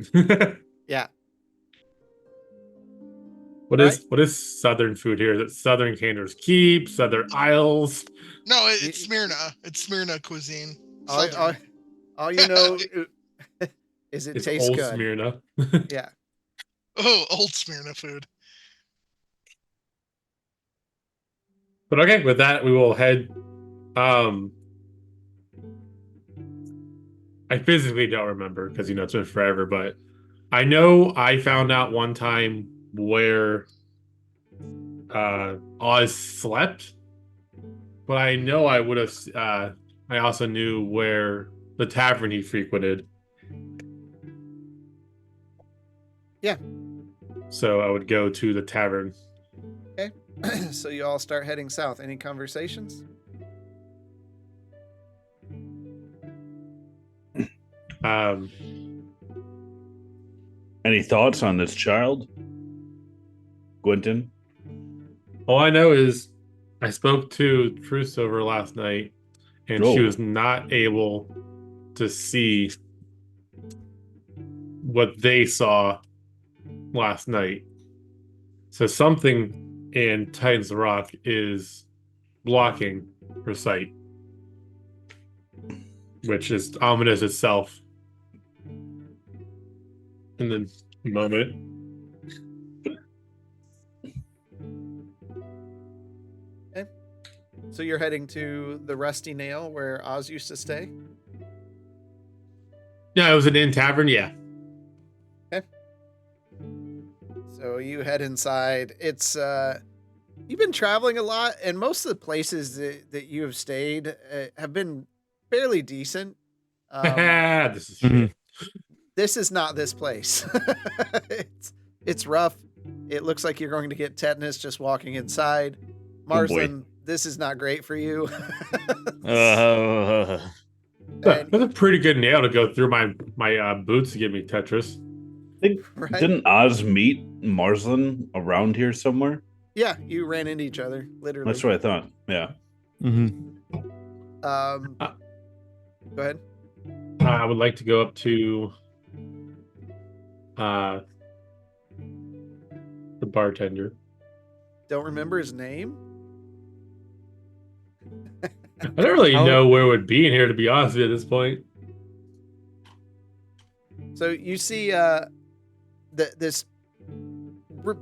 Yeah. What Right. is Southern food here? Is it Southern Canter's Keep, Southern Isles? No, You- it's Smyrna. It's Smyrna cuisine. All, all, Southern. all you know is it It's tastes Old good. Smyrna. Yeah. Oh, old Smyrna food. But okay, with that, we will head. I physically don't remember because it's been forever, but I know I found out one time where Oz slept, but I know I would have. I also knew where the tavern he frequented. Yeah. So I would go to the tavern. Okay. So you all start heading south. Any conversations? Any thoughts on this child, Quentin? All I know is I spoke to Trusover last night, and she Oh. was not able to see what they saw last night. So something in Titan's Rock is blocking her sight, which is ominous itself. In the moment. Okay. So you're heading to the Rusty Nail where Oz used to stay? Yeah, it was an inn tavern, yeah. So you head inside. It's you've been traveling a lot, and most of the places that you have stayed have been fairly decent. This is shit. This is not this place. it's rough. It looks like you're going to get tetanus just walking inside. Marsland, this is not great for you. Uh, That's a pretty good nail to go through my boots to give me Tetris. Right? Didn't Oz meet Marsland around here somewhere? Yeah, you ran into each other, literally. That's what I thought. Yeah. Go ahead. I would like to go up to the bartender. Don't remember his name? I don't really know where it would be in here, to be honest with you, at this point. So you see this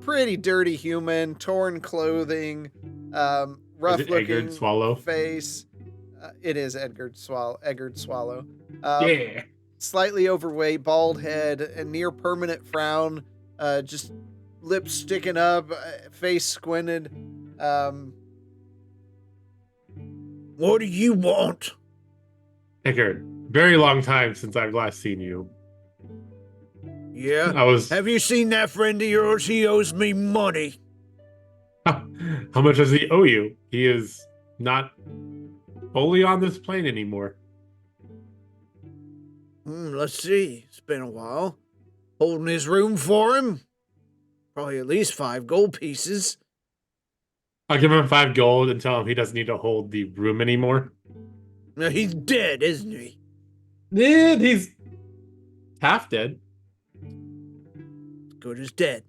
pretty dirty human, torn clothing, rough looking Edgar Swallow? face. It is Edgar Swallow. Yeah. Slightly overweight, bald head, a near permanent frown, just lips sticking up, face squinted. What do you want? Edgar, very long time since I've last seen you. Yeah. Have you seen that friend of yours? He owes me money. How much does he owe you? He is not fully on this plane anymore. Let's see. It's been a while. Holding his room for him. Probably at least 5 gold pieces. I'll give him 5 gold and tell him he doesn't need to hold the room anymore. Now, he's dead, isn't he? Yeah, he's half dead. Good as dead.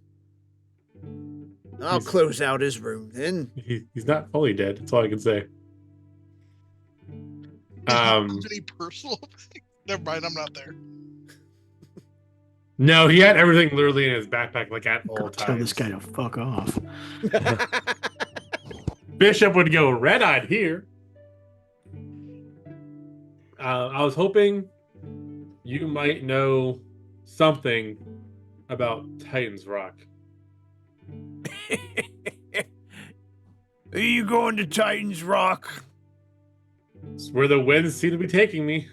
I'll close out his room then. He's not fully dead. That's all I can say. Any personal thing? Never mind, I'm not there. No, he had everything literally in his backpack, like at all Tell times. this guy to fuck off. Bishop would go red-eyed here. I was hoping you might know something about Titan's Rock. Are you going to Titan's Rock? It's where the winds seem to be taking me.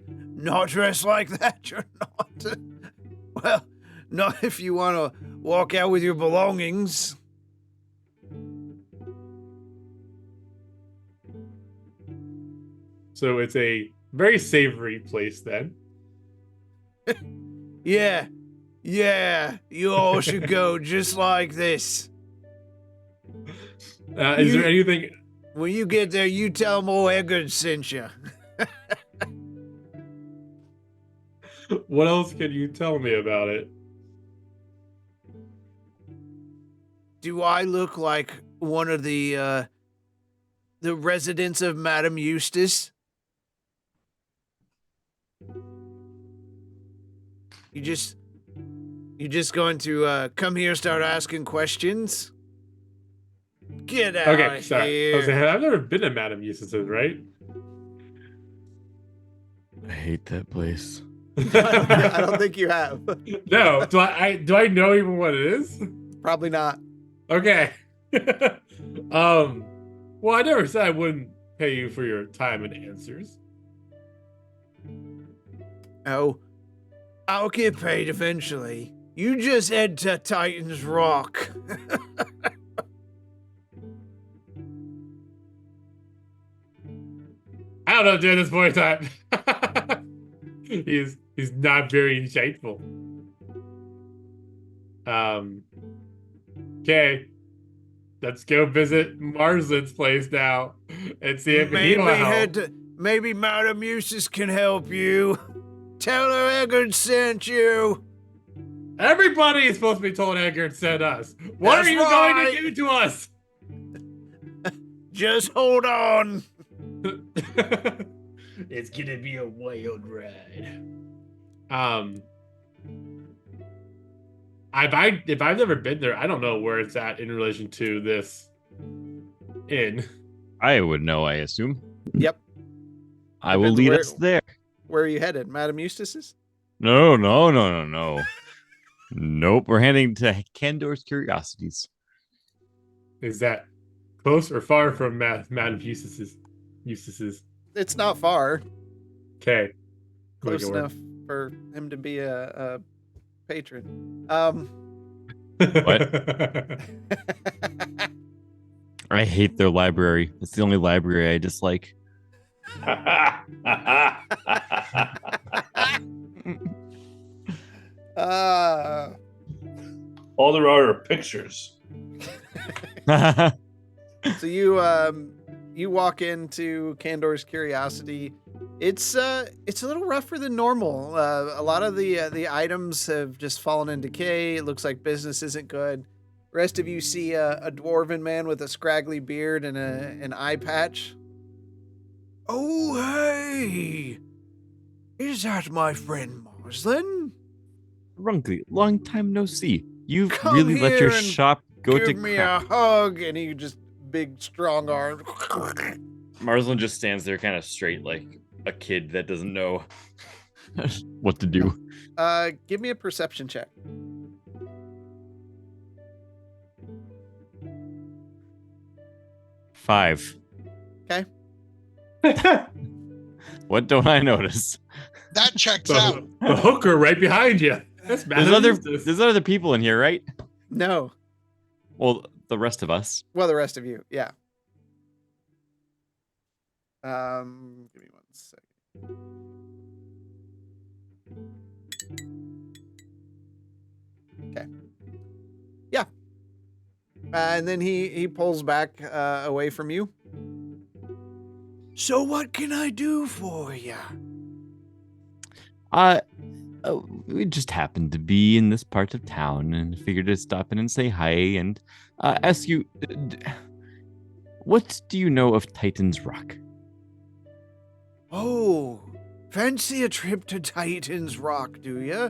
Not dressed like that, you're not. Well, not if you want to walk out with your belongings. So it's a very savory place then. Yeah, you all should go just like this. Is there anything... When you get there, you tell them old Edgar sent you. What else can you tell me about it? Do I look like one of the residents of Madame Eustace? You just going to come here and start asking questions? Get out Okay, sorry. here. I've never been to Madame Eustace's, right? I hate that place. I don't think you have. No. Do I know even what it is? Probably not. Okay. Well, I never said I wouldn't pay you for your time and answers. Oh, I'll get paid eventually. You just head to Titan's Rock. I don't know, dude, this boy time. He's not very insightful. Okay. Let's go visit Marsland's place now and see if he will help. Maybe Madame Eustace can help you. Tell her Eggert sent you. Everybody is supposed to be told Edgar sent us. What That's are you right. going to do to us? Just hold on. It's gonna be a wild ride. If I've never been there, I don't know where it's at in relation to this inn. I would know, I assume. Yep. I will lead us there. Where are you headed? Madame Eustace's? No. Nope, we're heading to Candor's Curiosities. Is that close or far from Madame Eustace's? It's not far. Okay. Close enough for him to be a patron. What? I hate their library. It's the only library I dislike. All there are pictures. So you walk into Candor's Curiosity. It's a little rougher than normal. A lot of the items have just fallen in decay. It looks like business isn't good. Rest of you see a dwarven man with a scraggly beard and an eye patch. Oh, hey! Is that my friend Marsland? Runkley, long time no see. You've Come really let your here and shop go to Give me crap. a hug. And he just big strong arm. Marsland just stands there kind of straight like a kid that doesn't know what to do. Give me a perception check. Five. Okay. What don't I notice? That checks out. The hooker right behind you. That's There's other people in here, right? No. Well, the rest of us. Well, the rest of you, yeah. Give me 1 second. Okay. Yeah. And then he pulls back away from you. So what can I do for you? We just happened to be in this part of town and figured to stop in and say hi and ask you, what do you know of Titan's Rock? Oh, fancy a trip to Titan's Rock, do you?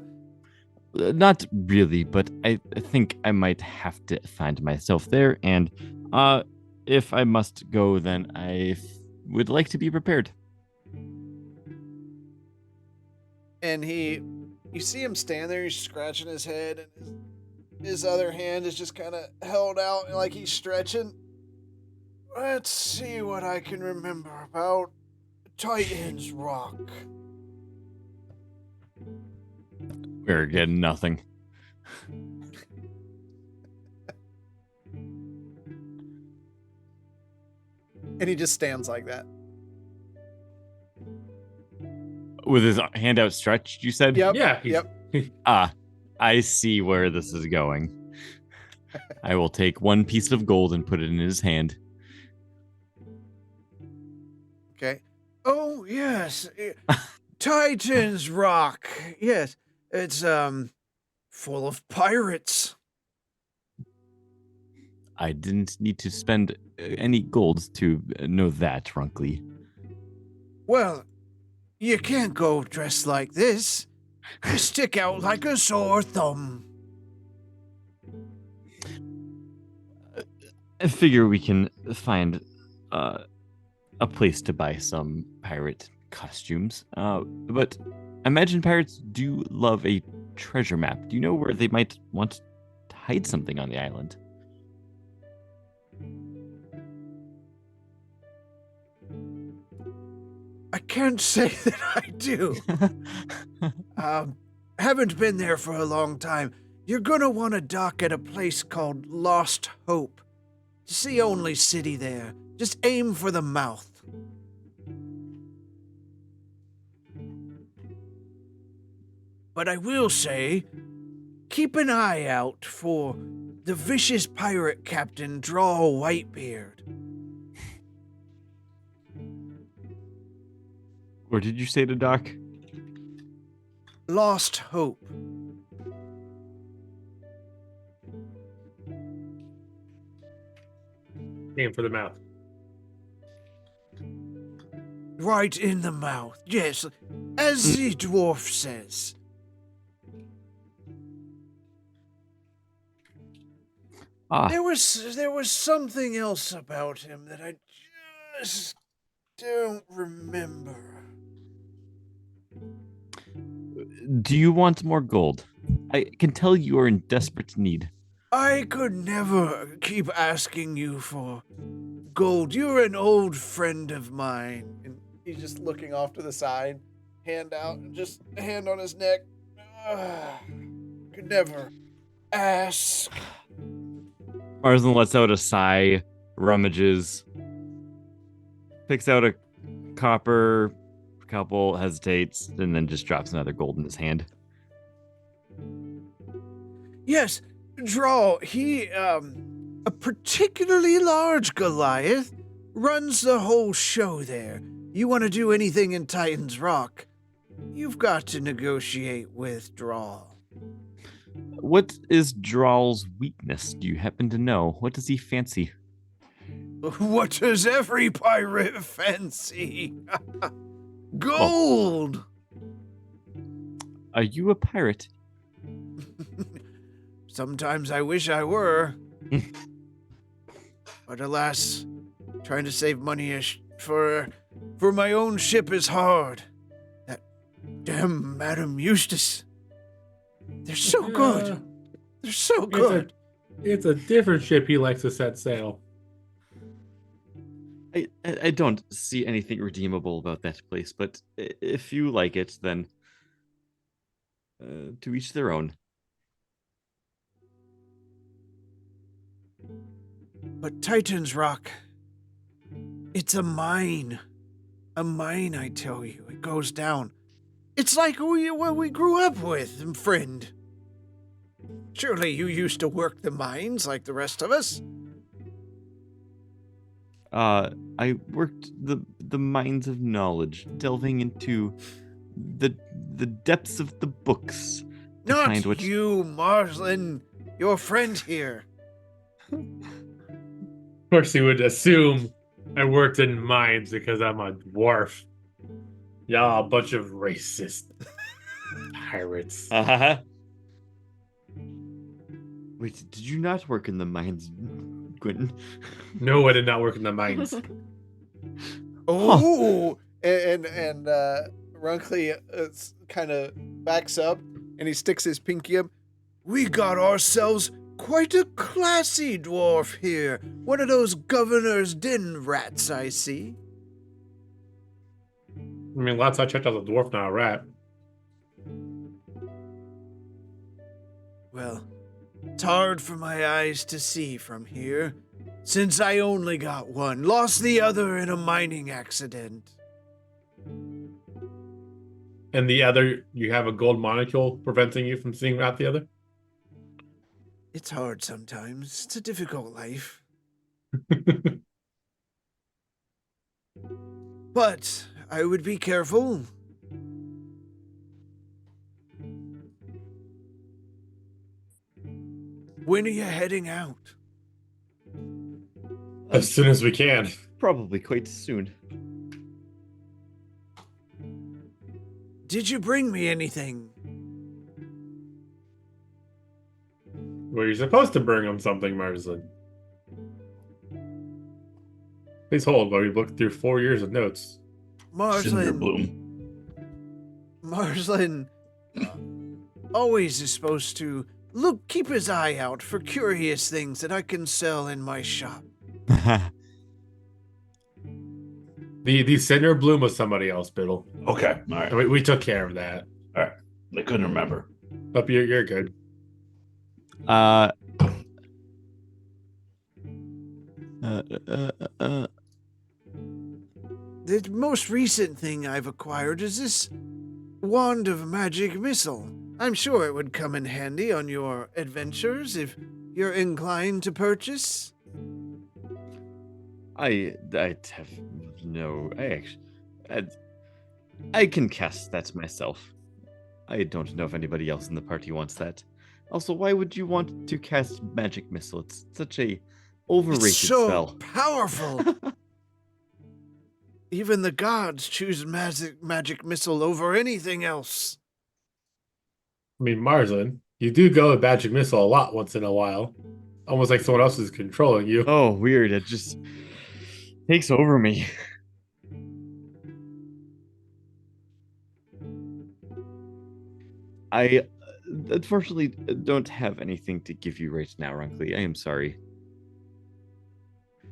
Not really, but I think I might have to find myself there, and if I must go, then I would like to be prepared. And you see him stand there, he's scratching his head, and his other hand is just kind of held out like he's stretching. Let's see what I can remember about Titan's Rock. We're getting nothing. And he just stands like that. With his hand outstretched, you said? Yep. Yeah. Yep. I see where this is going. I will take one piece of gold and put it in his hand. Okay. Oh, yes. Titan's Rock. Yes, it's full of pirates. I didn't need to spend any gold to know that, Runkley. Well, you can't go dressed like this. You stick out like a sore thumb. I figure we can find a place to buy some pirate costumes. But I imagine pirates do love a treasure map. Do you know where they might want to hide something on the island? I can't say that I do. Haven't been there for a long time. You're gonna want to dock at a place called Lost Hope. It's the only city there. Just aim for the mouth. But I will say, keep an eye out for the vicious pirate captain Draw Whitebeard. Where did you say to dock? Lost Hope. Aim for the mouth. Right in the mouth. Yes, as the dwarf says. There was something else about him that I just don't remember. Do you want more gold? I can tell you are in desperate need. I could never keep asking you for gold. You're an old friend of mine. And he's just looking off to the side, hand out, and just a hand on his neck. Could never ask. Marsden lets out a sigh, rummages, picks out a copper couple, hesitates, and then just drops another gold in his hand. Yes, Draw, he, a particularly large Goliath, runs the whole show there. You want to do anything in Titan's Rock, you've got to negotiate with Draw. What is Drawl's weakness? Do you happen to know? What does he fancy? What does every pirate fancy? Gold! Are you a pirate? Sometimes I wish I were. But alas, trying to save money for my own ship is hard. That damn Madam Eustace. They're so good. They're so good. It's a different ship he likes to set sail. I don't see anything redeemable about that place, but if you like it, then to each their own. But Titan's Rock, it's a mine. A mine, I tell you. It goes down. It's like what we grew up with, friend. Surely you used to work the mines like the rest of us? I worked the mines of knowledge, delving into the depths of the books. Not you, Marsland. Your friend here. Of course, he would assume I worked in mines because I'm a dwarf. Y'all a bunch of racist pirates. Uh-huh. Wait, did you not work in the mines, Quentin? No, I did not work in the mines. Oh, and Runkley kind of backs up and he sticks his pinky up. We got ourselves quite a classy dwarf here. One of those governor's den rats, I see. I mean, last I checked, I was a dwarf, not a rat. Well, it's hard for my eyes to see from here, since I only got one. Lost the other in a mining accident. And the other, you have a gold molecule preventing you from seeing out the other? It's hard sometimes. It's a difficult life. But I would be careful. When are you heading out? As soon as we can. Probably quite soon. Did you bring me anything? Well, you're supposed to bring him something, Marsland. Please hold while we look through 4 years of notes. Marsland. Cinderbloom. Marsland always is supposed to keep his eye out for curious things that I can sell in my shop. The Cinder Bloom was somebody else, Biddle. Okay, all right. We took care of that. All right. I couldn't remember. But you're good. The most recent thing I've acquired is this wand of magic missile. I'm sure it would come in handy on your adventures if you're inclined to purchase. I have no. I can cast that myself. I don't know if anybody else in the party wants that. Also, why would you want to cast magic missile? It's such a overrated It's so spell. powerful. Even the gods choose magic missile over anything else. I mean, Marsland, you do go with magic missile a lot once in a while. Almost like someone else is controlling you. Oh, weird. It just takes over me. I unfortunately don't have anything to give you right now, Runkley. I am sorry.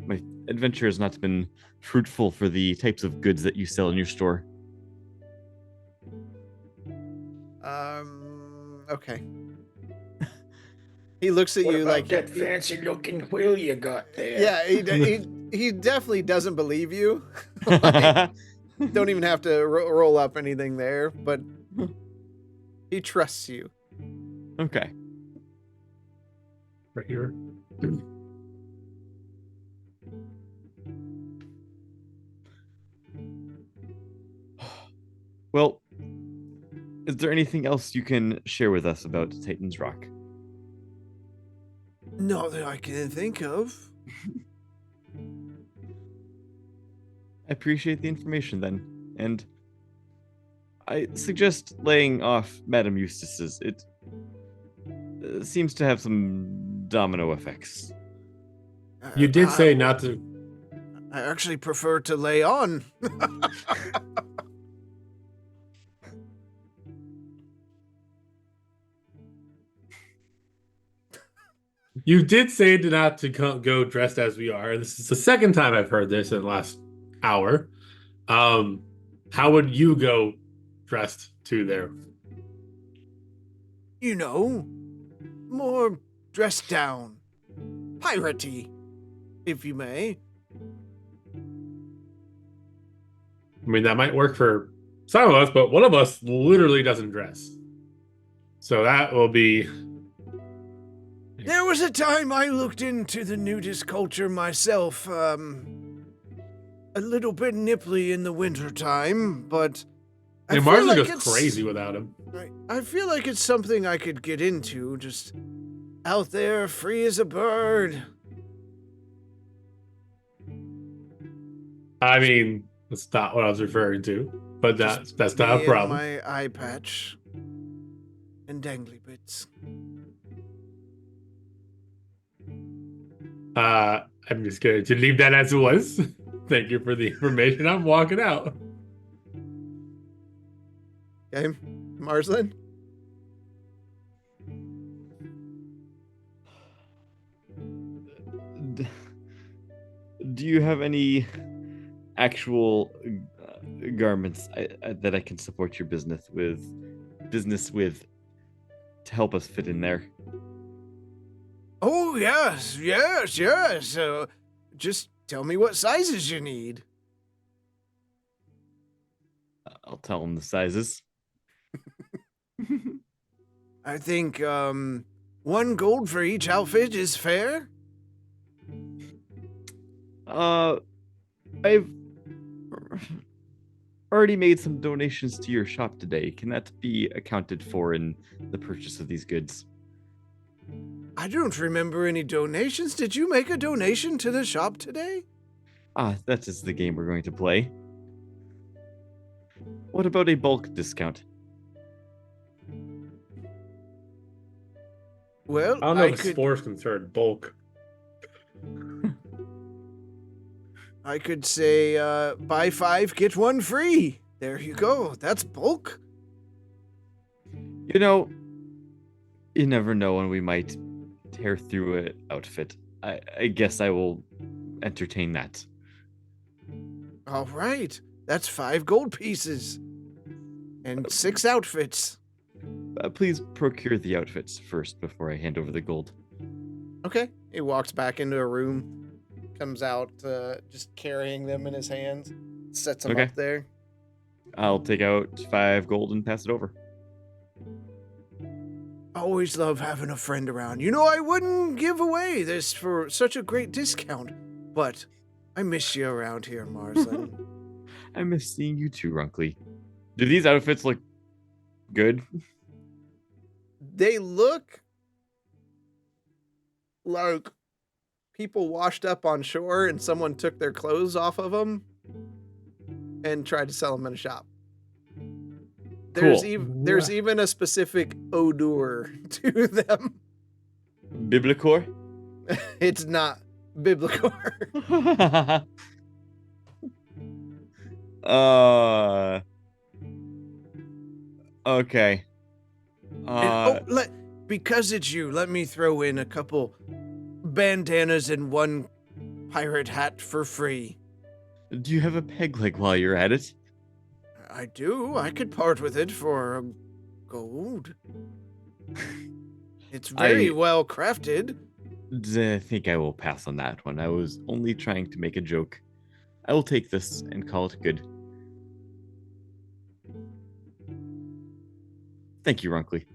My adventure has not been fruitful for the types of goods that you sell in your store. Okay. He looks at What you about like that fancy looking wheel you got there? Yeah, he definitely doesn't believe you. Like, don't even have to roll up anything there, but he trusts you. Okay. Right here. Well, is there anything else you can share with us about Titan's Rock? Not that I can think of. I appreciate the information then, and I suggest laying off Madame Eustace's. It seems to have some domino effects. You did say not to. I actually prefer to lay on. You did say not to go dressed as we are. This is the second time I've heard this in the last hour. How would you go dressed to there? You know, more dressed down. Piratey, if you may. I mean, that might work for some of us, but one of us literally doesn't dress. So that will be... There was a time I looked into the nudist culture myself, a little bit nipply in the wintertime, but I And feel Marsden like goes it's crazy without him. I feel like it's something I could get into, just out there, free as a bird. I mean, that's not what I was referring to, but that's not Me a and problem. my eye patch and dangly bits. I'm just going to leave that as it was. Thank you for the information. I'm walking out. Okay, Marsland? Do you have any actual garments that I can support your business with to help us fit in there? Oh, yes. Just tell me what sizes you need. I'll tell them the sizes. I think, 1 gold for each outfit is fair. I've already made some donations to your shop today. Can that be accounted for in the purchase of these goods? I don't remember any donations. Did you make a donation to the shop today? Ah, that is the game we're going to play. What about a bulk discount? Well, I don't know I if could Spore's concerned. Bulk. say buy 5 get 1 free. There you go. That's bulk. You know, you never know when we might tear through an outfit. I guess I will entertain that. All right. That's 5 gold pieces and 6 outfits. Please procure the outfits first before I hand over the gold. Okay. He walks back into a room, comes out just carrying them in his hands, sets them Okay. up there. I'll take out 5 gold and pass it over. Always love having a friend around. You know, I wouldn't give away this for such a great discount, but I miss you around here, Marsland. I miss seeing you too, Runkley. Do these outfits look good? They look like people washed up on shore and someone took their clothes off of them and tried to sell them in a shop. There's Cool. there's even a specific odor to them. Biblicor? It's not biblical. Okay. Because it's you, let me throw in a couple bandanas and 1 pirate hat for free. Do you have a peg leg while you're at it? I do. I could part with it for gold. It's very well crafted. I think I will pass on that one. I was only trying to make a joke. I will take this and call it good. Thank you, Runkley.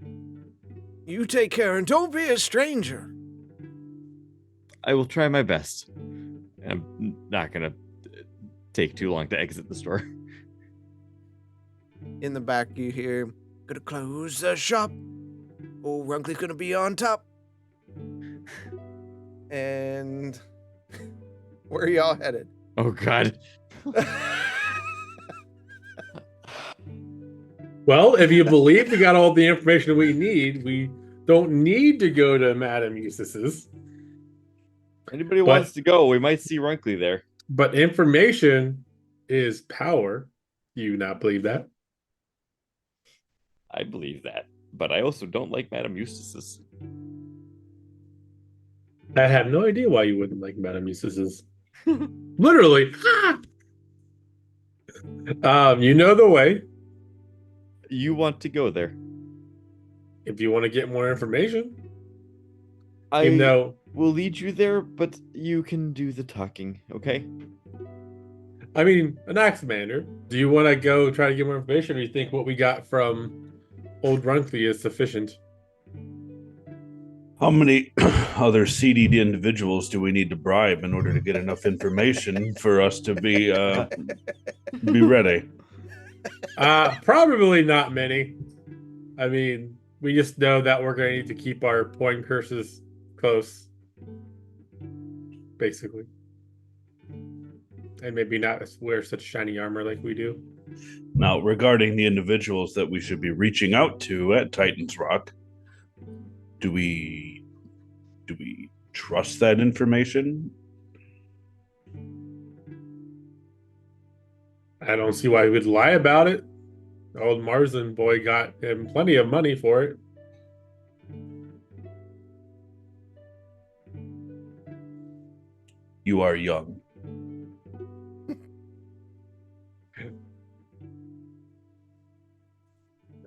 You take care and don't be a stranger. I will try my best. I'm not gonna take too long to exit the store. In the back, you hear, Gonna close the shop. Oh, Runkley's gonna be on top. and where are y'all headed? Oh God. Well, if you believe we got all the information we need, we don't need to go to Madame Eustace's. Anybody wants to go, we might see Runkley there. But information is power. Do you not believe that? I believe that, but I also don't like Madame Eustace's. I have no idea why you wouldn't like Madame Eustace's. Literally. You know the way. You want to go there? If you want to get more information. I Even though will lead you there, but you can do the talking, okay? I mean, an axe commander. Do you want to go try to get more information, or you think what we got from old Runkley is sufficient? How many other seeded individuals do we need to bribe in order to get enough information for us to be ready? Probably not many. I mean, we just know that we're going to need to keep our point curses close, basically, and maybe not wear such shiny armor like we do. Now, regarding the individuals that we should be reaching out to at Titan's Rock, do we trust that information? I don't see why he would lie about it. Old Marsden boy got him plenty of money for it. You are young.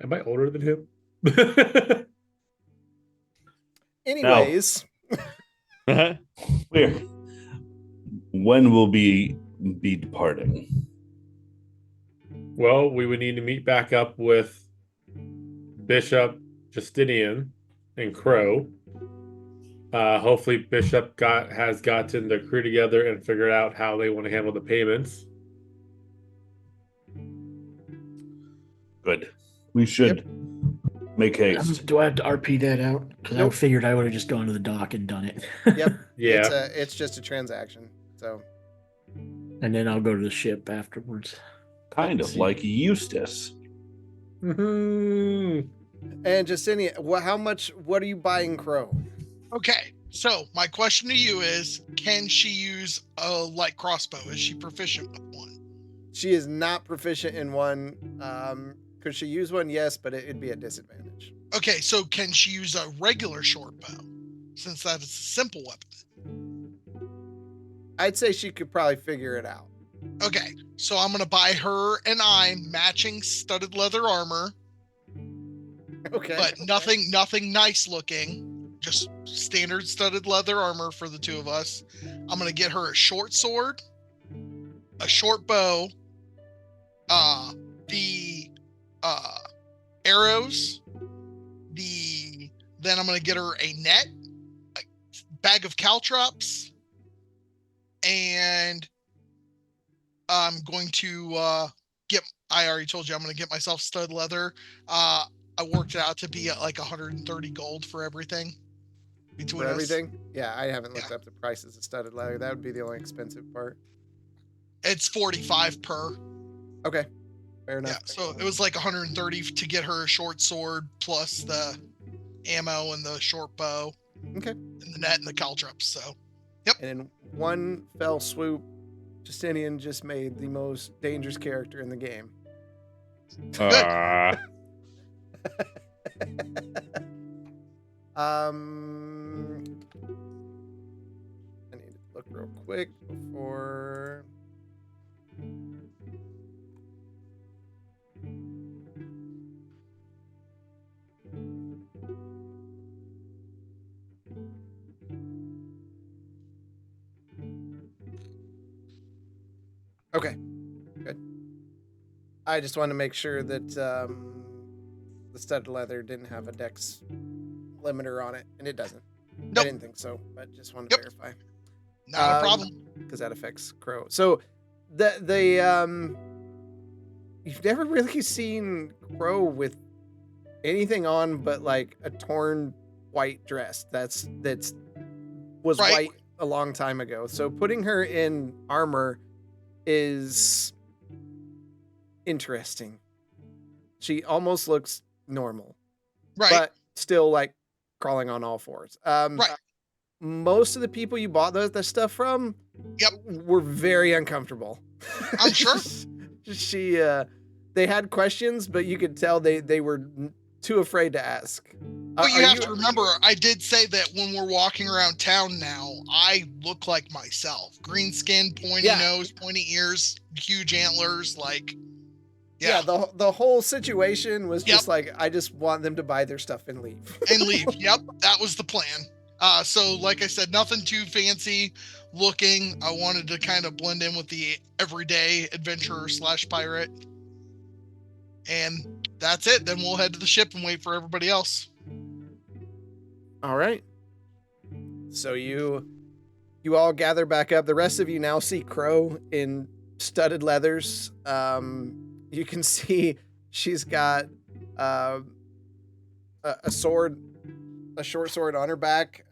Am I older than him? Anyways, Where? When will be departing? Well, we would need to meet back up with Bishop Justinian and Crow. Hopefully Bishop has gotten the crew together and figured out how they want to handle the payments. Good. We should Make haste. Do I have to RP that out? Because I Nope. figured I would have just gone to the dock and done it. Yep. Yeah. It's just a transaction. So And then I'll go to the ship afterwards. Kind of like Eustace. Mhm. and Justinian, what are you buying Crow? Okay, so my question to you is, can she use a light crossbow? Is she proficient with one? She is not proficient in one. Could she use one? Yes, but it'd be a disadvantage. Okay, so can she use a regular short bow? Since that is a simple weapon. I'd say she could probably figure it out. Okay, so I'm gonna buy her and I matching studded leather armor, Okay. but nothing nice looking. Just standard studded leather armor for the two of us. I'm gonna get her a short sword, a short bow, the arrows, then I'm gonna get her a net, a bag of caltrops, and I'm going to I already told you I'm going to get myself stud leather. I worked it out to be at like 130 gold for everything. Between For us. everything? Yeah, I haven't looked up the prices of studded leather. That would be the only expensive part. It's 45 per. Okay. Fair enough. Yeah, so it was like 130 to get her a short sword plus the ammo and the short bow. Okay. And the net and the caltrops. So And in one fell swoop, Justinian just made the most dangerous character in the game. Ah. I need to look real quick before. Okay, good. I just wanted to make sure that the studded leather didn't have a dex limiter on it, and it doesn't. I Nope. didn't think so, but just wanted to Yep. verify not a problem. because that affects Crow. So you've never really seen Crow with anything on but like a torn white dress that's was Right. white a long time ago. So putting her in armor is interesting. She almost looks normal, Right. but still like crawling on all fours. Right. Most of the people you bought the stuff from, Yep. were very uncomfortable. I'm sure. They had questions, but you could tell they were too afraid to ask. But you Are have to remember, I did say that when we're walking around town now, I look like myself. Green skin, pointy Yeah. nose, pointy ears, huge antlers, like Yeah, yeah. the whole situation was Yep. just like, I just want them to buy their stuff and leave. And leave. Yep, that was the plan. So like I said, nothing too fancy looking. I wanted to kind of blend in with the everyday adventurer / pirate. And that's it. Then we'll head to the ship and wait for everybody else. All right. So you all gather back up. The rest of you now see Crow in studded leathers. You can see she's got a sword, a short sword on her back,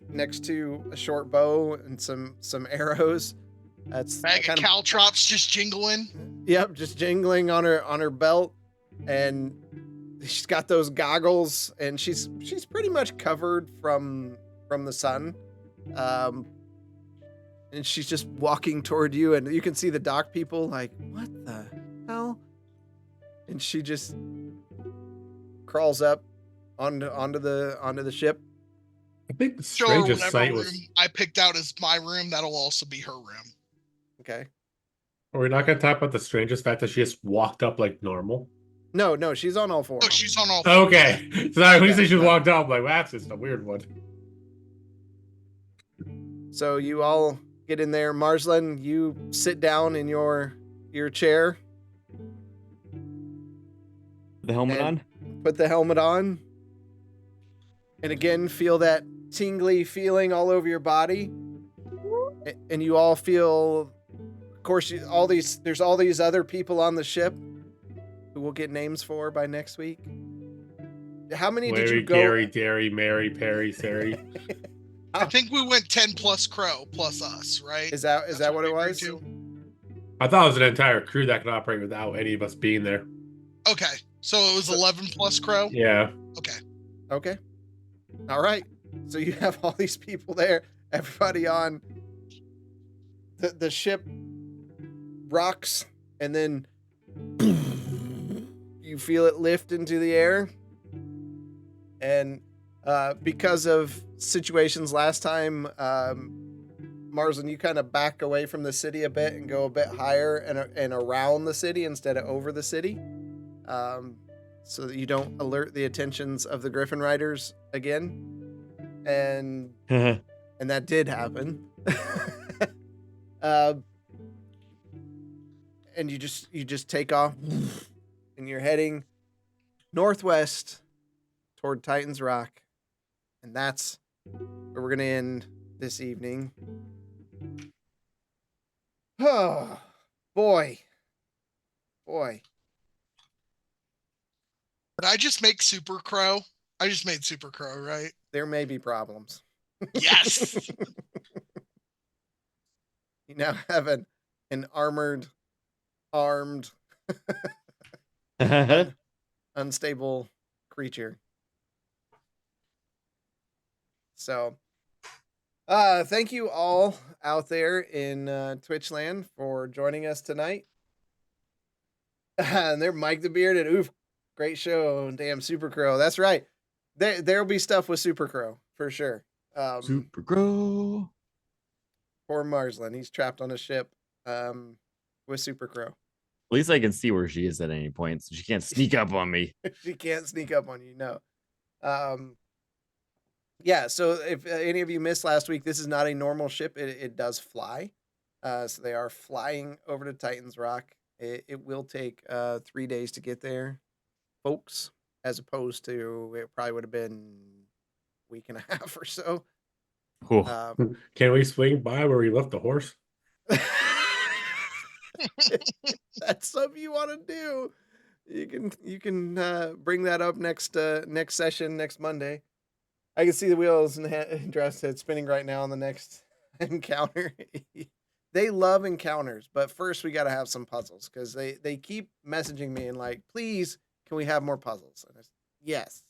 next to a short bow and some arrows. That's Bag of caltrops just jingling. Yep, just jingling on her belt, and she's got those goggles, and she's pretty much covered from the sun, and she's just walking toward you, and you can see the dock people like, what the hell? And she just crawls up onto the ship. I think the Show her strangest whatever sight room was. I picked out as my room. That'll also be her room. Okay. Are we not going to talk about the strangest fact that she just walked up like normal? No, she's on all fours. Oh, she's on all. Okay. Sorry, when you Yeah. say she walked up, I'm like, well, that's just a weird one. So you all get in there. Marsland, you sit down in your chair. The helmet And- on? Put the helmet on, and again feel that tingly feeling all over your body, and you all feel, of course, there's all these other people on the ship who we'll get names for by next week. How many did you Larry, go? Gary, Derry, Mary, Perry, Sari. I think we went 10 plus Crow plus us, right? Is that That's what it we agreed was? to? I thought it was an entire crew that could operate without any of us being there. Okay, so it was 11 plus Crow. Yeah. Okay. Okay. All right. So you have all these people there, everybody on the ship rocks, and then you feel it lift into the air. And because of situations last time, Marsland, you kind of back away from the city a bit and go a bit higher and around the city instead of over the city, so that you don't alert the attentions of the Griffin Riders again. And that did happen. And you just take off, and you're heading northwest toward Titan's Rock, and that's where we're gonna end this evening. Oh, boy. Did I just make Super Crow? I just made Super Crow, right? There may be problems. Yes. You now have an armed, unstable creature. So, thank you all out there in Twitch land for joining us tonight. And they're Mike the Bearded. Oof, great show. Damn, Super Crow. That's right. There'll be stuff with Super Crow for sure. Super Crow. Poor Marsland. He's trapped on a ship with Super Crow. At least I can see where she is at any point, so she can't sneak up on me. She can't sneak up on you, no. Yeah, so if any of you missed last week, this is not a normal ship. It does fly. So they are flying over to Titan's Rock. It will take 3 days to get there, folks, as opposed to it probably would have been a week and a half or so. Can we swing by where we left the horse? That's something you want to do. You can bring that up next session next Monday. I can see the wheels and Dress head spinning right now on the next encounter. They love encounters, but first we got to have some puzzles because they keep messaging me and like, please, can we have more puzzles? And yes,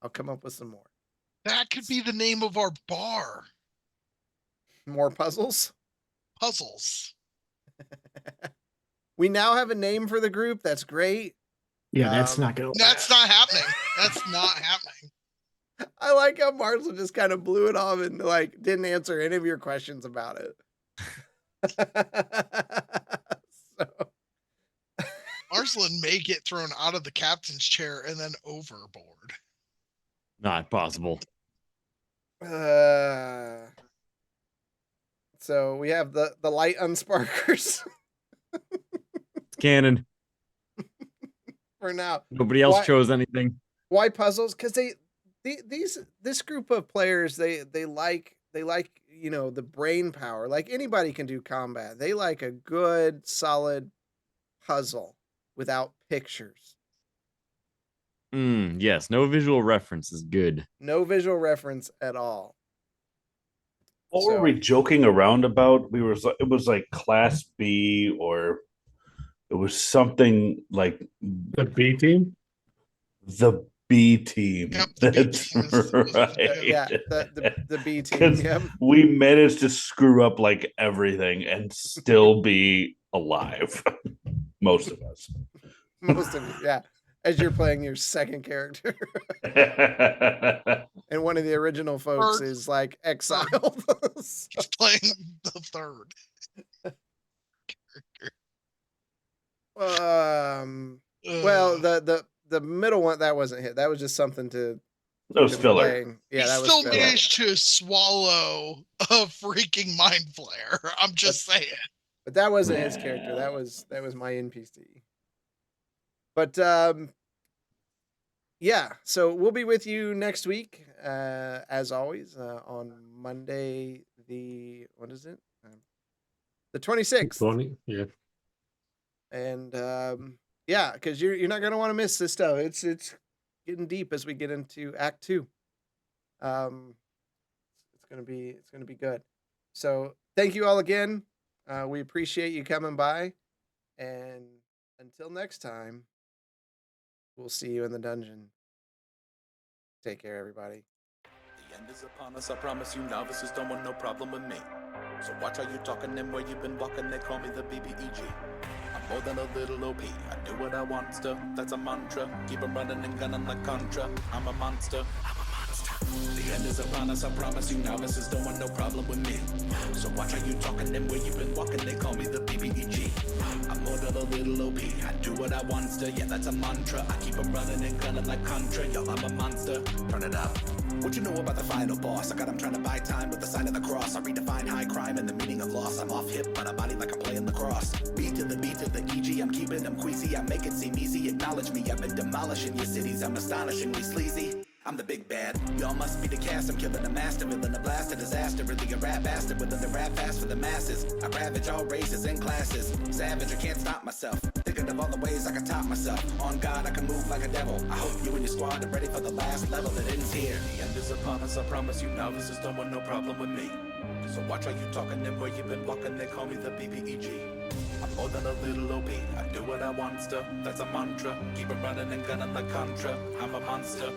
I'll come up with some more. That could be the name of our bar. More puzzles? Puzzles. We now have a name for the group. That's great. Yeah, that's not going to That's not happening. That's not happening. I like how Marsland just kind of blew it off and like didn't answer any of your questions about it. So. Marsland may get thrown out of the captain's chair and then overboard. Not possible. So we have the light unsparkers. It's canon. For now. Nobody else chose anything. Why puzzles? Because this group of players they like the brain power. Like anybody can do combat. They like a good solid puzzle without pictures. Yes, no visual reference is good. No visual reference at all. What were we joking around about? It was like Class B, or it was something like the B team. The B team. Yep, That's right. Yeah, the B team. Yep. We managed to screw up like everything and still be alive. Most of us. Most of you, yeah. As you're playing your second character. And one of the original folks is like exiled. He's playing the third character. Well, the middle one, that wasn't hit. That was just something to. That was filler. Playing. Yeah, that was still filler. managed to swallow a freaking mind flare. I'm just saying. But that wasn't his character. That was my NPC. But yeah, so we'll be with you next week, as always, on Monday. What is it? The 26th. 20, yeah. And yeah, because you're not gonna want to miss this stuff. It's getting deep as we get into Act 2. It's gonna be good. So thank you all again. We appreciate you coming by, and until next time, we'll see you in the dungeon. Take care, everybody. The end is upon us, I promise you novices don't want no problem with me. So watch how you talking and where you've been walking, they call me the BBEG. I'm more than a little OP, I do what I want to, that's a mantra. Keep 'em running and gunning like Contra, I'm a monster. The end is upon us, I promise you novices don't want no problem with me. So watch how you talking and where you've been walking, they call me the BBEG. I'm more than a little OP, I do what I want to, yeah that's a mantra. I keep 'em running and gunning like Contra, yo I'm a monster. Turn it up. What you know about the final boss? I got him trying to buy time with the sign of the cross. I redefine high crime and the meaning of loss. I'm off hip on a body like I'm playing lacrosse. Beat to the EG, I'm keeping them queasy. I make it seem easy, acknowledge me. I've been demolishing your cities, I'm astonishingly sleazy. I'm the big bad, y'all must be the cast. I'm killing the master, villain, a blast, a disaster. Really a rap bastard, within the rap fast for the masses. I ravage all races and classes. Savage, I can't stop myself. Thinking of all the ways I can top myself. On God, I can move like a devil. I hope you and your squad are ready for the last level that ends here. The end is upon us, I promise you novices don't want no problem with me. So watch how you talking and where you've been walking, they call me the BBEG. I'm more than a little OP, I do what I want to, that's a mantra. Keep 'em running and gunning like Contra, I'm a monster.